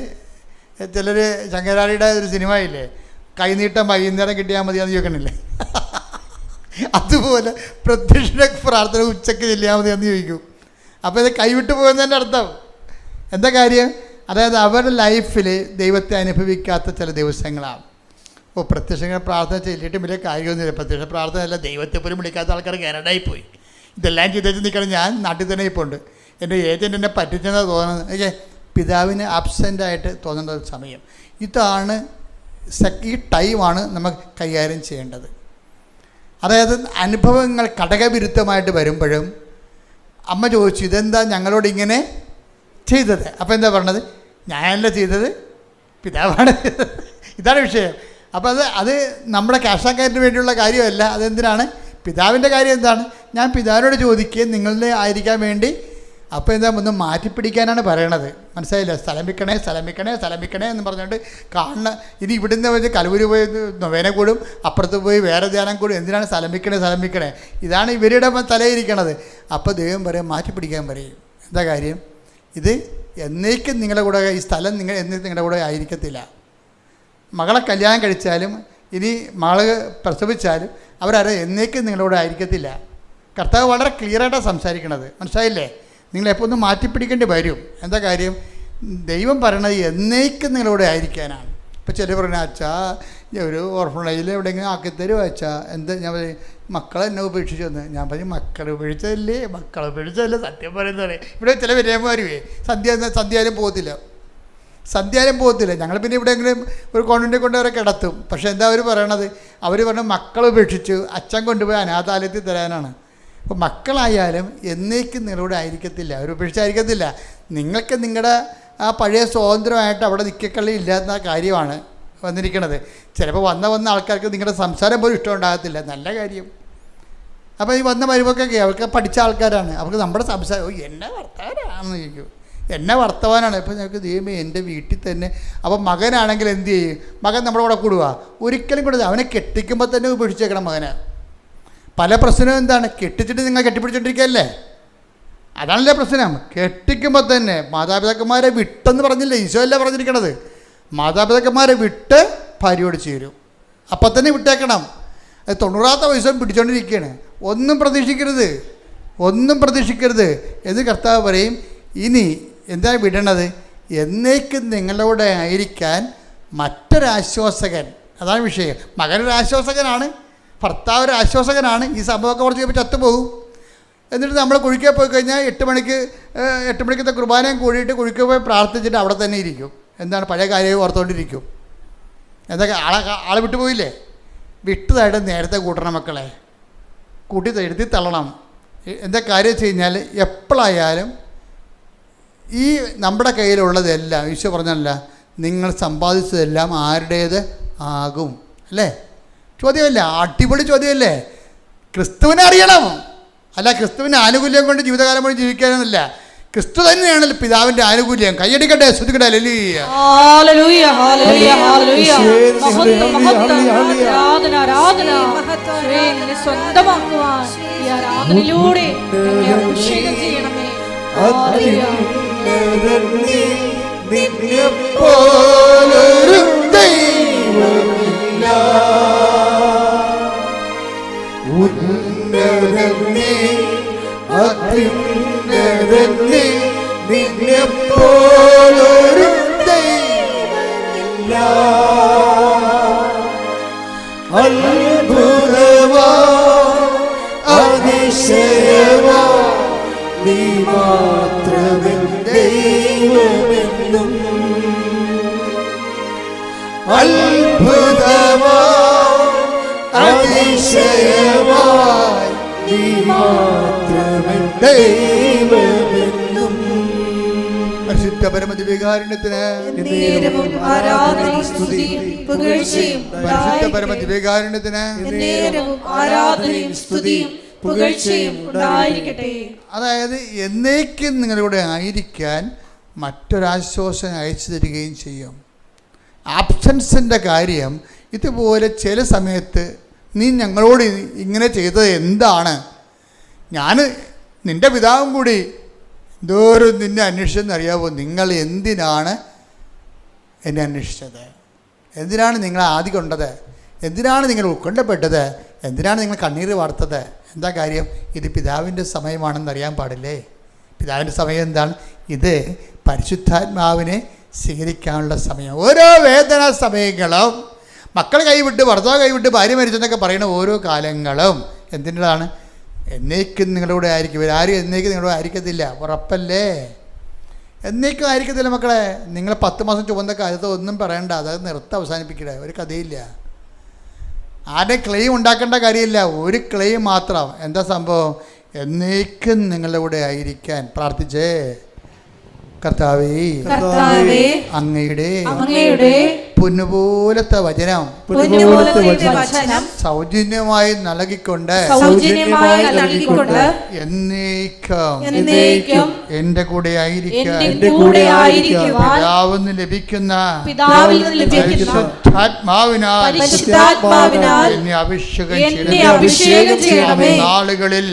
ചിലർ ശങ്കരാടിയുടെ ഒരു സിനിമയില്ലേ, കൈനീട്ടം വൈകുന്നേരം കിട്ടിയാൽ മതിയാന്ന് ചോദിക്കണില്ലേ, അതുപോലെ പ്രത്യക്ഷ പ്രാർത്ഥന ഉച്ചയ്ക്ക് ചെല്ലിയാൽ മതിയാന്ന് ചോദിക്കും. അപ്പോൾ ഇത് കൈവിട്ട് പോകുന്നതിൻ്റെ അർത്ഥം എന്താ കാര്യം? അതായത് അവരുടെ ലൈഫിൽ ദൈവത്തെ അനുഭവിക്കാത്ത ചില ദിവസങ്ങളാണ്. പ്രത്യക്ഷ പ്രാർത്ഥന ചെല്ലിയിട്ട് വലിയ കാര്യമൊന്നുമില്ല. പ്രത്യക്ഷ പ്രാർത്ഥന അല്ല, ദൈവത്തെ പോലും വിളിക്കാത്ത ആൾക്കാർ കാനഡയിൽ പോയി. ഇതെല്ലാം ചെയ്തേച്ച് നിൽക്കണം. ഞാൻ നാട്ടിൽ തന്നെ ഇപ്പോൾ ഉണ്ട്. എൻ്റെ ഏജൻറ്റ് എന്നെ പറ്റിച്ചെന്നാണ് തോന്നുന്നത്. പിതാവിന് ആബ്സെൻ്റായിട്ട് തോന്നുന്ന ഒരു സമയം ഇതാണ്. ഈ ടൈമാണ് നമുക്ക് കൈകാര്യം ചെയ്യേണ്ടത്. അതായത് അനുഭവങ്ങൾ ഘടകവിരുദ്ധമായിട്ട് വരുമ്പോഴും അമ്മ ചോദിച്ചു, ഇതെന്താ ഞങ്ങളോട് ഇങ്ങനെ ചെയ്തത്? അപ്പോൾ എന്താ പറഞ്ഞത്? ഞാനല്ല ചെയ്തത്, പിതാവാണ്. ഇതാണ് വിഷയം. അപ്പോൾ അത് നമ്മുടെ കാശാക്കാരന് വേണ്ടിയുള്ള കാര്യമല്ല. അതെന്തിനാണ്? പിതാവിൻ്റെ കാര്യം എന്താണ്? ഞാൻ പിതാവിനോട് ചോദിക്കുകയും നിങ്ങളുടെ ആയിരിക്കാൻ വേണ്ടി. അപ്പോൾ എന്താ ഒന്ന് മാറ്റിപ്പിടിക്കാനാണ് പറയണത്. മനസ്സിലായില്ല? സ്ഥലം വിൽക്കണേ എന്ന് പറഞ്ഞുകൊണ്ട് കാണുന്ന. ഇനി ഇവിടുന്ന് വെച്ച് കലവൂര് പോയി നൊവേന കൂടും, അപ്പുറത്ത് പോയി വേറെ ധ്യാനം കൂടും. എന്തിനാണ് സ്ഥലം വിൽക്കണേ? ഇതാണ് ഇവരുടെ തലയിരിക്കണത്. അപ്പോൾ ദൈവം പറയും, മാറ്റിപ്പിടിക്കാൻ പറയും. എന്താ കാര്യം? ഇത് എന്നേക്കും നിങ്ങളുടെ കൂടെ, ഈ സ്ഥലം എന്നേക്കും നിങ്ങളുടെ കൂടെ ആയിരിക്കത്തില്ല. മകളെ കല്യാണം കഴിച്ചാലും ഇനി മകൾ പ്രസവിച്ചാലും അവരാരും എന്നേക്കും നിങ്ങളുടെ കൂടെ ആയിരിക്കത്തില്ല. കർത്താവ് വളരെ ക്ലിയറായിട്ടാണ് സംസാരിക്കണത്. മനസ്സിലായില്ലേ? നിങ്ങളെപ്പോൾ ഒന്ന് മാറ്റിപ്പിടിക്കേണ്ടി വരും. എന്താ കാര്യം? ദൈവം പറയണത് എന്നേക്കും നിങ്ങളോട് ആയിരിക്കാനാണ്. ഇപ്പോൾ ചില പറഞ്ഞാൽ, അച്ഛാ ഒരു ഓർഫണേജിൽ എവിടെയെങ്കിലും ആക്കിത്തരുമോ അച്ഛാ? എന്താ ഞാൻ പറയും, മക്കളെ എന്നെ ഉപേക്ഷിച്ചു വന്ന്. ഞാൻ പറയും, മക്കളെ ഉപേക്ഷിച്ചതല്ലേ സത്യം പറയുന്നത്. ഇവിടെ ചില വിരയന്മാർ സന്ധ്യാലും പോകത്തില്ല. ഞങ്ങൾ പിന്നെ എവിടെയെങ്കിലും ഒരു കോൺവെൻറ്റിൽ കൊണ്ട് അവരെ കിടത്തും. പക്ഷേ എന്താ അവർ പറയണത്? അവർ പറഞ്ഞ മക്കളെ ഉപേക്ഷിച്ചു, അച്ഛൻ കൊണ്ടുപോയി അനാഥാലയത്തിൽ തരാനാണ്. അപ്പോൾ മക്കളായാലും എന്നേക്കും നിങ്ങളോട് ആയിരിക്കത്തില്ല, അവർ ഉപേക്ഷിച്ചായിരിക്കത്തില്ല. നിങ്ങൾക്ക് നിങ്ങളുടെ ആ പഴയ സ്വാതന്ത്ര്യമായിട്ട് അവിടെ നിൽക്കക്കള്ളി ഇല്ലാത്ത കാര്യമാണ് വന്നിരിക്കുന്നത്. ചിലപ്പോൾ വന്ന ആൾക്കാർക്ക് നിങ്ങളുടെ സംസാരം പോലും ഇഷ്ടമുണ്ടാകത്തില്ല. നല്ല കാര്യം. അപ്പോൾ ഈ വന്ന വരുമ്പോഴൊക്കെ അവർക്ക് പഠിച്ച ആൾക്കാരാണ്. അവർക്ക് നമ്മുടെ സംസാരം എന്നെ വർത്തമാനാണെന്ന് ചോദിക്കും. എന്നെ വർത്തമാനാണ്. ഇപ്പോൾ ഞങ്ങൾക്ക് ദൈവമേ എൻ്റെ വീട്ടിൽ തന്നെ. അപ്പോൾ മകനാണെങ്കിൽ എന്ത് ചെയ്യും? മകൻ നമ്മുടെ കൂടെ കൂടുക? ഒരിക്കലും കൂടെ. അവനെ കെട്ടിക്കുമ്പോൾ തന്നെ ഉപേക്ഷിച്ചേക്കണം മകനെ. പല പ്രശ്നവും എന്താണ്? കെട്ടിച്ചിട്ട് നിങ്ങൾ കെട്ടിപ്പിടിച്ചോണ്ടിരിക്കുകയല്ലേ? അതാണല്ലേ പ്രശ്നം. കെട്ടിക്കുമ്പോൾ തന്നെ മാതാപിതാക്കന്മാരെ വിട്ടെന്ന് പറഞ്ഞില്ലേ? ഈശോ അല്ലേ പറഞ്ഞിരിക്കണത്? മാതാപിതാക്കന്മാരെ വിട്ട് ഭാര്യയോട് ചേരും. അപ്പം തന്നെ വിട്ടേക്കണം. അത് 90ാമത്തെ വയസ്സും പിടിച്ചോണ്ടിരിക്കുകയാണ്. ഒന്നും പ്രതീക്ഷിക്കരുത് എന്ന് കർത്താവ് പറയും. ഇനി എന്താ വിടണത്? എന്നേക്കും നിങ്ങളോട് ആയിരിക്കാൻ മറ്റൊരാശ്വാസകൻ. അതാണ് വിഷയം. മകനൊരു ആശ്വാസകനാണ്, ഭർത്താവ് ഒരു ആശ്വാസകനാണ്. ഈ സംഭവമൊക്കെ കുറച്ച് കഴിയുമ്പോൾ ചത്തുപോകും. എന്നിട്ട് നമ്മൾ കുഴിക്കാൻ പോയി കഴിഞ്ഞാൽ 8 മണിക്കത്തെ കുർബാനയും കൂടിയിട്ട് കുഴിക്കാൻ പോയി പ്രാർത്ഥിച്ചിട്ട് അവിടെ തന്നെ ഇരിക്കും. എന്താണ്? പഴയ കാര്യവും ഓർത്തുകൊണ്ടിരിക്കും. എന്തൊക്കെ ആളെ വിട്ടുപോയില്ലേ? വിട്ടതായിട്ട് നേരത്തെ കൂട്ടണം മക്കളെ, കൂട്ടി എഴുതി തള്ളണം. എന്താ കാര്യം വെച്ച് കഴിഞ്ഞാൽ എപ്പോഴായാലും ഈ നമ്മുടെ കയ്യിലുള്ളതെല്ലാം ഈശോ പറഞ്ഞല്ല, നിങ്ങൾ സമ്പാദിച്ചതെല്ലാം ആരുടേത് ആകും അല്ലേ? ചോദ്യമല്ലേ? അടിപൊളി ചോദ്യമല്ലേ? ക്രിസ്തുവിനെ അറിയണം. അല്ല ക്രിസ്തുവിൻ്റെ ആനുകൂല്യം കൊണ്ട് ജീവിതകാലം മുഴുവൻ ജീവിക്കാനൊന്നുമില്ല. ക്രിസ്തു തന്നെയാണല്ലോ പിതാവിൻ്റെ ആനുകൂല്യം. കൈയടിക്കട്ടെ, സ്തുതിക്കട്ടെ. Hallelujah, hallelujah, hallelujah, hallelujah. ആരാധന സ്വന്തമാക്കുവാൻ ഈ ആരാധനയിലൂടെ അഭിഷേകം ചെയ്യണമേ. നിന്നെപ്പോലൊരു ദൈവമില്ല, ഉന്നതനേ അത്യുന്നതനേ, നിന്നെപ്പോലൊരു ദൈവമില്ല. അത്ഭുതമാ അതിശയമാ നീ മാത്രമേ ദൈവമെന്നും. അത്ഭുതമാ അതിശയമായി നീ മാത്രമേ ദൈവമെന്നും. പരിശുദ്ധ പരമദിവ്യകാരുണ്യത്തിന് ആരാധനയും സ്തുതിയും പുകഴ്ചയും പരിശുദ്ധ പരമദിവ്യകാരുണ്യത്തിന് ആരാധനയും സ്തുതിയും പുകഴ്ചയും ഉണ്ടായിരിക്കട്ടെ. അതായത് എന്നേക്കും നിങ്ങളുടെ ആയിരിക്കാൻ മറ്റൊരാശ്വാസം അയച്ചു തരികയും ചെയ്യും. ആബ്സൻസിൻ്റെ കാര്യം ഇതുപോലെ ചില സമയത്ത് നീ ഞങ്ങളോട് ഇങ്ങനെ ചെയ്തത് എന്താണ്? ഞാൻ നിൻ്റെ പിതാവും കൂടി എന്തോരം നിന്നെ അന്വേഷിച്ചെന്നറിയാവോ? നിങ്ങൾ എന്തിനാണ് എന്നെ അന്വേഷിച്ചത്? എന്തിനാണ് നിങ്ങൾ ആദി കൊണ്ടത്? എന്തിനാണ് നിങ്ങൾ ഉത്കണ്ഠപ്പെട്ടത്? എന്തിനാണ് നിങ്ങൾ കണ്ണീർ വാർത്തത്? എന്താ കാര്യം? ഇത് പിതാവിൻ്റെ സമയമാണെന്ന് അറിയാൻ പാടില്ലേ? പിതാവിൻ്റെ സമയം എന്താണ്? ഇത് പരിശുദ്ധാത്മാവിനെ സ്വീകരിക്കാനുള്ള സമയം. ഓരോ വേദന സമയങ്ങളും, മക്കൾ കൈവിട്ട്, ഭർത്താവ് കൈവിട്ട്, ഭാര്യ മരിച്ചെന്നൊക്കെ പറയുന്ന ഓരോ കാലങ്ങളും എന്തിൻ്റെതാണ്? എന്നേക്കും നിങ്ങളുടെ കൂടെ ആയിരിക്കും. ആരും എന്നേക്കും നിങ്ങളുടെ കൂടെ ആയിരിക്കത്തില്ല, ഉറപ്പല്ലേ? എന്നേക്കും ആയിരിക്കത്തില്ല മക്കളെ. നിങ്ങൾ 10 മാസം ചുവന്ന കാലത്ത് ഒന്നും പറയണ്ട, അത് അവസാനിപ്പിക്കട്ടെ. ഒരു കഥയില്ല. ആരുടെ ക്ലെയിം ഉണ്ടാക്കേണ്ട കാര്യമില്ല, ഒരു ക്ലെയിം മാത്രം. എന്താ സംഭവം? എന്നേക്കും നിങ്ങളുടെ കൂടെ ആയിരിക്കാൻ പ്രാർത്ഥിച്ചേ. കർത്താവേ, അങ്ങയുടെ പൊന്നുപോലത്തെ വചനം സൗജന്യമായി നൽകിക്കൊണ്ട് എന്നേക്കും എന്റെ കൂടെ ആയിരിക്കാൻ പിതാവിന് ലഭിക്കുന്ന പരിശുദ്ധാത്മാവിനാൽ എന്നെ അഭിഷേകം ചെയ്യണമേ. നാളുകളിൽ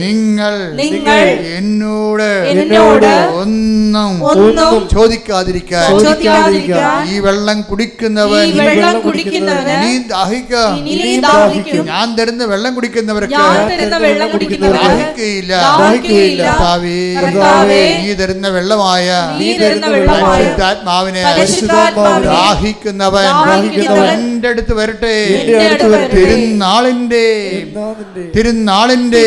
നിങ്ങൾ എന്നോട് ഒന്നും ചോദിക്കാതിരിക്കാൻ ഈ വെള്ളം കുടിക്കുന്നവൻ നീ ദാഹിക്കും. ഞാൻ തരുന്ന വെള്ളം കുടിക്കുന്നവർക്ക് ദാഹിക്കുകയില്ല. നീ തരുന്ന വെള്ളമായ പരിശുദ്ധാത്മാവിനെ ദാഹിക്കുന്നവൻ എൻ്റെ അടുത്ത് വരട്ടെ. തിരുനാളിന്റെ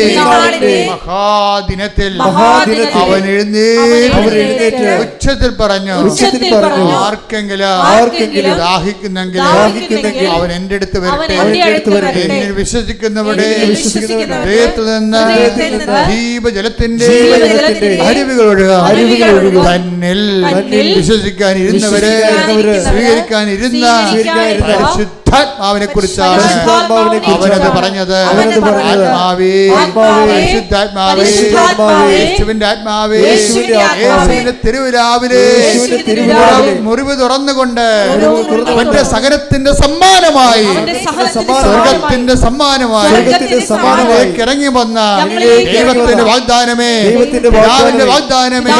മഹാദിനത്തിൽ അവൻ എഴുന്നേറ്റ് ഉച്ചത്തിൽ പറഞ്ഞു, ആർക്കെങ്കിലും ദാഹിക്കുന്നെങ്കിൽ അവൻ എൻ്റെ അടുത്ത് വരട്ടെ. എന്നിൽ വിശ്വസിക്കുന്നവരുടെ ഹൃദയത്തിൽ നിന്ന് ജീവജലത്തിന്റെ അരുവികൾ ഒഴുകുക. തന്നിൽ വിശ്വസിക്കാനിരുന്നവരെ സ്വീകരിക്കാനിരുന്ന പരിശുദ്ധാത്മാവിനെ കുറിച്ചാണ് അവനത് പറഞ്ഞത്. ആത്മാവേ, പരിശുദ്ധാത്മാവേ, യേശുവിന്റെ ആത്മാവേ, യേശുവിന്റെ തിരുവിലാവിലെ മുറിവ് തുറന്നുകൊണ്ട് അവന്റെ സകലത്തിന്റെ സമ്മാനമായി, സ്വർഗത്തിന്റെ സമ്മാനമായി ഇറങ്ങി വന്ന ദൈവത്തിന്റെ വാഗ്ദാനമേ, പിതാവിന്റെ വാഗ്ദാനമേ,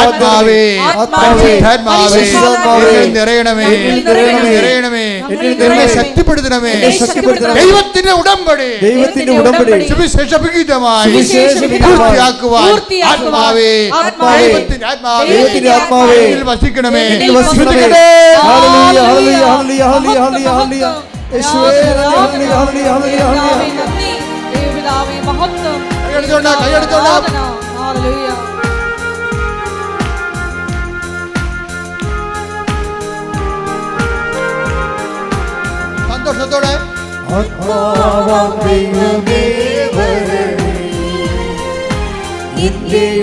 ആത്മാവേ, പരിശുദ്ധാത്മാവേ, നിറയണമേ, നിറയണമേ, എന്നെ ശക്തിപ്പെടുത്തണമേ. ദൈവത്തിന്റെ ഉടമ്പടി സുവിശേഷമായി പൂർത്തിയാക്കുവാൻ ആത്മാവേ, ദൈവത്തിന്റെ ആത്മാവേ വസിക്കണമേ. സന്തോഷത്തോടെ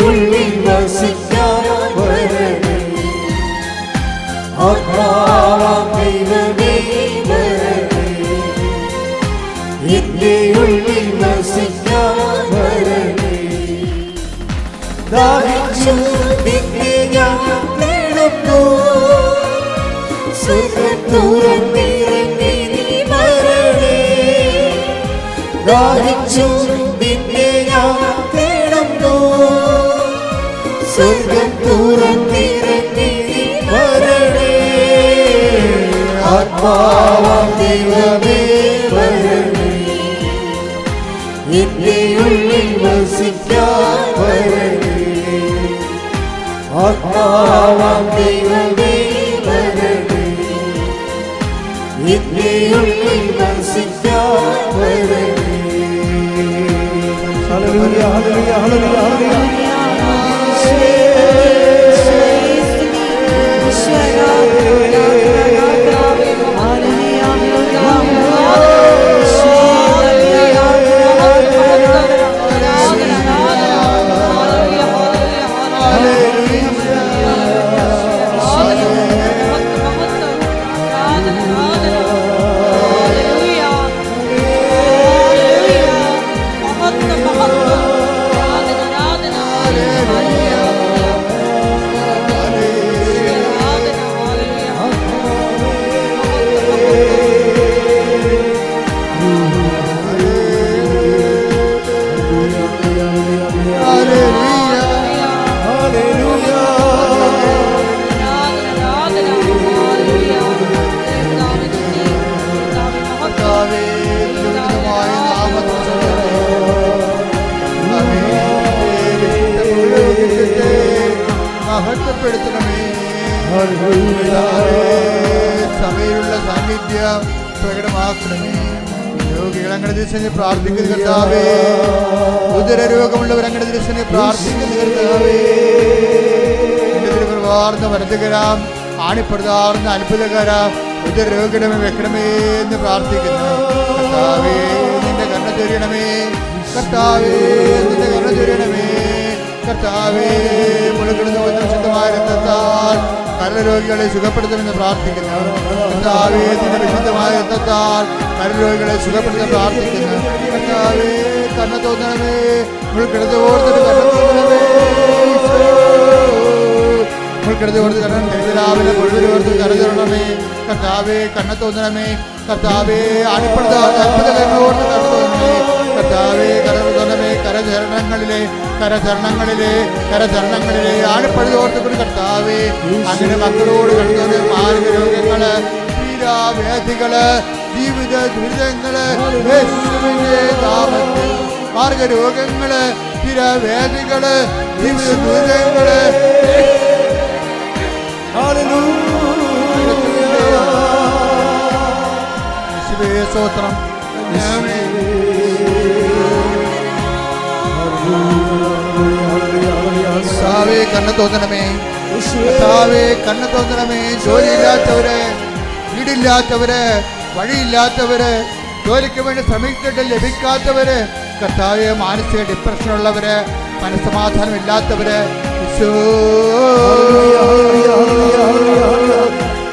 ഉള്ളിൽ വസിക്കാൻ വരണേ. ഉള്ളിൽ വസിക്കാൻ വരണേ. ദാഹിച്ചു നിന്നെ ഞാൻ തേടുന്നു, സുഖത്തുറന്നിറങ്ങി നീ വരണേ. ദാഹിച്ചു നിന്നെ ഞാൻ തേടുന്നു, സുഖത്തുറന്നിറങ്ങി നീ വരണേ. ആത്മാവാം ദൈവമേ വരണേ, എന്റെ ഉള്ളിൽ വസിക്കാൻ വരണേ. ആത്മാവാം ദൈവമേ വരണേ, എന്റെ ഉള്ളിൽ വസിക്കാൻ വരണേ. Hallelujah, hallelujah, hallelujah, hallelujah. വെളിപ്പെടുത്തണമേ. സഭയിലുള്ള സാന്നിധ്യം പ്രകടമാക്കണമേ. രോഗികൾ അങ്ങനെ ദിവസം പ്രാർത്ഥിക്കുന്ന കർത്താവേ, ഉദരരോഗമുള്ളവർ അങ്ങനെ ദിവസം പ്രാർത്ഥിക്കുന്ന കർത്താവേ, വാർന്ന വലതുകരാം ആണിപ്പെടുതാർന്ന അത്ഭുതകര ഉദരരോഗിടമേ വെക്കണമേ എന്ന് പ്രാർത്ഥിക്കുന്നു. കർത്താവേ നിന്റെ കണ്ണ ചൊരിയണമേ, കർത്താവേ നിന്റെ കണ്ണ ചൊരിയണമേ, കർത്താവേ മുളകിടുന്ന വിശുദ്ധമായ രക്തത്താൽ കരരോഗികളെ സുഖപ്പെടുത്തുമെന്ന് പ്രാർത്ഥിക്കുന്നു. കർത്താവേ നിന്റെ വിശുദ്ധമായ രക്തത്താൽ കരരോഗികളെ സുഖപ്പെടുത്താൻ പ്രാർത്ഥിക്കുന്നു. കർത്താവേ കണ്ണ തോന്നണമേ, മുൾക്കിടത്തോർത്തിട്ട് കണ്ണ തോന്നണമേ, മുൾക്കിടത്തോർത്ത് കണ്ണൻ രാവിലെ മുഴുവനോർത്ത് കരതരണമേ. കർത്താവേ കണ്ണ തോന്നണമേ, കർത്താവേ ആണിപ്പെടുത്താൻ അത്ഭുതകരങ്ങളോർത്ത് കണ്ണ തോന്നണമേ, കർത്താവേ കരതരണമേ. കരചരണങ്ങളിലെ ആണിപ്പഴുതോർത്തുകൊണ്ട് കർത്താവേ അങ്ങനെ മക്കളോട് കണ്ടത് മാർഗ രോഗങ്ങള്, തീരാവ്യാധികള്, ജീവിത ദുരിതങ്ങള്, മാർഗരോഗങ്ങള്, തീരാവ്യാധികള്, ജീവിത ദുരിതങ്ങള് സ്തോത്രം. കർത്താവേ കണ്ണു തോന്നണമേ, കർത്താവേ കണ്ണു തോന്നണമേ. ജോലിയില്ലാത്തവര്, വീടില്ലാത്തവര്, വഴിയില്ലാത്തവര്, ജോലിക്ക് വേണ്ടി ശ്രമിച്ചിട്ട് ലഭിക്കാത്തവര്, കർത്താവേ മാനസിക ഡിപ്രഷനുള്ളവര്, മനസ്സമാധാനം ഇല്ലാത്തവര്,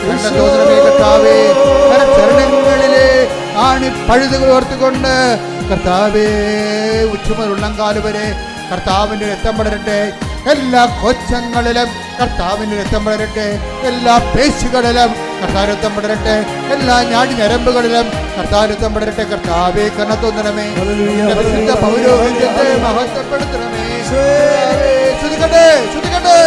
കണ്ണു തോന്നണമേ കർത്താവേ. ചരണങ്ങളിലെ ആണി പഴുതുകൾ ഓർത്തുകൊണ്ട് കർത്താവേ ഉച്ചമുതൽ ഉള്ളംകാല് വരെ കർത്താവിൻ്റെ രക്തം പടരട്ടെ. എല്ലാ കോശങ്ങളിലും കർത്താവിൻ്റെ രക്തം പടരട്ടെ. എല്ലാ പേശികളിലും കർത്താവ് രക്തം പടരട്ടെ. എല്ലാ ഞാടി ഞരമ്പുകളിലും കർത്താവ് രക്തം പടരട്ടെ. കർത്താവേ കണ്ണ തോന്നണമേ, വിശുദ്ധ പൗരോഹിത്യത്തെ മഹത്വപ്പെടുത്തണമേ. ശ്രുതികട്ടെ ശ്രുതികട്ടെ,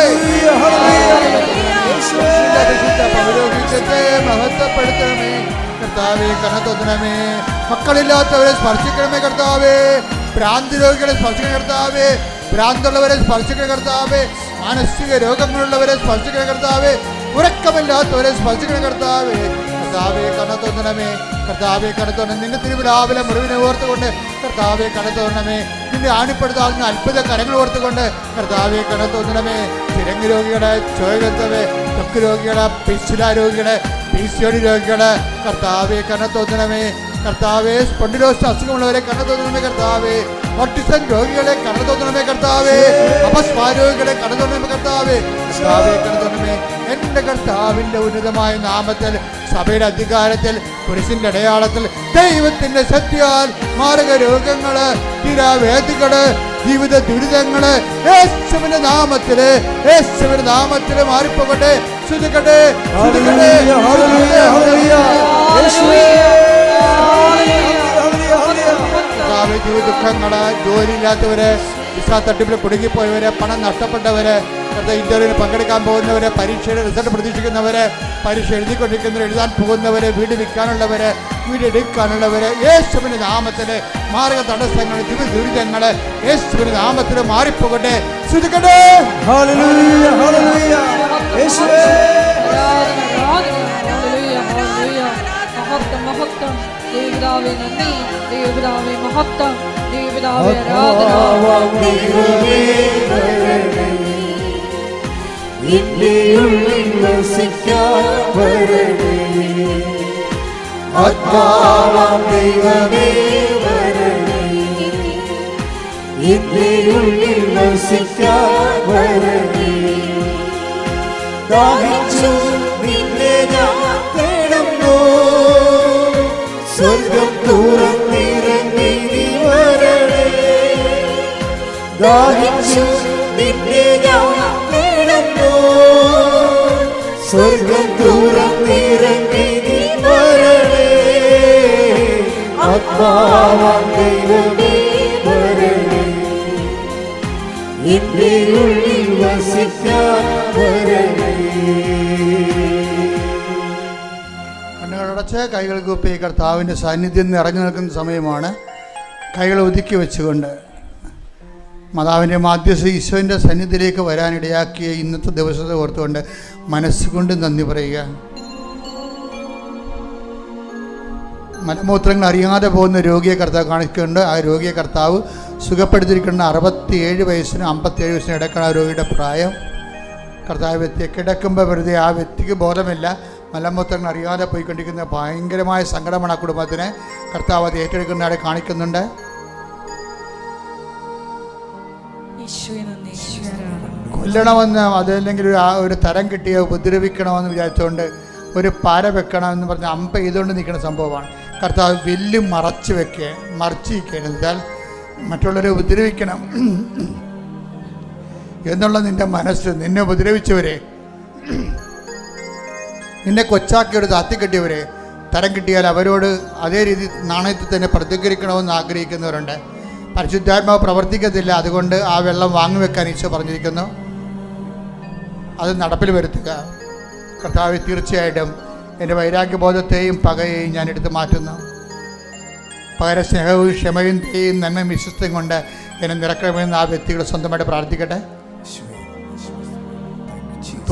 വിശുദ്ധ പൗരോഹിത്യത്തെ മഹത്വപ്പെടുത്തണമേ. കർത്താവേ കണ്ണ തോന്നണമേ. മക്കളില്ലാത്തവരെ സ്പർശിക്കണമേ കർത്താവേ. ഭ്രാന്തി രോഗികളെ സ്പർശിക്കണ കർത്താവേ. ഭ്രാന്തുള്ളവരെ സ്പർശിക്കണ കർത്താവേ. മാനസിക രോഗങ്ങളുള്ളവരെ സ്പർശിക്കണ കർത്താവേ. ഉറക്കമില്ലാത്തവരെ സ്പർശിക്കണ കർത്താവേ. കർത്താവേ കണ്ണ തോന്നണമേ, കർത്താവേ കണ്ണ തോന്നണം. നിന്റെ തിരുവിലാവിലെ മുറിവിനെ ഓർത്തുകൊണ്ട് കർത്താവേ കണ്ണ തോന്നണമേ. നിന്റെ ആണിപ്പെടുത്താവുന്ന അത്ഭുത കരങ്ങൾ ഓർത്തുകൊണ്ട് കർത്താവേ കണ്ണ തോന്നണമേ. ചിരങ്ങ് രോഗികളെ, ചോരത്തവേ, ത്വക്ക് രോഗികളെ, പിശുല രോഗികളെ, PCOD രോഗികളെ കർത്താവേ കണ്ണ തോന്നണമേ. കർത്താവേ സ്പോണ്ടിലോസിസ് അസുഖമുള്ളവരെ കണ്ണ തോന്നണമേ കർത്താവേ. ഓട്ടിസം രോഗികളെ കണ്ണ തോന്നണമേ കർത്താവേ. അപസ്മാ രോഗികളെ കണ്ണ തോന്നണമേ കർത്താവേ. കർത്താവേ കണ്ണ തോന്നണമേ. എൻ്റെ കർത്താവിൻ്റെ ഉന്നതമായ നാമത്തിൽ, സഭയുടെ അധികാരത്തിൽ, കുരിശിന്റെ അടയാളത്തിൽ, ദൈവത്തിന്റെ ശക്തിയാൽ മാരക രോഗങ്ങള്, തീരാവേദികള്, ജീവിത ദുരിതങ്ങള് യേശുവിന്റെ നാമത്തില്, യേശുവിന്റെ നാമത്തില് മാറിപ്പോകട്ടെ. ശ്രുതിക്കട്ടെ ശ്രുതിക്കട്ടെ. ജീവിത ദുഃഖങ്ങള്, ജോലിയില്ലാത്തവര്, വിസ തട്ടിപ്പിൽ കുടുങ്ങിപ്പോയവര്, പണം നഷ്ടപ്പെട്ടവര്, ഇന്റർവ്യൂവിന് പങ്കെടുക്കാൻ പോകുന്നവര്, പരീക്ഷയുടെ റിസൾട്ട് പ്രതീക്ഷിക്കുന്നവര്, പരീക്ഷ എഴുതിക്കൊണ്ടിരിക്കുന്നവർ, എഴുതാൻ പോകുന്നവര്, വീട് വിൽക്കാനുള്ളവര്, വീട് എടുക്കാനുള്ളവര്, യേശുവിന്റെ നാമത്തില് മാർഗ തടസ്സങ്ങൾ, ജീവിത ദുരിതങ്ങള് യേശുവിന്റെ നാമത്തില് മാറിപ്പോകട്ടെ. ശ്രുതിക്കട്ടെ. മഹത്വം ദേവതാവേ നന്ദി, ദേവതാവേ മഹത്വം, ദേവതാവേ ആരാധന. ആത്മാവാം ദൈവമേ വരണേ, എന്റെ ഉള്ളിൽ വസിക്കാൻ വരണേ. ദാഹിച്ചു നിന്നെ ഞാൻ തേടുന്നു, സ്വർഗം തുറന്നിറങ്ങി നീ വരണേ. ദാഹിച്ചു നിന്നെ ഞാൻ തേടുന്നു, സ്വർഗം തുറന്നിറങ്ങി നീ വരണേ. ആത്മാവാം ദൈവമേ വരണേ, എന്റെ ഉള്ളിൽ വസിക്കാൻ വരണേ. കണ്ണുകളടച്ച് കൈകൾ കൂപ്പി കർത്താവിൻ്റെ സാന്നിധ്യം നിറഞ്ഞു നിൽക്കുന്ന സമയമാണ്. കൈകൾ ഒതുക്കി വെച്ചുകൊണ്ട് മാതാവിൻ്റെ മാധ്യസ്ഥ ഈശോൻ്റെ സന്നിധിയിലേക്ക് വരാനിടയാക്കിയ ഇന്നത്തെ ദിവസത്തെ ഓർത്തുകൊണ്ട് മനസ്സുകൊണ്ട് നന്ദി പറയുക. മലമൂത്രങ്ങൾ അറിയാതെ പോകുന്ന രോഗിയെ കർത്താവ് കാണിക്കുന്നുണ്ട്. ആ രോഗിയെ കർത്താവ് സുഖപ്പെടുത്തിയിരിക്കുന്ന 67 വയസ്സിനും 57 വയസ്സിനും ഇടയ്ക്കാണ് ആ രോഗിയുടെ പ്രായം. കർത്താവ് വ്യക്തിയെ കിടക്കുമ്പോൾ വെറുതെ ആ വ്യക്തിക്ക് ബോധമില്ല, മലമൂത്രങ്ങൾ അറിയാതെ പോയിക്കൊണ്ടിരിക്കുന്ന ഭയങ്കരമായ സങ്കടമാണ് ആ കുടുംബത്തിന്. കർത്താവ് അത് ഏറ്റെടുക്കുന്നയാളെ കാണിക്കുന്നുണ്ട്. കൊല്ലണമെന്ന് അതല്ലെങ്കിൽ ഒരു തരം കിട്ടിയ ഉപദ്രവിക്കണമെന്ന് വിചാരിച്ചുകൊണ്ട് ഒരു പാര വെക്കണമെന്ന് പറഞ്ഞ് അമ്പ ചെയ്തുകൊണ്ട് നിൽക്കുന്ന സംഭവമാണ്. കർത്താവ് വില്ല് മറച്ച് വയ്ക്കുകയാണ്. എന്നാൽ മറ്റുള്ളവരെ ഉപദ്രവിക്കണം എന്നുള്ള നിൻ്റെ മനസ്സ്, നിന്നെ ഉപദ്രവിച്ചവരെ, നിന്നെ കൊച്ചാക്കിയൊരു താത്തിക്കെട്ടിയവരെ തരം കിട്ടിയാൽ അവരോട് അതേ രീതി നാണയത്തിൽ തന്നെ പ്രതികരിക്കണമെന്ന് ആഗ്രഹിക്കുന്നവരുണ്ട്. പരിശുദ്ധാത്മാവ് പ്രവർത്തിക്കത്തില്ല. അതുകൊണ്ട് ആ വെള്ളം വാങ്ങിവെക്കാൻ ഈശോ പറഞ്ഞിരിക്കുന്നു. അത് നടപ്പിൽ വരുത്തുക. കർത്താവ് തീർച്ചയായിട്ടും എൻ്റെ വൈരാഗ്യബോധത്തെയും പകയെയും ഞാൻ എടുത്തു മാറ്റുന്നു. പകരം സ്നേഹവും ക്ഷമയും തെയും നന്മയും വിശ്വസ്തയും കൊണ്ട് എന്നെ നിറക്കണമെന്ന് ആ വ്യക്തികൾ സ്വന്തമായിട്ട് പ്രാർത്ഥിക്കട്ടെ.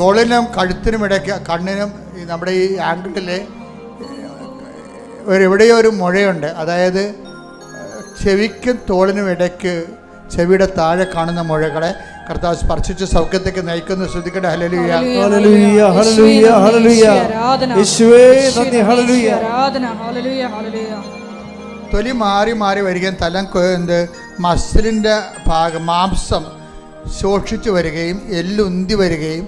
തോളിനും കഴുത്തിനും ഇടയ്ക്ക് കണ്ണിനും നമ്മുടെ ഈ ആംഗിളിൽ എവിടെയോ ഒരു മുഴയുണ്ട്. അതായത് ചെവിക്കും തോളിനും ഇടയ്ക്ക് ചെവിയുടെ താഴെ കാണുന്ന മുഴകളെ കർത്താവ് സ്പർശിച്ച് സൗഖ്യത്തേക്ക് നയിക്കുന്നു. ശ്രദ്ധിക്കട്ടെ. Hallelujah, hallelujah, hallelujah, hallelujah. യേശുവേ നന്ദി. ഹല്ലേലൂയ. തൊലി മാറി മാറി വരികയും തലം മസിലിൻ്റെ ഭാഗം മാംസം ശോഷിച്ചു വരികയും എല്ലുന്തി വരികയും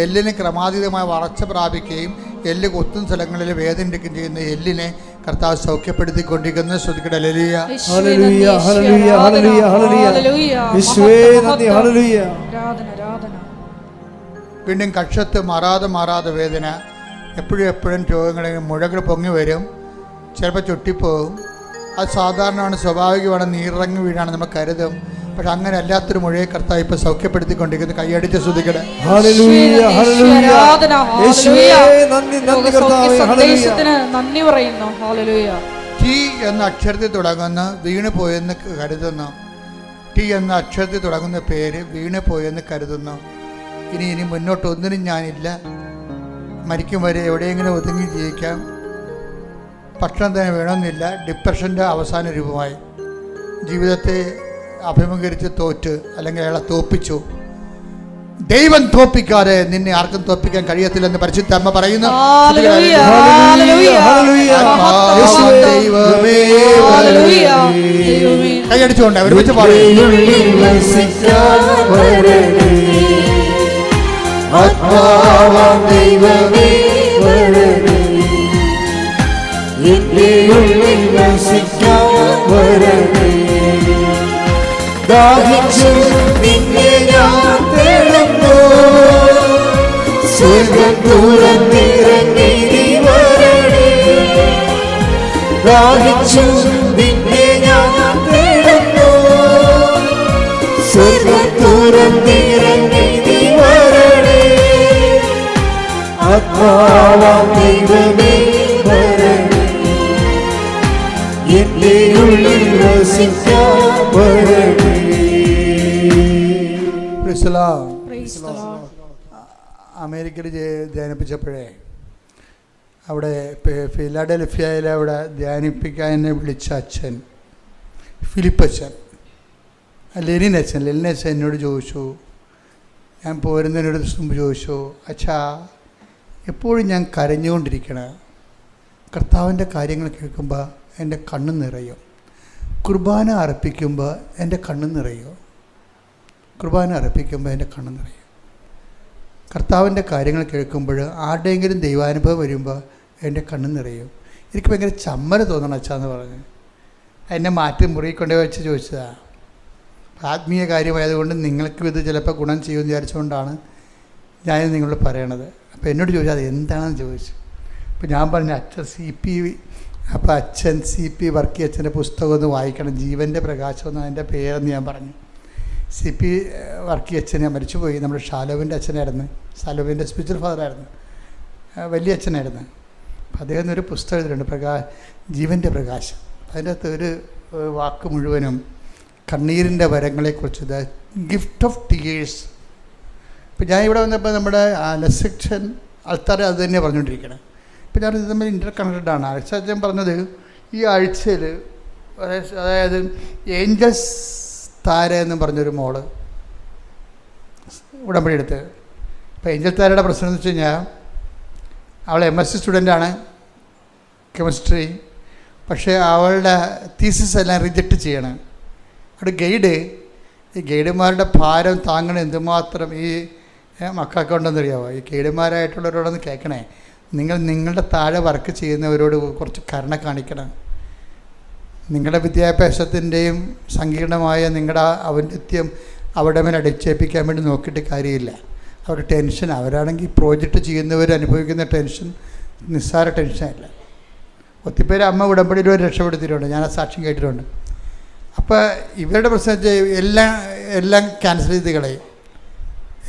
എല്ലിന് ക്രമാതീതമായ വളർച്ച പ്രാപിക്കുകയും എല്ല് കൊത്തുന്ന സ്ഥലങ്ങളിൽ വേദനിക്കുകയും ചെയ്യുന്ന എല്ലിനെ കർത്താവ് സൗഖ്യപ്പെടുത്തിക്കൊണ്ടിരിക്കുന്നത്. ശ്രദ്ധിക്കട്ടെ. Hallelujah, hallelujah, hallelujah, hallelujah, hallelujah. യേശുവേ നന്ദി. ഹല്ലേലൂയ. വീണ്ടും കക്ഷത്ത് മാറാതെ വേദന, എപ്പോഴും രോഗങ്ങളിൽ മുഴകൾ പൊങ്ങി വരും, ചിലപ്പോൾ ചുട്ടിപ്പോകും. അത് സാധാരണമാണ്, സ്വാഭാവികമാണ്, നീറിറങ്ങി വീഴാണ് നമ്മൾ കരുതും. പക്ഷെ അങ്ങനെ അല്ലാത്തൊരു മുഴയെ കർത്താവ് ഇപ്പോൾ സൗഖ്യപ്പെടുത്തിക്കൊണ്ടിരിക്കുന്നത്. കൈയടിച്ച് ശ്രദ്ധിക്കട്ടെ. Hallelujah, hallelujah. യേശുവേ നന്ദി കർത്താവേ. ഹല്ലേലൂയ. നന്ദി പറയുന്നു. ഹല്ലേലൂയ. ടി എന്ന അക്ഷരത്തിൽ തുടങ്ങുന്ന വീണ് പോയെന്ന് കരുതുന്നു. ടി എന്ന അക്ഷരത്തിൽ തുടങ്ങുന്ന പേര് വീണ് പോയെന്ന് കരുതുന്നു. ഇനി മുന്നോട്ട് ഒന്നിനും ഞാനില്ല, മരിക്കും വരെ എവിടെയെങ്കിലും ഒതുങ്ങി ജീവിക്കാം, ഭക്ഷണം തന്നെ വേണമെന്നില്ല. ഡിപ്രഷൻ്റെ അവസാന രൂപമായി ജീവിതത്തെ അഭിമുഖീകരിച്ച് തോറ്റ് അല്ലെങ്കിൽ അയാളെ തോപ്പിച്ചു. ദൈവം തോപ്പിക്കാതെ നിന്നെ ആർക്കും തോപ്പിക്കാൻ കഴിയത്തില്ലെന്ന് പരിശുദ്ധ അമ്മ പറയുന്നു. കൈയടിച്ചുകൊണ്ട് ഒരുമിച്ച് പറയും. ദാഹിച്ചു നിന്നെ ഞാൻ തേടുന്നു, സ്വർഗ്ഗം തുറന്നിറങ്ങി നീ വരണേ. ദാഹിച്ചു നിന്നെ ഞാൻ തേടുന്നു, സ്വർഗ്ഗം തുറന്നിറങ്ങി നീ വരണേ. ആത്മാവാം ദൈവമേ വരണേ, എന്റെ ഉള്ളിൽ വസിക്കാൻ വരണേ. അമേരിക്കയിൽ ധ്യാനിപ്പിച്ചപ്പോഴേ അവിടെ ഫിലാഡൽഫിയയിൽ അവിടെ ധ്യാനിപ്പിക്കാൻ എന്നെ വിളിച്ച അച്ഛൻ ഫിലിപ്പച്ചൻ, ലെനിനച്ഛൻ എന്നോട് ചോദിച്ചു, ഞാൻ പോരുന്നതിനൊരു ദിവസം ചോദിച്ചു, അച്ഛാ എപ്പോഴും ഞാൻ കരഞ്ഞുകൊണ്ടിരിക്കണേ, കർത്താവിൻ്റെ കാര്യങ്ങൾ കേൾക്കുമ്പോൾ എൻ്റെ കണ്ണ് നിറയും, കുർബാന അർപ്പിക്കുമ്പോൾ എൻ്റെ കണ്ണ് നിറയും, കുർബാന അർപ്പിക്കുമ്പോൾ എൻ്റെ കണ്ണ് നിറയും, കർത്താവിൻ്റെ കാര്യങ്ങൾ കേൾക്കുമ്പോൾ ആരുടെയെങ്കിലും ദൈവാനുഭവം വരുമ്പോൾ എൻ്റെ കണ്ണ് നിറയും, എനിക്ക് ഭയങ്കര ചമ്മൽ തോന്നണം അച്ഛാന്ന് പറഞ്ഞ് എന്നെ മാറ്റി മുറി കൊണ്ടുപോയി വെച്ച് ചോദിച്ചതാണ്. ആത്മീയ കാര്യമായതുകൊണ്ട് നിങ്ങൾക്കും ഇത് ചിലപ്പോൾ ഗുണം ചെയ്യുമെന്ന് വിചാരിച്ചുകൊണ്ടാണ് ഞാൻ നിങ്ങളോട് പറയണത്. അപ്പോൾ എന്നോട് ചോദിച്ചാൽ അത് എന്താണെന്ന് ചോദിച്ചു. അപ്പോൾ ഞാൻ പറഞ്ഞു അച്ഛൻ അപ്പോൾ അച്ഛൻ CP വർക്കി അച്ഛൻ്റെ പുസ്തകം ഒന്ന് വായിക്കണം, ജീവൻ്റെ പ്രകാശം എന്ന് അതിൻ്റെ പേരെന്ന് ഞാൻ പറഞ്ഞു. CP വർക്കി അച്ഛനെ മരിച്ചുപോയി, നമ്മുടെ ഷാലോവിൻ്റെ അച്ഛനായിരുന്നു, ഷാലോവിൻ്റെ സ്പിരിച്വൽ ഫാദറായിരുന്നു, വലിയ അച്ഛനായിരുന്നു. അപ്പോൾ അദ്ദേഹം ഒരു പുസ്തകം എഴുതിയിട്ടുണ്ട്, ജീവൻ്റെ പ്രകാശം. അതിൻ്റെ അകത്ത് ഒരു വാക്ക് മുഴുവനും കണ്ണീരിൻ്റെ വരങ്ങളെക്കുറിച്ച്, ദ ഗിഫ്റ്റ് ഓഫ് ടീയേഴ്സ്. ഇപ്പം ഞാൻ ഇവിടെ വന്നപ്പോൾ നമ്മുടെ ലക്ഷൻ ആൾക്കാർ അത് തന്നെയാണ് പറഞ്ഞുകൊണ്ടിരിക്കുന്നത്. ഇപ്പം ഞാൻ ഇത് തമ്മിൽ ഇൻ്റർ കണക്റ്റഡാണ്. അച്ഛൻ പറഞ്ഞത് ഈ ആഴ്ചയിൽ, അതായത് ഏഞ്ചൽസ് താര എന്ന് പറഞ്ഞൊരു മോള് ഉടമ്പടി എടുത്ത്. ഇപ്പോൾ ഏഞ്ചൽ താരയുടെ പ്രശ്നം എന്ന് വെച്ച് കഴിഞ്ഞാൽ അവൾ MSc സ്റ്റുഡൻ്റാണ്, കെമിസ്ട്രി. പക്ഷേ അവളുടെ തീസിസ് എല്ലാം റിജക്റ്റ് ചെയ്യണം. അവിടെ ഈ ഗൈഡുമാരുടെ ഭാരം താങ്ങണ എന്തുമാത്രം ഈ മക്കൾക്ക് ഉണ്ടെന്നറിയാമോ? ഈ ഗൈഡുമാരായിട്ടുള്ളവരോടൊന്ന് കേൾക്കണേ, നിങ്ങളുടെ താഴെ വർക്ക് ചെയ്യുന്നവരോട് കുറച്ച് കരുണ കാണിക്കണം. നിങ്ങളുടെ വിദ്യാഭ്യാസത്തിൻ്റെയും സങ്കീർണമായ നിങ്ങളുടെ ഔന്നത്യം അവിടെ മേൽ അടിച്ചേൽപ്പിക്കാൻ വേണ്ടി നോക്കിയിട്ട് കാര്യമില്ല. അവരുടെ ടെൻഷൻ, അവരാണെങ്കിൽ പ്രോജക്റ്റ് ചെയ്യുന്നവർ അനുഭവിക്കുന്ന ടെൻഷൻ നിസ്സാര ടെൻഷനല്ല. ഒത്തിരി അമ്മ ഉടമ്പടിയിൽ ഒരു രക്ഷപ്പെടുത്തിയിട്ടുണ്ട്, ഞാൻ ആ സാക്ഷ്യം കേട്ടിട്ടുണ്ട്. അപ്പോൾ ഇവരുടെ പ്രശ്നം വെച്ചാൽ എല്ലാം ക്യാൻസൽ ചെയ്ത് കളയും,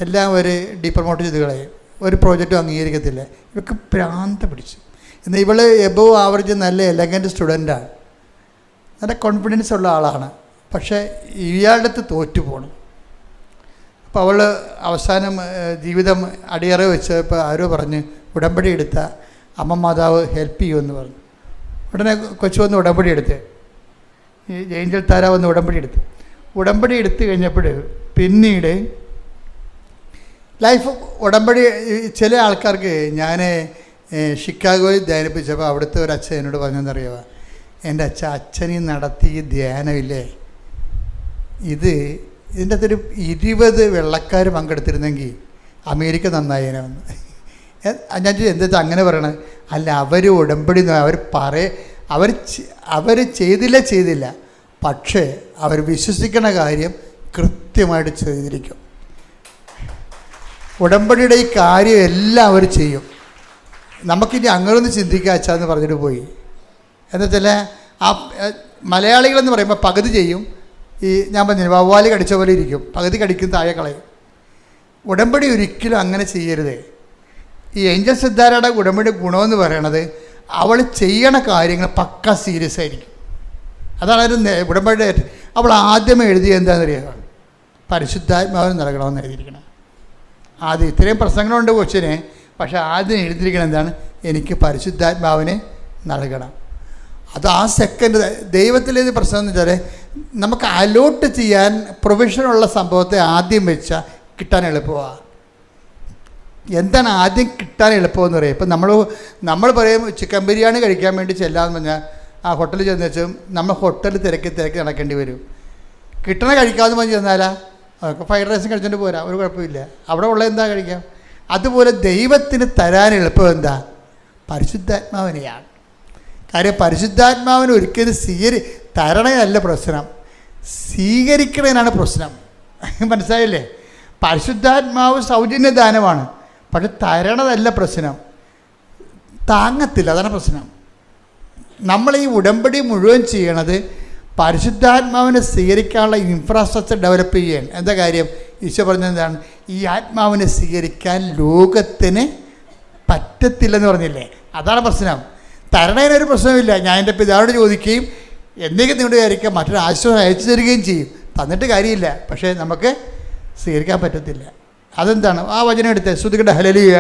എല്ലാം ഒരു ഡീപ്രമോട്ട് ചെയ്ത് കളയും, ഒരു പ്രോജക്റ്റും അംഗീകരിക്കത്തില്ല. ഇവർക്ക് ഭ്രാന്ത് പിടിച്ചു. എന്നാൽ ഇവൾ എബോവ് ആവറേജ് നല്ല എലഗൻറ്റ് സ്റ്റുഡൻ്റാണ്, നല്ല കോൺഫിഡൻസ് ഉള്ള ആളാണ്. പക്ഷേ ഇയാളുടെ അടുത്ത് തോറ്റു പോകണം. അപ്പോൾ അവൾ അവസാനം ജീവിതം അടിയറ വെച്ച് ഇപ്പോൾ ആരോ പറഞ്ഞ് ഉടമ്പടി എടുത്ത അമ്മ മാതാവ് ഹെൽപ്പ് ചെയ്യുമെന്ന് പറഞ്ഞു. ഉടനെ കൊച്ചു വന്ന് ഉടമ്പടി എടുത്ത്, ഈ ഏഞ്ചൽ താര വന്ന് ഉടമ്പടി എടുത്ത് കഴിഞ്ഞപ്പോൾ പിന്നീട് ലൈഫ് ഉടമ്പടി. ചില ആൾക്കാർക്ക് ഞാൻ ഷിക്കാഗോയിൽ ധ്യാനിപ്പിച്ചപ്പോൾ അവിടുത്തെ ഒരു അച്ഛൻ എന്നോട് പറഞ്ഞെന്നറിയാമോ, എൻ്റെ അച്ഛനീ നടത്തിയ ധ്യാനമില്ലേ, ഇതിൻ്റെ അകത്തൊരു 20 വെള്ളക്കാർ പങ്കെടുത്തിരുന്നെങ്കിൽ അമേരിക്ക നന്നായേനെന്ന്. ഞാൻ എന്താ അങ്ങനെ പറയണത്? അല്ല, അവർ ഉടമ്പടി അവർ ചെയ്തില്ല, പക്ഷേ അവർ വിശ്വസിക്കുന്ന കാര്യം കൃത്യമായിട്ട് ചെയ്തിരിക്കും. ഉടമ്പടിയുടെ ഈ കാര്യം എല്ലാം അവർ ചെയ്യും. നമുക്കിനി അങ്ങനൊന്ന് ചിന്തിക്കുക അച്ഛാന്ന് പറഞ്ഞിട്ട് പോയി. എന്നുവെച്ചാൽ ആ മലയാളികളെന്ന് പറയുമ്പോൾ പകുതി ചെയ്യും, ഈ ഞാൻ പറഞ്ഞു വവ്വാലി കടിച്ച പോലെ ഇരിക്കും, പകുതി കടിക്കും, താഴെ കളയും. ഉടമ്പടി ഒരിക്കലും അങ്ങനെ ചെയ്യരുത്. ഈ ഏഞ്ചൽ സിദ്ധാരയുടെ ഉടമ്പടി ഗുണമെന്ന് പറയണത് അവൾ ചെയ്യണ കാര്യങ്ങൾ പക്ക സീരിയസ് ആയിരിക്കും. അതാണ് ഒരു ഉടമ്പടി. അവൾ ആദ്യമേ എഴുതിയ എന്താണെന്നറിയാം, പരിശുദ്ധാത്മാവിന് നൽകണമെന്ന് എഴുതിയിരിക്കണം. ആദ്യം ഇത്രയും പ്രസംഗങ്ങളുണ്ട് കൊച്ചിന്, പക്ഷേ ആദ്യം എഴുതിയിരിക്കണം എന്താണ്, എനിക്ക് പരിശുദ്ധാത്മാവിനെ നൽകണം. അത് ആ സെക്കൻഡ്. ദൈവത്തിലേത് പ്രശ്നം എന്ന് വെച്ചാൽ നമുക്ക് അലോട്ട് ചെയ്യാൻ പ്രൊവിഷനുള്ള സംഭവത്തെ ആദ്യം വെച്ചാൽ കിട്ടാൻ എളുപ്പമാണ്. എന്താണ് ആദ്യം കിട്ടാൻ എളുപ്പമെന്ന് പറയും. ഇപ്പം നമ്മൾ പറയും ചിക്കൻ ബിരിയാണി കഴിക്കാൻ വേണ്ടി ചെല്ലാമെന്ന് പറഞ്ഞാൽ ആ ഹോട്ടലിൽ ചെന്ന് വെച്ചും നമ്മൾ ഹോട്ടലിൽ തിരക്കി നടക്കേണ്ടി വരും. കിട്ടണ കഴിക്കാമെന്ന് പറഞ്ഞ് ചെന്നാലാ അതൊക്കെ ഫ്രൈഡ് റൈസും കഴിച്ചുകൊണ്ട് പോരാ, ഒരു കുഴപ്പമില്ല, അവിടെ ഉള്ള എന്താ കഴിക്കാം. അതുപോലെ ദൈവത്തിന് തരാൻ എളുപ്പം എന്താ, പരിശുദ്ധാത്മാവിനെയാണ്. കാര്യം പരിശുദ്ധാത്മാവിന് ഒരിക്കലും തരണയല്ല പ്രശ്നം, സ്വീകരിക്കണതിനാണ് പ്രശ്നം. മനസ്സിലായില്ലേ? പരിശുദ്ധാത്മാവ് സൗജന്യദാനമാണ്, പക്ഷെ തരണതല്ല പ്രശ്നം, താങ്ങത്തില്ല, അതാണ് പ്രശ്നം. നമ്മൾ ഈ ഉടമ്പടി മുഴുവൻ ചെയ്യണത് പരിശുദ്ധാത്മാവിനെ സ്വീകരിക്കാനുള്ള ഇൻഫ്രാസ്ട്രക്ചർ ഡെവലപ്പ് ചെയ്യാൻ. എന്താ കാര്യം? ഈശോ പറഞ്ഞെന്താണ്, ഈ ആത്മാവിനെ സ്വീകരിക്കാൻ ലോകത്തിന് പറ്റത്തില്ലെന്ന് പറഞ്ഞില്ലേ? അതാണ് പ്രശ്നം. തരണതിനൊരു പ്രശ്നമില്ല. ഞാൻ എൻ്റെ പിതാവിനോട് ചോദിക്കുകയും എന്തെങ്കിലും നിങ്ങളുടെ വിചാരിക്കാം മറ്റൊരു ആശ്വാസം അയച്ചു തരികയും ചെയ്യും, തന്നിട്ട് കാര്യമില്ല. പക്ഷേ നമുക്ക് സ്വീകരിക്കാൻ പറ്റത്തില്ല. അതെന്താണ്? ആ വചനം എടുത്ത് ശ്രുതികട്ടെ, ഹല്ലേലൂയ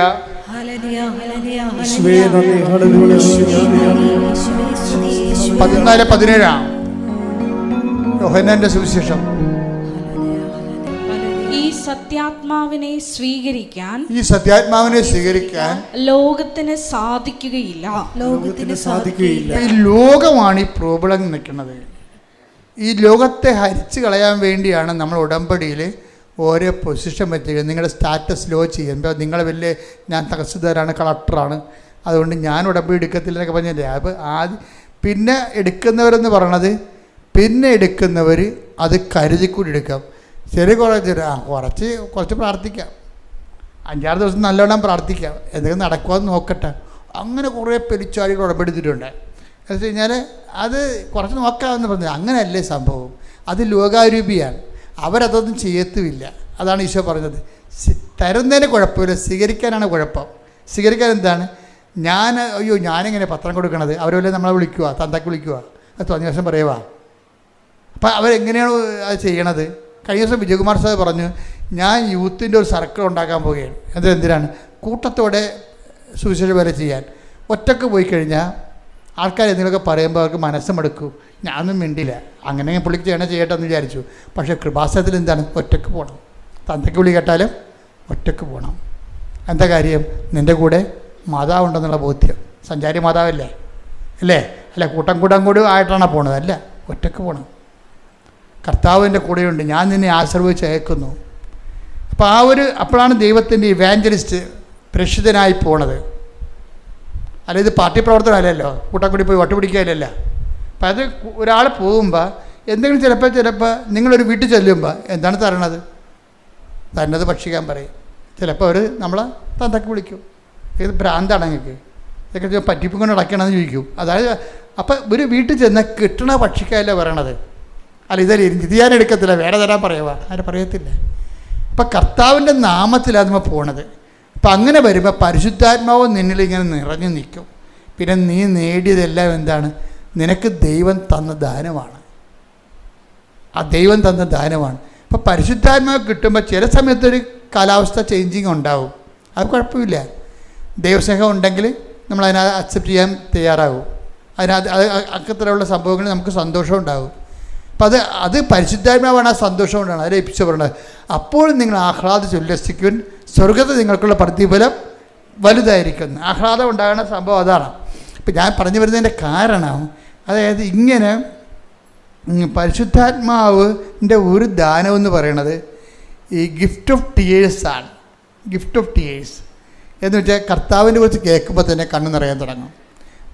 14:17 യോഹന്നാന്റെ സുവിശേഷം. ഈ സത്യാത്മാവിനെ സ്വീകരിക്കാൻ ലോകത്തിന് സാധിക്കുകയില്ല. ഈ ലോകമാണ് ഈ പ്രോബ്ലം നിൽക്കുന്നത്. ഈ ലോകത്തെ ഹരിച്ചു കളയാൻ വേണ്ടിയാണ് നമ്മൾ ഉടമ്പടിയിൽ ഓരോ പൊസിഷൻ വെച്ചിരിക്കുന്നത്. നിങ്ങളുടെ സ്റ്റാറ്റസ് ലോ ചെയ്യുമ്പോൾ നിങ്ങൾ ഞാൻ തഹസിൽദാരാണ്, കളക്ടറാണ്, അതുകൊണ്ട് ഞാൻ ഉടമ്പടി എടുക്കത്തില്ല എന്നൊക്കെ പറഞ്ഞില്ലേ. അപ്പോൾ പിന്നെ എടുക്കുന്നവരെന്ന് പറയണത്, പിന്നെ എടുക്കുന്നവർ അത് കരുതിക്കൂടി എടുക്കാം. ശരി, കുറച്ച് പ്രാർത്ഥിക്കാം, 5-6 ദിവസം നല്ലോണം പ്രാർത്ഥിക്കാം, എന്തെങ്കിലും നടക്കുമെന്ന് നോക്കട്ടെ. അങ്ങനെ കുറേ പെരിച്ചാടികൾ ഉടമ്പെടുത്തിട്ടുണ്ട്. എന്ന് വെച്ച് കഴിഞ്ഞാൽ അത് കുറച്ച് നോക്കാമെന്ന് പറഞ്ഞത് അങ്ങനെയല്ലേ സംഭവം. അത് ലോകാരൂപിയാണ്, അവരതൊന്നും ചെയ്യത്തുമില്ല. അതാണ് ഈശോ പറഞ്ഞത്. തരുന്നതിന് കുഴപ്പമില്ല, സ്വീകരിക്കാനാണ് കുഴപ്പം. സ്വീകരിക്കാൻ എന്താണ്? ഞാനെങ്ങനെ പത്രം കൊടുക്കണത്? അവരല്ലേ നമ്മളെ വിളിക്കുക, തന്തക്ക് വിളിക്കുക, അത് തോന്നിയ ദിവസം പറയുക. അപ്പം അവരെങ്ങനെയാണ് അത് ചെയ്യണത്? കഴിഞ്ഞ ദിവസം വിജയകുമാർ സാർ പറഞ്ഞു, ഞാൻ യൂത്തിൻ്റെ ഒരു സർക്കിൾ ഉണ്ടാക്കാൻ പോവുകയാണ്. എന്തിനാണ്? കൂട്ടത്തോടെ സുവിശേഷ വേല ചെയ്യാൻ. ഒറ്റക്ക് പോയി കഴിഞ്ഞാൽ ആൾക്കാർ എന്തെങ്കിലുമൊക്കെ പറയുമ്പോൾ അവർക്ക് മനസ്സുമെടുക്കും. ഞാനൊന്നും മിണ്ടില്ല. അങ്ങനെ പുള്ളിക്ക് ചെയ്യട്ടെ എന്ന് വിചാരിച്ചു. പക്ഷേ കൃപാസനത്തിൽ എന്താണ്? ഒറ്റക്ക് പോകണം. തന്തയ്ക്ക് വിളി കേട്ടാലും ഒറ്റക്ക് പോകണം. എന്താ കാര്യം? നിൻ്റെ കൂടെ മാതാവുണ്ടെന്നുള്ള ബോധ്യം. സഞ്ചാരി മാതാവല്ലേ അല്ലേ? അല്ല കൂട്ടം കൂടി ആയിട്ടാണ് പോണത്? അല്ല, ഒറ്റക്ക് പോകണം. കർത്താവിൻ്റെ കൂടെയുണ്ട്, ഞാൻ നിന്നെ ആശ്രയിച്ച് അയക്കുന്നു. അപ്പോൾ അപ്പോഴാണ് ദൈവത്തിൻ്റെ ഇവാഞ്ചലിസ്റ്റ് പ്രേക്ഷിതനായി പോണത്. അല്ല, ഇത് പാർട്ടി പ്രവർത്തനമല്ലല്ലോ, കൂട്ടം കൂടി പോയി വട്ട് പിടിക്കുകയല്ല. അപ്പം അത് ഒരാൾ പോകുമ്പോൾ എന്തെങ്കിലും ചിലപ്പോൾ നിങ്ങളൊരു വീട്ടിൽ ചെല്ലുമ്പോൾ എന്താണ് തരണത്? തന്നത് ഭക്ഷിക്കാൻ പറയും. ചിലപ്പോൾ അവർ നമ്മളെ തന്തക്ക് വിളിക്കും. ഇത് ഭ്രാന്താണ് നിങ്ങൾക്ക്, ഇതൊക്കെ പറ്റിപ്പും കൊണ്ട് നടക്കണമെന്ന് ചോദിക്കും. അതായത് അപ്പം ഒരു വീട്ടിൽ ചെന്നാൽ കിട്ടണ ഭക്ഷിക്കാനല്ലേ പറയണത്. അല്ല, ഇത് ഞാൻ എടുക്കത്തില്ല, വേറെ തരാൻ പറയുക, ആരും പറയത്തില്ല. അപ്പം കർത്താവിൻ്റെ നാമത്തിലാണ് നമ്മൾ പോണത്. അപ്പം അങ്ങനെ വരുമ്പോൾ പരിശുദ്ധാത്മാവ് നിന്നിലിങ്ങനെ നിറഞ്ഞു നിൽക്കും. പിന്നെ നീ നേടിയതെല്ലാം എന്താണ്? നിനക്ക് ദൈവം തന്ന ദാനമാണ്. ആ ദൈവം തന്ന ദാനമാണ്. അപ്പോൾ പരിശുദ്ധാത്മാവ് കിട്ടുമ്പോൾ ചില സമയത്തൊരു കാലാവസ്ഥ ചേഞ്ചിങ് ഉണ്ടാവും. അത് കുഴപ്പമില്ല. ദൈവസ്നേഹം ഉണ്ടെങ്കിൽ നമ്മൾ അതിനകത്ത് അക്സെപ്റ്റ് ചെയ്യാൻ തയ്യാറാകും. അക്കത്തിലുള്ള സംഭവങ്ങളിൽ നമുക്ക് സന്തോഷം ഉണ്ടാകും. അപ്പം അത് പരിശുദ്ധാത്മാവാണ്. ആ സന്തോഷം കൊണ്ടാണ് അതിൽ എപ്പിച്ചു പറയുന്നത്. അപ്പോൾ നിങ്ങൾ ആഹ്ലാദിച്ച് ഉല്ലസിക്കുവാൻ, സ്വർഗത്തിൽ നിങ്ങൾക്കുള്ള പ്രതിഫലം വലുതായിരിക്കുന്നു. ആഹ്ലാദം ഉണ്ടാകുന്ന സംഭവം അതാണ്. ഇപ്പം ഞാൻ പറഞ്ഞു വരുന്നതിൻ്റെ കാരണം, അതായത് ഇങ്ങനെ പരിശുദ്ധാത്മാവിൻ്റെ ഒരു ദാനം എന്ന് പറയുന്നത് ഈ ഗിഫ്റ്റ് ഓഫ് ടിയേഴ്സാണ്. ഗിഫ്റ്റ് ഓഫ് ടിയേഴ്സ് എന്ന് വെച്ചാൽ കർത്താവിനെ കുറിച്ച് കേൾക്കുമ്പോൾ തന്നെ കണ്ണ് നിറയാൻ തുടങ്ങും.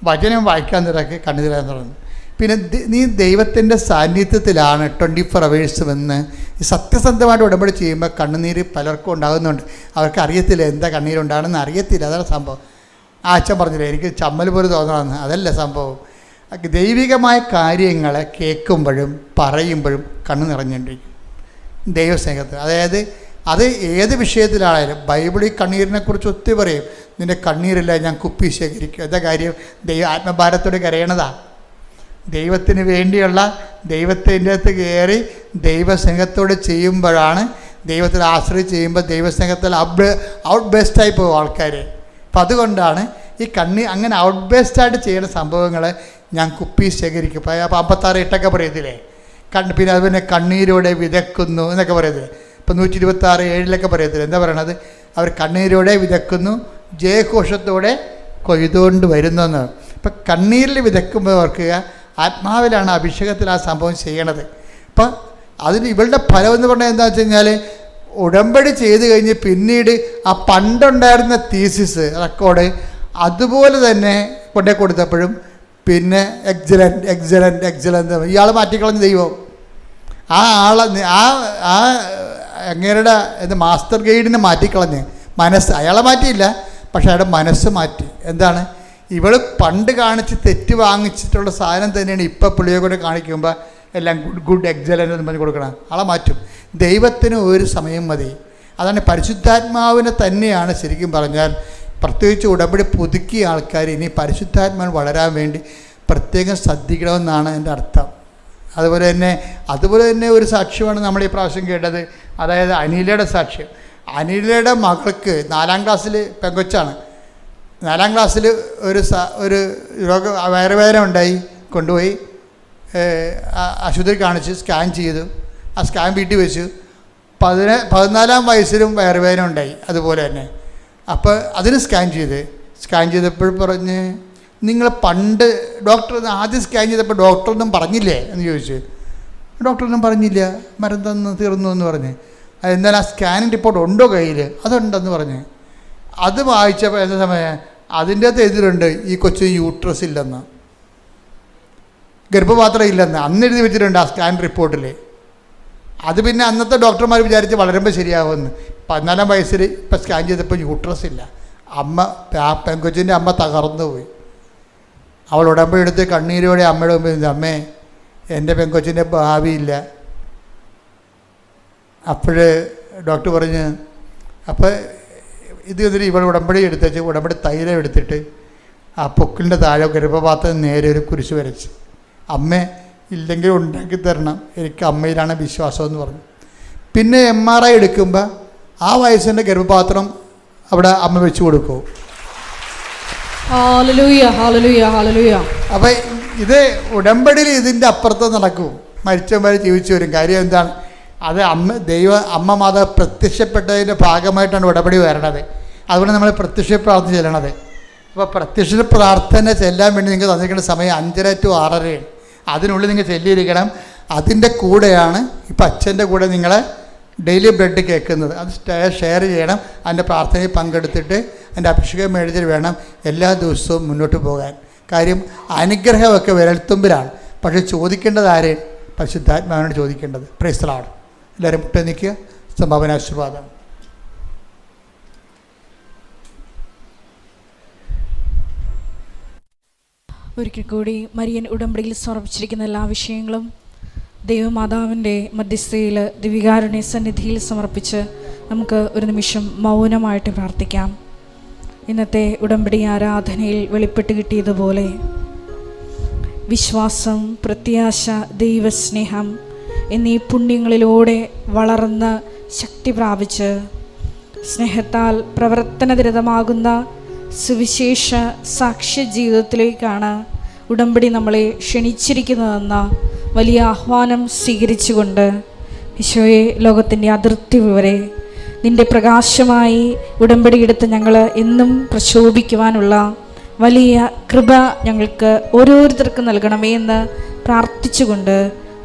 വചനം വായിക്കാൻ തുടങ്ങി കണ്ണ് നിറയാൻ തുടങ്ങും. പിന്നെ നീ ദൈവത്തിൻ്റെ സാന്നിധ്യത്തിലാണ് 24 hours എന്ന് ഈ സത്യസന്ധമായിട്ട് ഉടമ്പടി ചെയ്യുമ്പോൾ കണ്ണുനീര് പലർക്കും ഉണ്ടാകുന്നുണ്ട്. അവർക്ക് അറിയത്തില്ല എന്താ കണ്ണീരുണ്ടാകണമെന്ന് അറിയത്തില്ല. അതാണ് സംഭവം. ആ അച്ഛൻ പറഞ്ഞില്ലേ, എനിക്ക് ചമ്മൽ പോലെ തോന്നണമെന്ന്. അതല്ല സംഭവം. ദൈവികമായ കാര്യങ്ങളെ കേൾക്കുമ്പോഴും പറയുമ്പോഴും കണ്ണ് നിറഞ്ഞുകൊണ്ടിരിക്കും ദൈവസ്നേഹത്തിൽ. അതായത് അത് ഏത് വിഷയത്തിലാണെങ്കിലും ബൈബിളിൽ കണ്ണീരിനെക്കുറിച്ച് ഒത്തിരി പറയും. നിൻ്റെ കണ്ണീരില്ല, ഞാൻ കുപ്പി ശേഖരിക്കും. എന്താ കാര്യം? ആത്മഭാരത്തോടെ കരയണതാ. ദൈവത്തിന് വേണ്ടിയുള്ള ദൈവത്തിൻ്റെ അകത്ത് കയറി ദൈവസ്നേഹത്തോടെ ചെയ്യുമ്പോഴാണ്, ദൈവത്തിൽ ആശ്രയിച്ച് ചെയ്യുമ്പോൾ ദൈവസ്നേഹത്തിൽ ഔട്ട് ബേസ്റ്റായി പോകും ആൾക്കാർ. അപ്പം അതുകൊണ്ടാണ് ഈ അങ്ങനെ ഔട്ട് ബേസ്റ്റായിട്ട് ചെയ്യുന്ന സംഭവങ്ങൾ ഞാൻ കുപ്പി ശേഖരിക്കും. അപ്പോൾ 56:8 പറയത്തില്ലേ? പിന്നെ അതുപോലെ കണ്ണീരോടെ വിതക്കുന്നു എന്നൊക്കെ പറയത്തില്ലേ? ഇപ്പം 126:7 പറയത്തില്ല. എന്താ പറയണത്? അവർ കണ്ണീരോടെ വിതക്കുന്നു, ജയഘോഷത്തോടെ കൊയ്തുകൊണ്ട് വരുന്നെന്ന്. ഇപ്പം കണ്ണീരിൽ വിതക്കുമ്പോൾ ഓർക്കുക, ആത്മാവിലാണ് അഭിഷേകത്തിൽ ആ സംഭവം ചെയ്യണത്. അപ്പം അതിന് ഇവളുടെ ഫലം എന്ന് പറഞ്ഞാൽ എന്താ വെച്ച് കഴിഞ്ഞാൽ, ഉടമ്പടി ചെയ്ത് കഴിഞ്ഞ് പിന്നീട് ആ പണ്ടുണ്ടായിരുന്ന തീസിസ് റെക്കോർഡ് അതുപോലെ തന്നെ കൊണ്ടേ കൊടുത്തപ്പോഴും പിന്നെ എക്സലൻ്റ് ഇയാൾ മാറ്റിക്കളഞ്ഞ ദൈവം. ആ ആളെ അങ്ങേരുടെ മാസ്റ്റർ ഗൈഡിനെ മാറ്റിക്കളഞ്ഞ് മനസ്സ്, അയാളെ മാറ്റിയില്ല, പക്ഷെ അയാളുടെ മനസ്സ് മാറ്റി. എന്താണ്? ഇവൾ പണ്ട് കാണിച്ച് തെറ്റ് വാങ്ങിച്ചിട്ടുള്ള സാധനം തന്നെയാണ് ഇപ്പം പുള്ളിയെ കൂടെ കാണിക്കുമ്പോൾ എല്ലാം ഗുഡ് എക്സലൻ്റ് എന്ന് പറഞ്ഞ് കൊടുക്കണം. ആളെ മാറ്റും. ദൈവത്തിന് ഒരു സമയം മതി. അതാണ് പരിശുദ്ധാത്മാവിനെ തന്നെയാണ് ശരിക്കും പറഞ്ഞാൽ, പ്രത്യേകിച്ച് ഉടമ്പടി പുതുക്കിയ ആൾക്കാർ ഇനി പരിശുദ്ധാത്മാവിന് വളരാൻ വേണ്ടി പ്രത്യേകം ശ്രദ്ധിക്കണമെന്നാണ് എൻ്റെ അർത്ഥം. അതുപോലെ തന്നെ ഒരു സാക്ഷ്യമാണ് നമ്മൾ ഈ പ്രാവശ്യം കേട്ടത്. അതായത് അനീലയുടെ സാക്ഷ്യം. അനീലയുടെ മകൾക്ക് 4ാം ക്ലാസ്സിൽ പെങ്കൊച്ചാണ്. 4ാം ക്ലാസ്സിൽ ഒരു വയറുവേദന ഉണ്ടായി, കൊണ്ടുപോയി ആശുപത്രി കാണിച്ച് സ്കാൻ ചെയ്തു. ആ സ്കാൻ വീട്ടിൽ വെച്ചു. 14ാം വയസ്സിലും വയറുവേദന ഉണ്ടായി അതുപോലെ തന്നെ. അപ്പോൾ അതിന് സ്കാൻ ചെയ്തപ്പോൾ പറഞ്ഞ്, നിങ്ങൾ പണ്ട് ഡോക്ടർ ആദ്യം സ്കാൻ ചെയ്തപ്പോൾ ഡോക്ടറൊന്നും പറഞ്ഞില്ലേ എന്ന് ചോദിച്ചു. ഡോക്ടറൊന്നും പറഞ്ഞില്ല, മരുന്ന് തന്ന് തീർന്നു എന്ന് പറഞ്ഞ്. എന്നാലും ആ സ്കാനിങ് റിപ്പോർട്ട് ഉണ്ടോ കയ്യിൽ? അതുണ്ടെന്ന് പറഞ്ഞ്. അത് വായിച്ചപ്പോൾ എന്താ സമയം അതിൻ്റെ അകത്ത് എഴുതിയിട്ടുണ്ട്, ഈ കൊച്ചിന് യൂട്രസ് ഇല്ലെന്ന്, ഗർഭപാത്രം ഇല്ലെന്ന് അന്ന് എഴുതി വെച്ചിട്ടുണ്ട് ആ സ്കാൻ റിപ്പോർട്ടിൽ. അത് പിന്നെ അന്നത്തെ ഡോക്ടർമാർ വിചാരിച്ച് വളരുമ്പോൾ ശരിയാവുമെന്ന്. 14ാം വയസ്സിൽ ഇപ്പം സ്കാൻ ചെയ്തപ്പോൾ യൂട്രസ് ഇല്ല. ആ പെങ്കൊച്ചിൻ്റെ അമ്മ തകർന്നു പോയി. അവൾ ഉടമ്പടി എടുത്ത് കണ്ണീരോടെ അമ്മയുടെ മുമ്പിൽ, അമ്മേ എൻ്റെ പെങ്കൊച്ചിൻ്റെ ഭാവിയില്ല. അപ്പോൾ ഡോക്ടർ പറഞ്ഞ്, അപ്പോൾ ഇതിൽ ഇവൾ ഉടമ്പടി എടുത്തേച്ച് ഉടമ്പടി തൈലം എടുത്തിട്ട് ആ പൊക്കിളിൻ്റെ താഴെ ഗർഭപാത്രം നേരെ ഒരു കുരിശ് വരച്ച്, അമ്മേ ഇല്ലെങ്കിൽ ഉണ്ടാക്കി തരണം, എനിക്ക് അമ്മയിലാണ് വിശ്വാസം എന്ന് പറഞ്ഞു. പിന്നെ MRI എടുക്കുമ്പോൾ ആ വയസ്സിൻ്റെ ഗർഭപാത്രം അവിടെ അമ്മ വെച്ച് കൊടുക്കും. അപ്പം ഇത് ഉടമ്പടിയിൽ ഇതിൻ്റെ അപ്പുറത്ത് നടക്കും. മരിച്ചവരെ ജീവിച്ചു വരും. കാര്യം എന്താണ്? അത് അമ്മ മാതാവ് പ്രത്യക്ഷപ്പെട്ടതിൻ്റെ ഭാഗമായിട്ടാണ് ഉടമ്പടി വരണത്. അതുകൊണ്ട് നമ്മൾ പ്രത്യക്ഷ പ്രാർത്ഥന ചെല്ലണത്. അപ്പോൾ പ്രത്യക്ഷ പ്രാർത്ഥന ചെല്ലാൻ വേണ്ടി നിങ്ങൾക്ക് തന്നിരിക്കുന്ന സമയം 5:30 to 6:30. അതിനുള്ളിൽ നിങ്ങൾ ചെല്ലിയിരിക്കണം. അതിൻ്റെ കൂടെയാണ് ഇപ്പം അച്ഛൻ്റെ കൂടെ നിങ്ങളെ ഡെയിലി ബ്രെഡ് കേൾക്കുന്നത്. അത് ഷെയർ ചെയ്യണം. അതിൻ്റെ പ്രാർത്ഥനയിൽ പങ്കെടുത്തിട്ട് അതിൻ്റെ അഭിഷേകം മേടിച്ചിട്ട് വേണം എല്ലാ ദിവസവും മുന്നോട്ട് പോകാൻ. കാര്യം അനുഗ്രഹമൊക്കെ വിരൽത്തുമ്പിലാണ്. പക്ഷേ ചോദിക്കേണ്ടത് ആരെയും? പരിശുദ്ധാത്മാവിനോട് ചോദിക്കേണ്ടത്. Praise the Lord. എല്ലാവരും മുട്ട നിൽക്കുക. സംഭാവന ആശീർവാദം. ഒരിക്കൽ കൂടി മരിയൻ ഉടമ്പടിയിൽ സമർപ്പിച്ചിരിക്കുന്ന എല്ലാ വിഷയങ്ങളും ദൈവമാതാവിൻ്റെ മധ്യസ്ഥയിൽ ദിവികാരുണ്യ സന്നിധിയിൽ സമർപ്പിച്ച് നമുക്ക് ഒരു നിമിഷം മൗനമായിട്ട് പ്രാർത്ഥിക്കാം. ഇന്നത്തെ ഉടമ്പടി ആരാധനയിൽ വെളിപ്പെട്ട് കിട്ടിയതുപോലെ വിശ്വാസം, പ്രത്യാശ, ദൈവസ്നേഹം എന്നീ പുണ്യങ്ങളിലൂടെ വളർന്ന് ശക്തി പ്രാപിച്ച് സ്നേഹത്താൽ പ്രവർത്തനനിരതമാകുന്ന സുവിശേഷ സാക്ഷ്യ ജീവിതത്തിലേക്കാണ് ഉടമ്പടി നമ്മളെ ക്ഷണിച്ചിരിക്കുന്നതെന്ന വലിയ ആഹ്വാനം സ്വീകരിച്ചുകൊണ്ട് ഈശോയെ, ലോകത്തിൻ്റെ അതിർത്തി വരെ നിൻ്റെ പ്രകാശമായി ഉടമ്പടിയെടുത്ത് ഞങ്ങൾ എന്നും പ്രശോഭിക്കുവാനുള്ള വലിയ കൃപ ഞങ്ങൾക്ക് ഓരോരുത്തർക്കും നൽകണമേ എന്ന് പ്രാർത്ഥിച്ചുകൊണ്ട്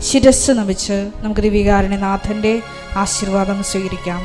ശിരസ്സ് നമിച്ച് നമുക്ക് ദിവികാരുണ്യനാഥൻ്റെ ആശീർവാദം സ്വീകരിക്കാം.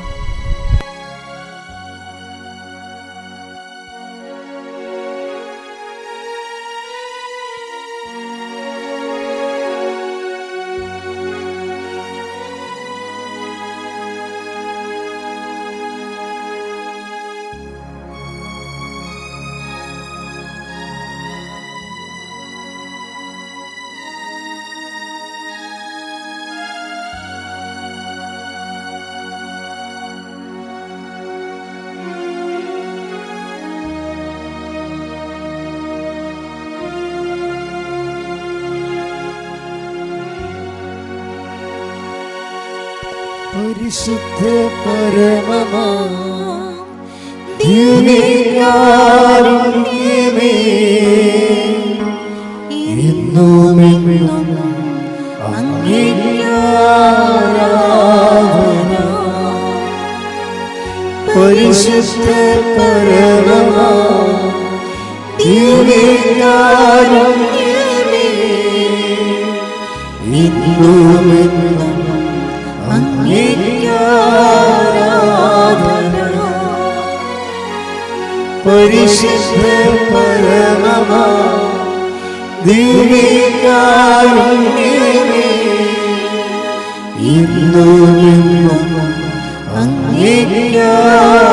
പരിശുദ്ധ പരമമാ ദിവ്യകാരുണ്യമേ, എന്നുമെന്നും അങ്ങേക്ക് ആരാധന. പരിശുദ്ധ പരമമാ ദിവ്യകാരുണ്യമേ, എന്നുമെന്നും പരിശുദ്ധ പരമമാ ദിവ്യകാരുണ്യമേ, എന്നുമെന്നും അങ്ങേക്ക് ആരാധന.